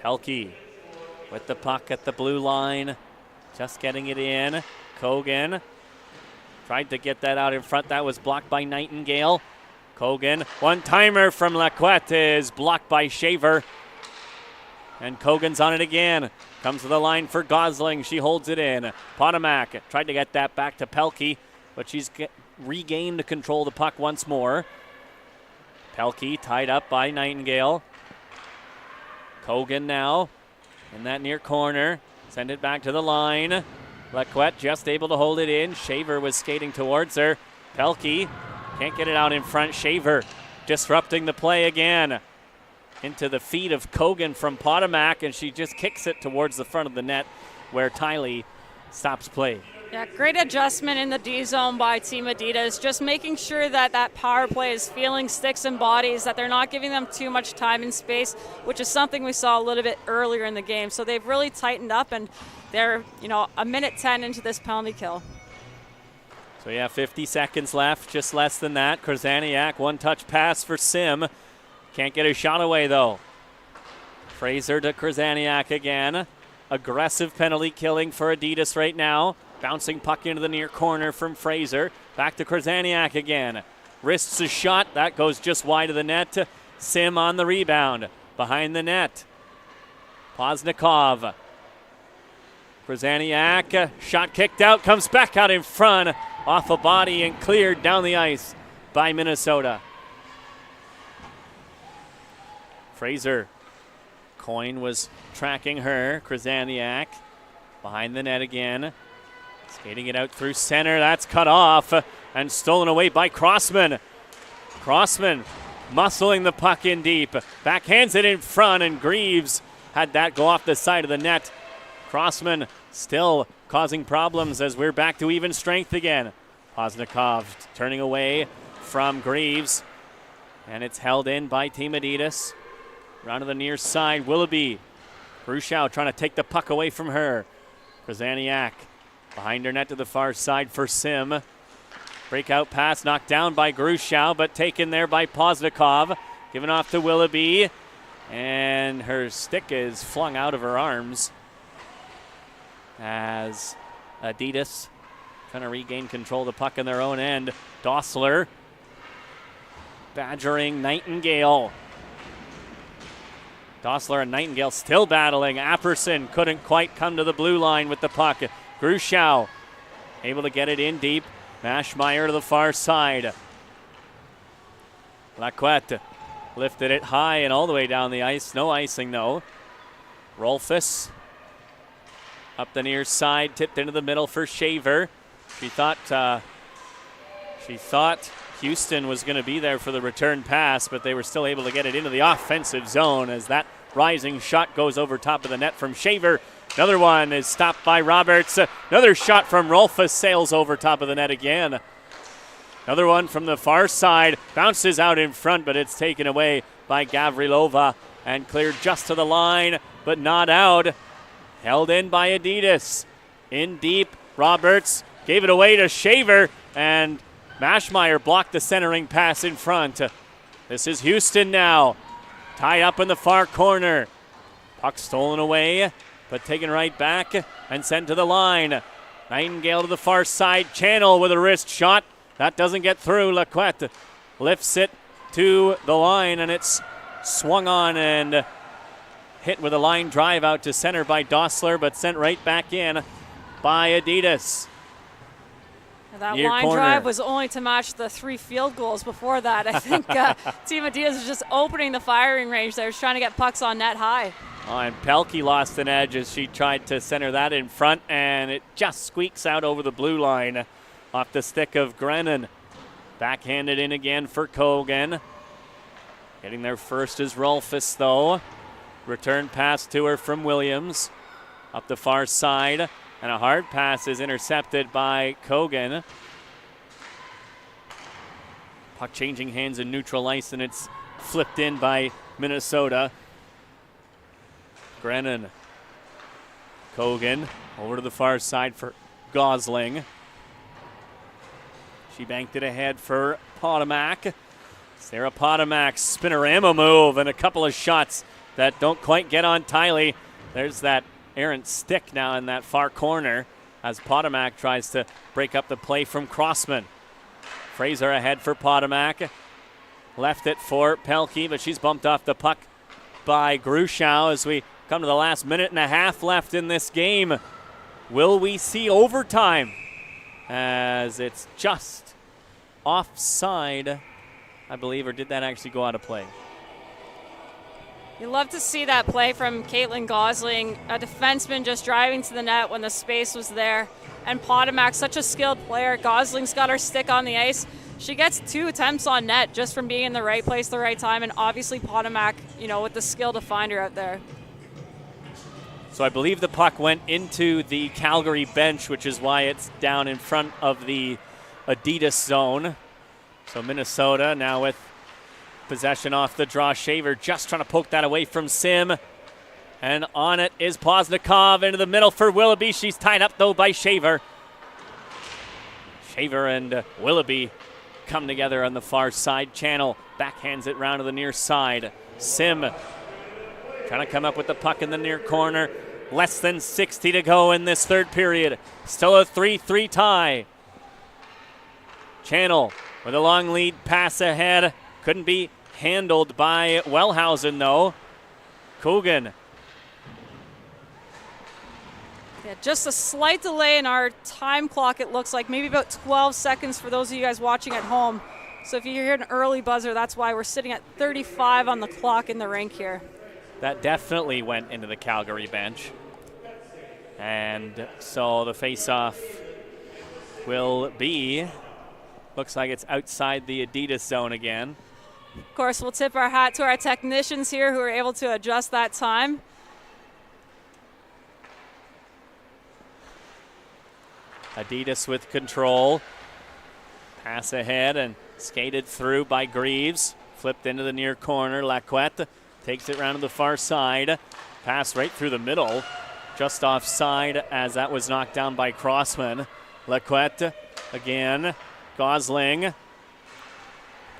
Pelkey with the puck at the blue line, just getting it in. Kogan tried to get that out in front. That was blocked by Nightingale. Kogan, one-timer from Lacquette is blocked by Shaver. And Kogan's on it again. Comes to the line for Gosling. She holds it in. Potomac tried to get that back to Pelkey, but she's regained control of the puck once more. Pelkey tied up by Nightingale. Kogan now in that near corner. Send it back to the line. Lacquette just able to hold it in. Shaver was skating towards her. Pelkey can't get it out in front. Shaver disrupting the play again. Into the feet of Kogan from Potomac, and she just kicks it towards the front of the net where Tylee stops play. Yeah, great adjustment in the D zone by Team Adidas, just making sure that power play is feeling sticks and bodies, that they're not giving them too much time and space, which is something we saw a little bit earlier in the game. So they've really tightened up, and they're, a minute 10 into this penalty kill. So yeah, 50 seconds left, just less than that. Krasaniak, one-touch pass for Sim. Can't get a shot away, though. Fraser to Krasaniak again. Aggressive penalty killing for Adidas right now. Bouncing puck into the near corner from Fraser. Back to Krasaniak again. Wrists a shot. That goes just wide of the net. Sim on the rebound. Behind the net. Poznikov. Krasaniak. Shot kicked out. Comes back out in front. Off a body and cleared down the ice by Minnesota. Fraser. Coyne was tracking her. Krasaniak behind the net again. Skating it out through center. That's cut off and stolen away by Crossman. Crossman muscling the puck in deep. Backhands it in front, and Greaves had that go off the side of the net. Crossman still causing problems as we're back to even strength again. Poznikov turning away from Greaves. And it's held in by Team Adidas. Round to the near side, Willoughby. Grushow trying to take the puck away from her. Krasaniak behind her net to the far side for Sim. Breakout pass knocked down by Grushow, but taken there by Poznikov. Given off to Willoughby. And her stick is flung out of her arms as Adidas trying to regain control of the puck in their own end. Dossler badgering Nightingale. Dossler and Nightingale still battling. Apperson couldn't quite come to the blue line with the puck. Grushow able to get it in deep. Maschmeyer to the far side. Lacquette lifted it high and all the way down the ice. No icing though. Rolfus up the near side, tipped into the middle for Shaver. She thought Houston was going to be there for the return pass, but they were still able to get it into the offensive zone as that rising shot goes over top of the net from Shaver. Another one is stopped by Roberts. Another shot from Rolfus sails over top of the net again. Another one from the far side. Bounces out in front, but it's taken away by Gavrilova and cleared just to the line, but not out. Held in by Adidas. In deep, Roberts gave it away to Shaver, and Maschmeyer blocked the centering pass in front. This is Houston now. Tied up in the far corner. Puck stolen away, but taken right back and sent to the line. Nightingale to the far side. Channel with a wrist shot. That doesn't get through. Lacquette lifts it to the line, and it's swung on and hit with a line drive out to center by Dossler, but sent right back in by Adidas. That Near line corner. drive was only to match the 3 field goals before that. I think Team Adidas was just opening the firing range. They were trying to get pucks on net high. Oh, and Pelkey lost an edge as she tried to center that in front, and it just squeaks out over the blue line Off the stick of Grennan. Backhanded in again for Kogan. Getting there first is Rolfus, though. Return pass to her from Williams. Up the far side. And a hard pass is intercepted by Kogan. Puck changing hands in neutral ice, and it's flipped in by Minnesota. Grennan. Kogan over to the far side for Gosling. She banked it ahead for Potomac. Sarah Potomac, spinorama move, and a couple of shots that don't quite get on Tiley. There's that errant stick now in that far corner as Potomac tries to break up the play from Crossman. Fraser ahead for Potomac. Left it for Pelkey, but she's bumped off the puck by Grushow as we come to the last minute and a half left in this game. Will we see overtime? As it's just offside, I believe, or did that actually go out of play? You love to see that play from Caitlin Gosling, a defenseman just driving to the net when the space was there. And Potomac, such a skilled player. Gosling's got her stick on the ice. She gets 2 attempts on net just from being in the right place, the right time, and obviously Potomac, with the skill to find her out there. So I believe the puck went into the Calgary bench, which is why it's down in front of the Adidas zone. So Minnesota now with possession off the draw. Shaver just trying to poke that away from Sim. And on it is Poznikov into the middle for Willoughby. She's tied up, though, by Shaver. Shaver and Willoughby come together on the far side channel. Backhands it round to the near side. Sim trying to come up with the puck in the near corner. Less than 60 to go in this third period. Still a 3-3 tie. Channel with a long lead pass ahead. Couldn't be handled by Wellhausen, though. Coogan. Yeah, just a slight delay in our time clock, it looks like. Maybe about 12 seconds for those of you guys watching at home. So if you hear an early buzzer, that's why we're sitting at 35 on the clock in the rink here. That Definitely went into the Calgary bench. And so the face-off will be, looks like it's outside the Adidas zone again. Of course, we'll tip our hat to our technicians here who are able to adjust that time. Adidas with control. Pass ahead and skated through by Greaves. Flipped into the near corner. Lacquette takes it round to the far side. Pass right through the middle. Just offside as that was knocked down by Crossman. Lacquette again. Gosling.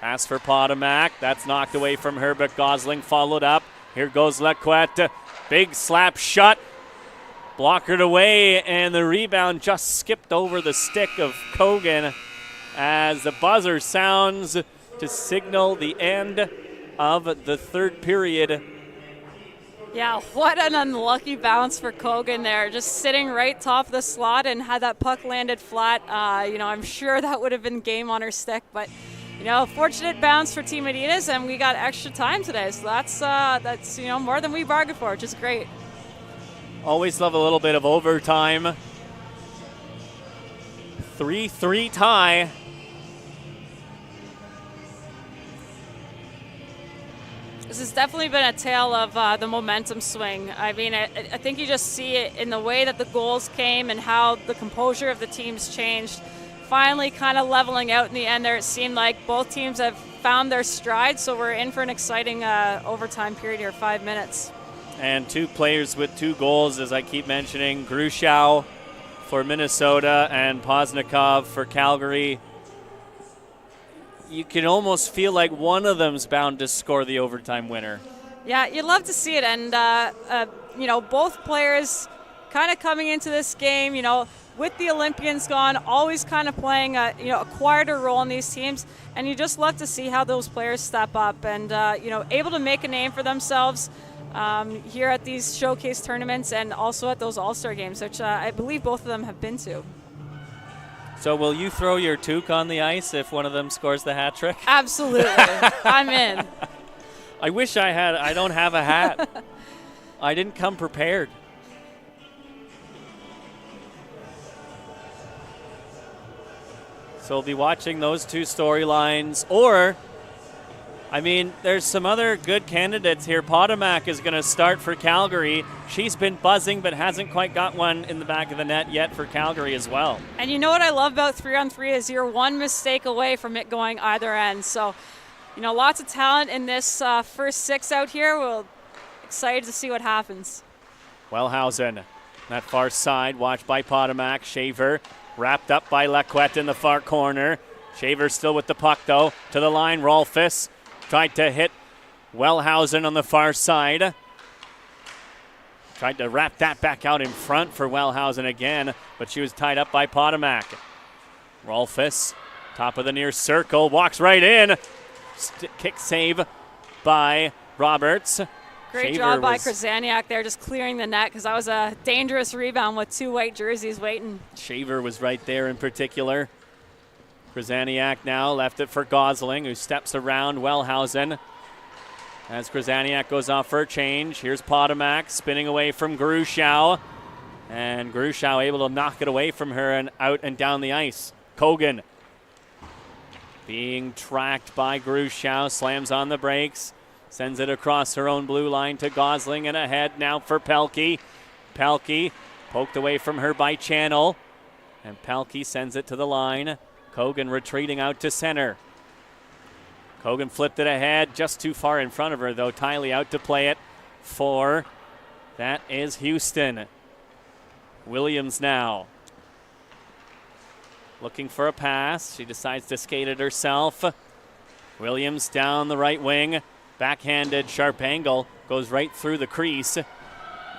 Pass for Potomac. That's knocked away from her, but Gosling followed up. Here goes Lacquette. Big slap shot. Blockered away, and the rebound just skipped over the stick of Kogan as the buzzer sounds to signal the end of the third period. Yeah, what an unlucky bounce for Kogan there. Just sitting right top of the slot, and had that puck landed flat, I'm sure that would have been game on her stick. But, fortunate bounce for Team Adidas, and we got extra time today. So that's more than we bargained for, which is great. Always love a little bit of overtime. 3-3 tie. This has definitely been a tale of the momentum swing. I mean, I think you just see it in the way that the goals came and how the composure of the teams changed. Finally kind of leveling out in the end there. It seemed like both teams have found their stride, so we're in for an exciting overtime period here, 5 minutes. And 2 players with 2 goals, as I keep mentioning. Grushow for Minnesota and Poznikov for Calgary. You can almost feel like one of them's bound to score the overtime winner. Yeah, you'd love to see it. And, both players kind of coming into this game, with the Olympians gone, always kind of playing a quieter role in these teams. And you just love to see how those players step up and, able to make a name for themselves. Here at these showcase tournaments and also at those All-Star games, which I believe both of them have been to. So will you throw your toque on the ice if one of them scores the hat trick? Absolutely. I'm in. I wish I had. I don't have a hat. I didn't come prepared. So we'll be watching those two storylines. Or, I mean, there's some other good candidates here. Potomac is going to start for Calgary. She's been buzzing but hasn't quite got one in the back of the net yet for Calgary as well. And you know what I love about 3-on-3 is you're one mistake away from it going either end. So, you know, lots of talent in this first 6 out here. We're excited to see what happens. Wellhausen, that far side, watched by Potomac. Shaver wrapped up by Laquette in the far corner. Shaver still with the puck, though. To the line, Rolfus tried to hit Wellhausen on the far side. Tried to wrap that back out in front for Wellhausen again, but she was tied up by Potomac. Rolfus, top of the near circle, walks right in. Kick save by Roberts. Great job by Krasaniak there, just clearing the net, because that was a dangerous rebound with 2 white jerseys waiting. Shaver was right there in particular. Krasaniak now left it for Gosling, who steps around Wellhausen. As Krasaniak goes off for a change, here's Potomac spinning away from Grushow. And Grushow able to knock it away from her and out and down the ice. Kogan being tracked by Grushow, slams on the brakes. Sends it across her own blue line to Gosling and ahead now for Pelkey. Pelkey poked away from her by Channel. And Pelkey sends it to the line. Kogan retreating out to center. Kogan flipped it ahead, just too far in front of her though. Tiley out to play it for, that is Houston. Williams now. Looking for a pass. She decides to skate it herself. Williams down the right wing. Backhanded sharp angle, goes right through the crease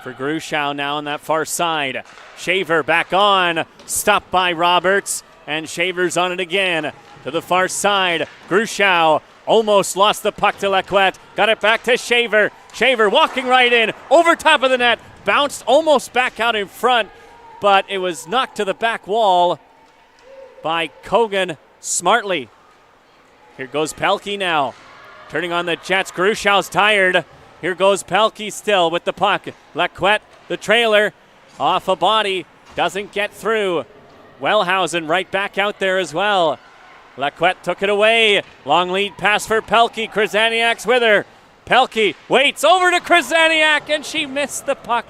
for Grushow now on that far side. Shaver back on, stopped by Roberts, and Shaver's on it again to the far side. Grushow almost lost the puck to Laquette, got it back to Shaver. Shaver walking right in, over top of the net, bounced almost back out in front, but it was knocked to the back wall by Kogan smartly. Here goes Pelkey now. Turning on the Jets, Grushow's tired. Here goes Pelkey still with the puck. Laquette, the trailer, off a body, doesn't get through. Wellhausen right back out there as well. Laquette took it away. Long lead pass for Pelkey. Krasaniak's with her. Pelkey waits over to Krasaniak, and she missed the puck.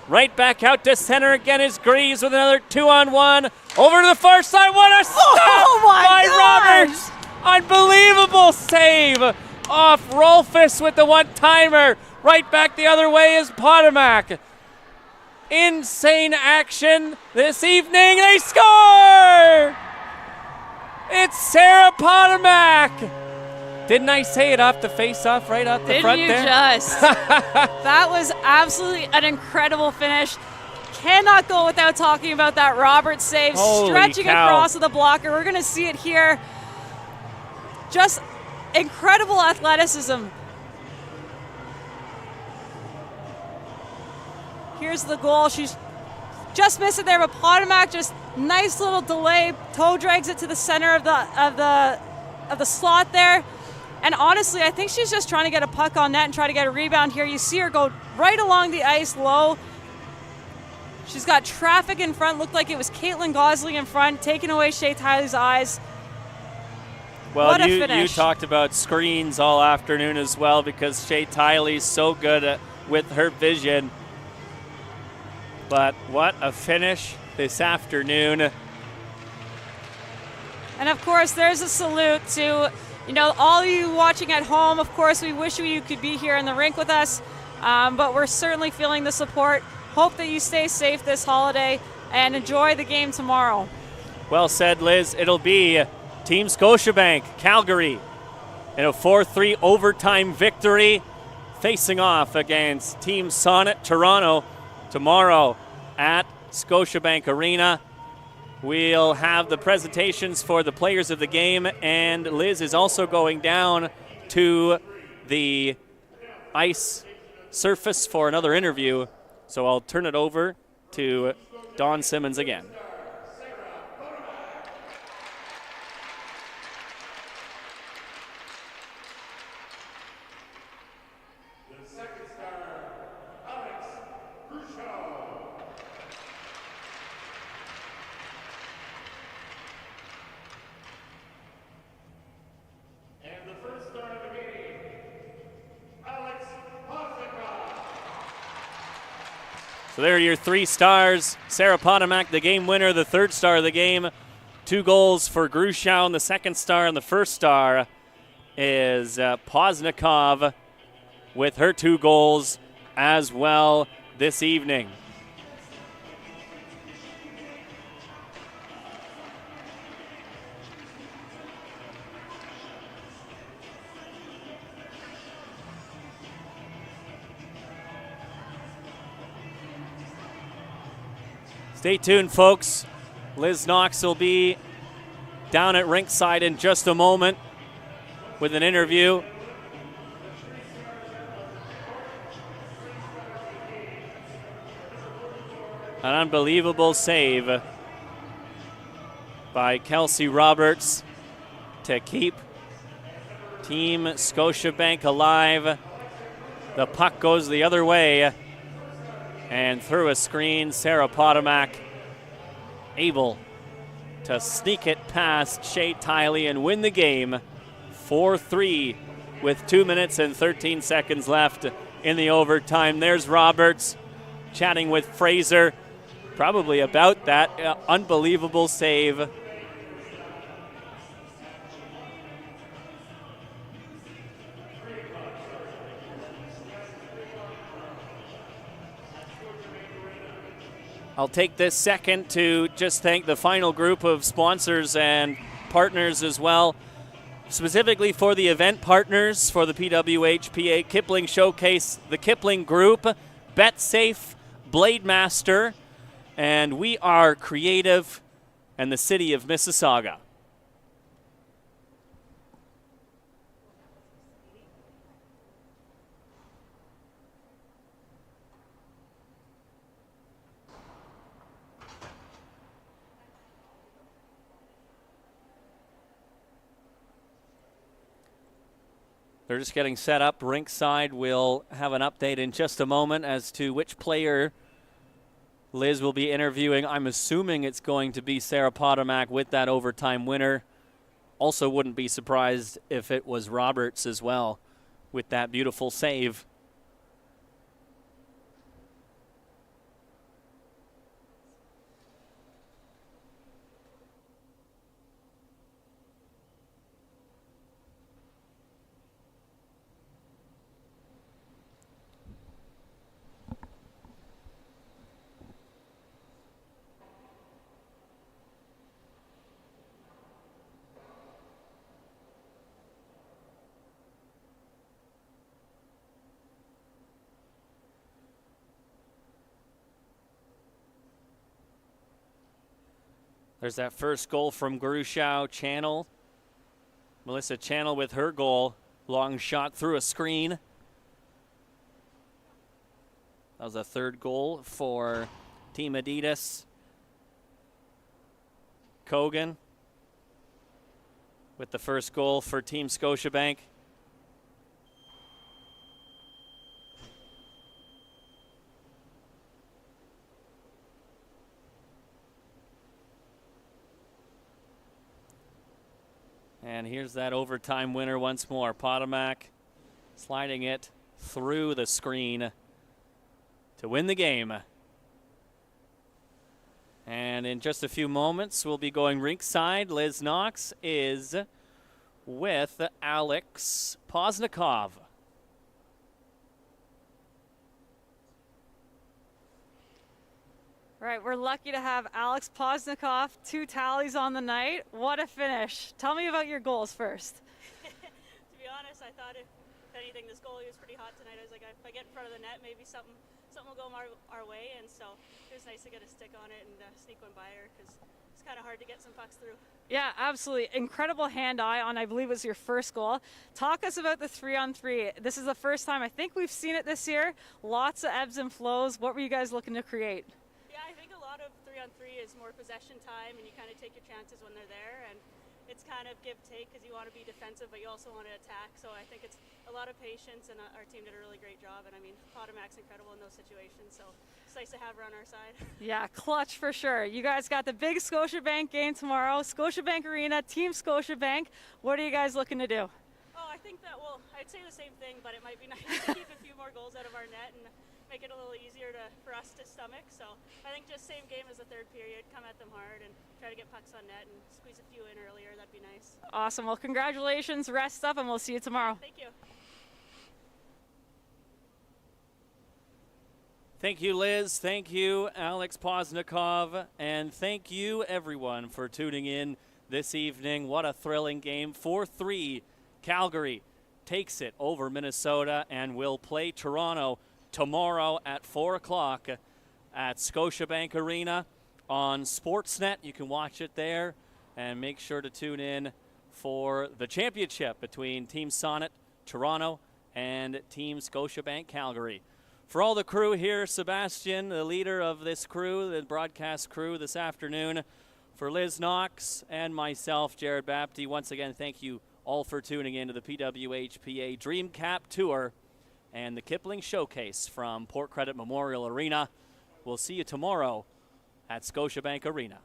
Right back out to center again is Greaves with another 2-on-1. Over to the far side. What a stop by Roberts! Unbelievable save off Rolfus with the one-timer. Right back the other way is Potomac. Insane action this evening. They score! It's Sarah Potomac. Didn't I say it off the face-off right out the front there? Didn't you just? That was absolutely an incredible finish. Cannot go without talking about that Roberts save. Holy stretching cow. across to the blocker. We're going to see it here. Just incredible athleticism. Here's the goal. She's just missed it there, but Potomac just nice little delay. Toe drags it to the center of the slot there. And honestly, I think she's just trying to get a puck on net and try to get a rebound here. You see her go right along the ice low. She's got traffic in front. Looked like it was Caitlin Gosling in front, taking away Shea Tyler's eyes. Well, what a you finish. talked about screens all afternoon as well, because Shea Tiley's so good with her vision. But what a finish this afternoon. And of course, there's a salute to, all of you watching at home. Of course, we wish you could be here in the rink with us, but we're certainly feeling the support. Hope that you stay safe this holiday and enjoy the game tomorrow. Well said, Liz. It'll be Team Scotiabank, Calgary, in a 4-3 overtime victory, facing off against Team Sonnet, Toronto, tomorrow at Scotiabank Arena. We'll have the presentations for the players of the game, and Liz is also going down to the ice surface for another interview. So I'll turn it over to Don Simmons again. So there are your 3 stars. Sarah Potomac, the game winner, the 3rd star of the game. 2 goals for Grushow, and the 2nd star, and the 1st star is Poznikov with her 2 goals as well this evening. Stay tuned, folks. Liz Knox will be down at rinkside in just a moment with an interview. An unbelievable save by Kelsey Roberts to keep Team Scotiabank alive. The puck goes the other way. And through a screen, Sarah Potomac able to sneak it past Shea Tiley and win the game 4-3 with 2 minutes and 13 seconds left in the overtime. There's Roberts chatting with Fraser, probably about that unbelievable save. I'll take this second to just thank the final group of sponsors and partners as well, specifically for the event partners for the PWHPA Kipling Showcase, the Kipling Group, BetSafe, Blademaster, and We Are Creative, and the City of Mississauga. They're just getting set up. Rinkside will have an update in just a moment as to which player Liz will be interviewing. I'm assuming it's going to be Sarah Potomac with that overtime winner. Also wouldn't be surprised if it was Roberts as well with that beautiful save. There's that first goal from Grushow. Channel. Melissa Channel with her goal. Long shot through a screen. That was a 3rd goal for Team Adidas. Kogan with the first goal for Team Scotiabank. And here's that overtime winner once more. Potomac sliding it through the screen to win the game. And in just a few moments, we'll be going rinkside. Liz Knox is with Alex Poznikov. All right, we're lucky to have Alex Poznikov, 2 tallies on the night. What a finish. Tell me about your goals first. To be honest, I thought if anything, this goalie was pretty hot tonight. I was like, if I get in front of the net, maybe something will go our way. And so it was nice to get a stick on it and sneak one by her because it's kind of hard to get some pucks through. Yeah, absolutely. Incredible hand-eye on, I believe it was your first goal. Talk us about the 3-on-3. This is the first time I think we've seen it this year. Lots of ebbs and flows. What were you guys looking to create? Yeah, I think a lot of 3-on-3 is more possession time, and you kind of take your chances when they're there, and it's kind of give-take because you want to be defensive, but you also want to attack. So I think it's a lot of patience, and our team did a really great job. And I mean, Potomac's incredible in those situations, so it's nice to have her on our side. Yeah, clutch for sure. You guys got the big Scotiabank game tomorrow. Scotiabank Arena, Team Scotiabank. What are you guys looking to do? Oh, I think that, well, I'd say the same thing, but it might be nice to keep a few more goals out of our net and make it a little easier for us to stomach. So I think just same game as the third period, come at them hard and try to get pucks on net and squeeze a few in earlier. That'd be nice. Awesome. Well, congratulations. Rest up, and we'll see you tomorrow. Thank you. Thank you, Liz. Thank you, Alex Poznikov. And thank you, everyone, for tuning in this evening. What a thrilling game. 4-3, Calgary takes it over Minnesota and will play Toronto tomorrow at 4 o'clock at Scotiabank Arena on Sportsnet. You can watch it there, and make sure to tune in for the championship between Team Sonnet Toronto and Team Scotiabank Calgary. For all the crew here, Sebastian, the leader of this crew, the broadcast crew this afternoon, for Liz Knox and myself, Jared Bapty, once again, thank you all for tuning in to the PWHPA Dream Cap Tour and the Kipling Showcase from Port Credit Memorial Arena. We'll see you tomorrow at Scotiabank Arena.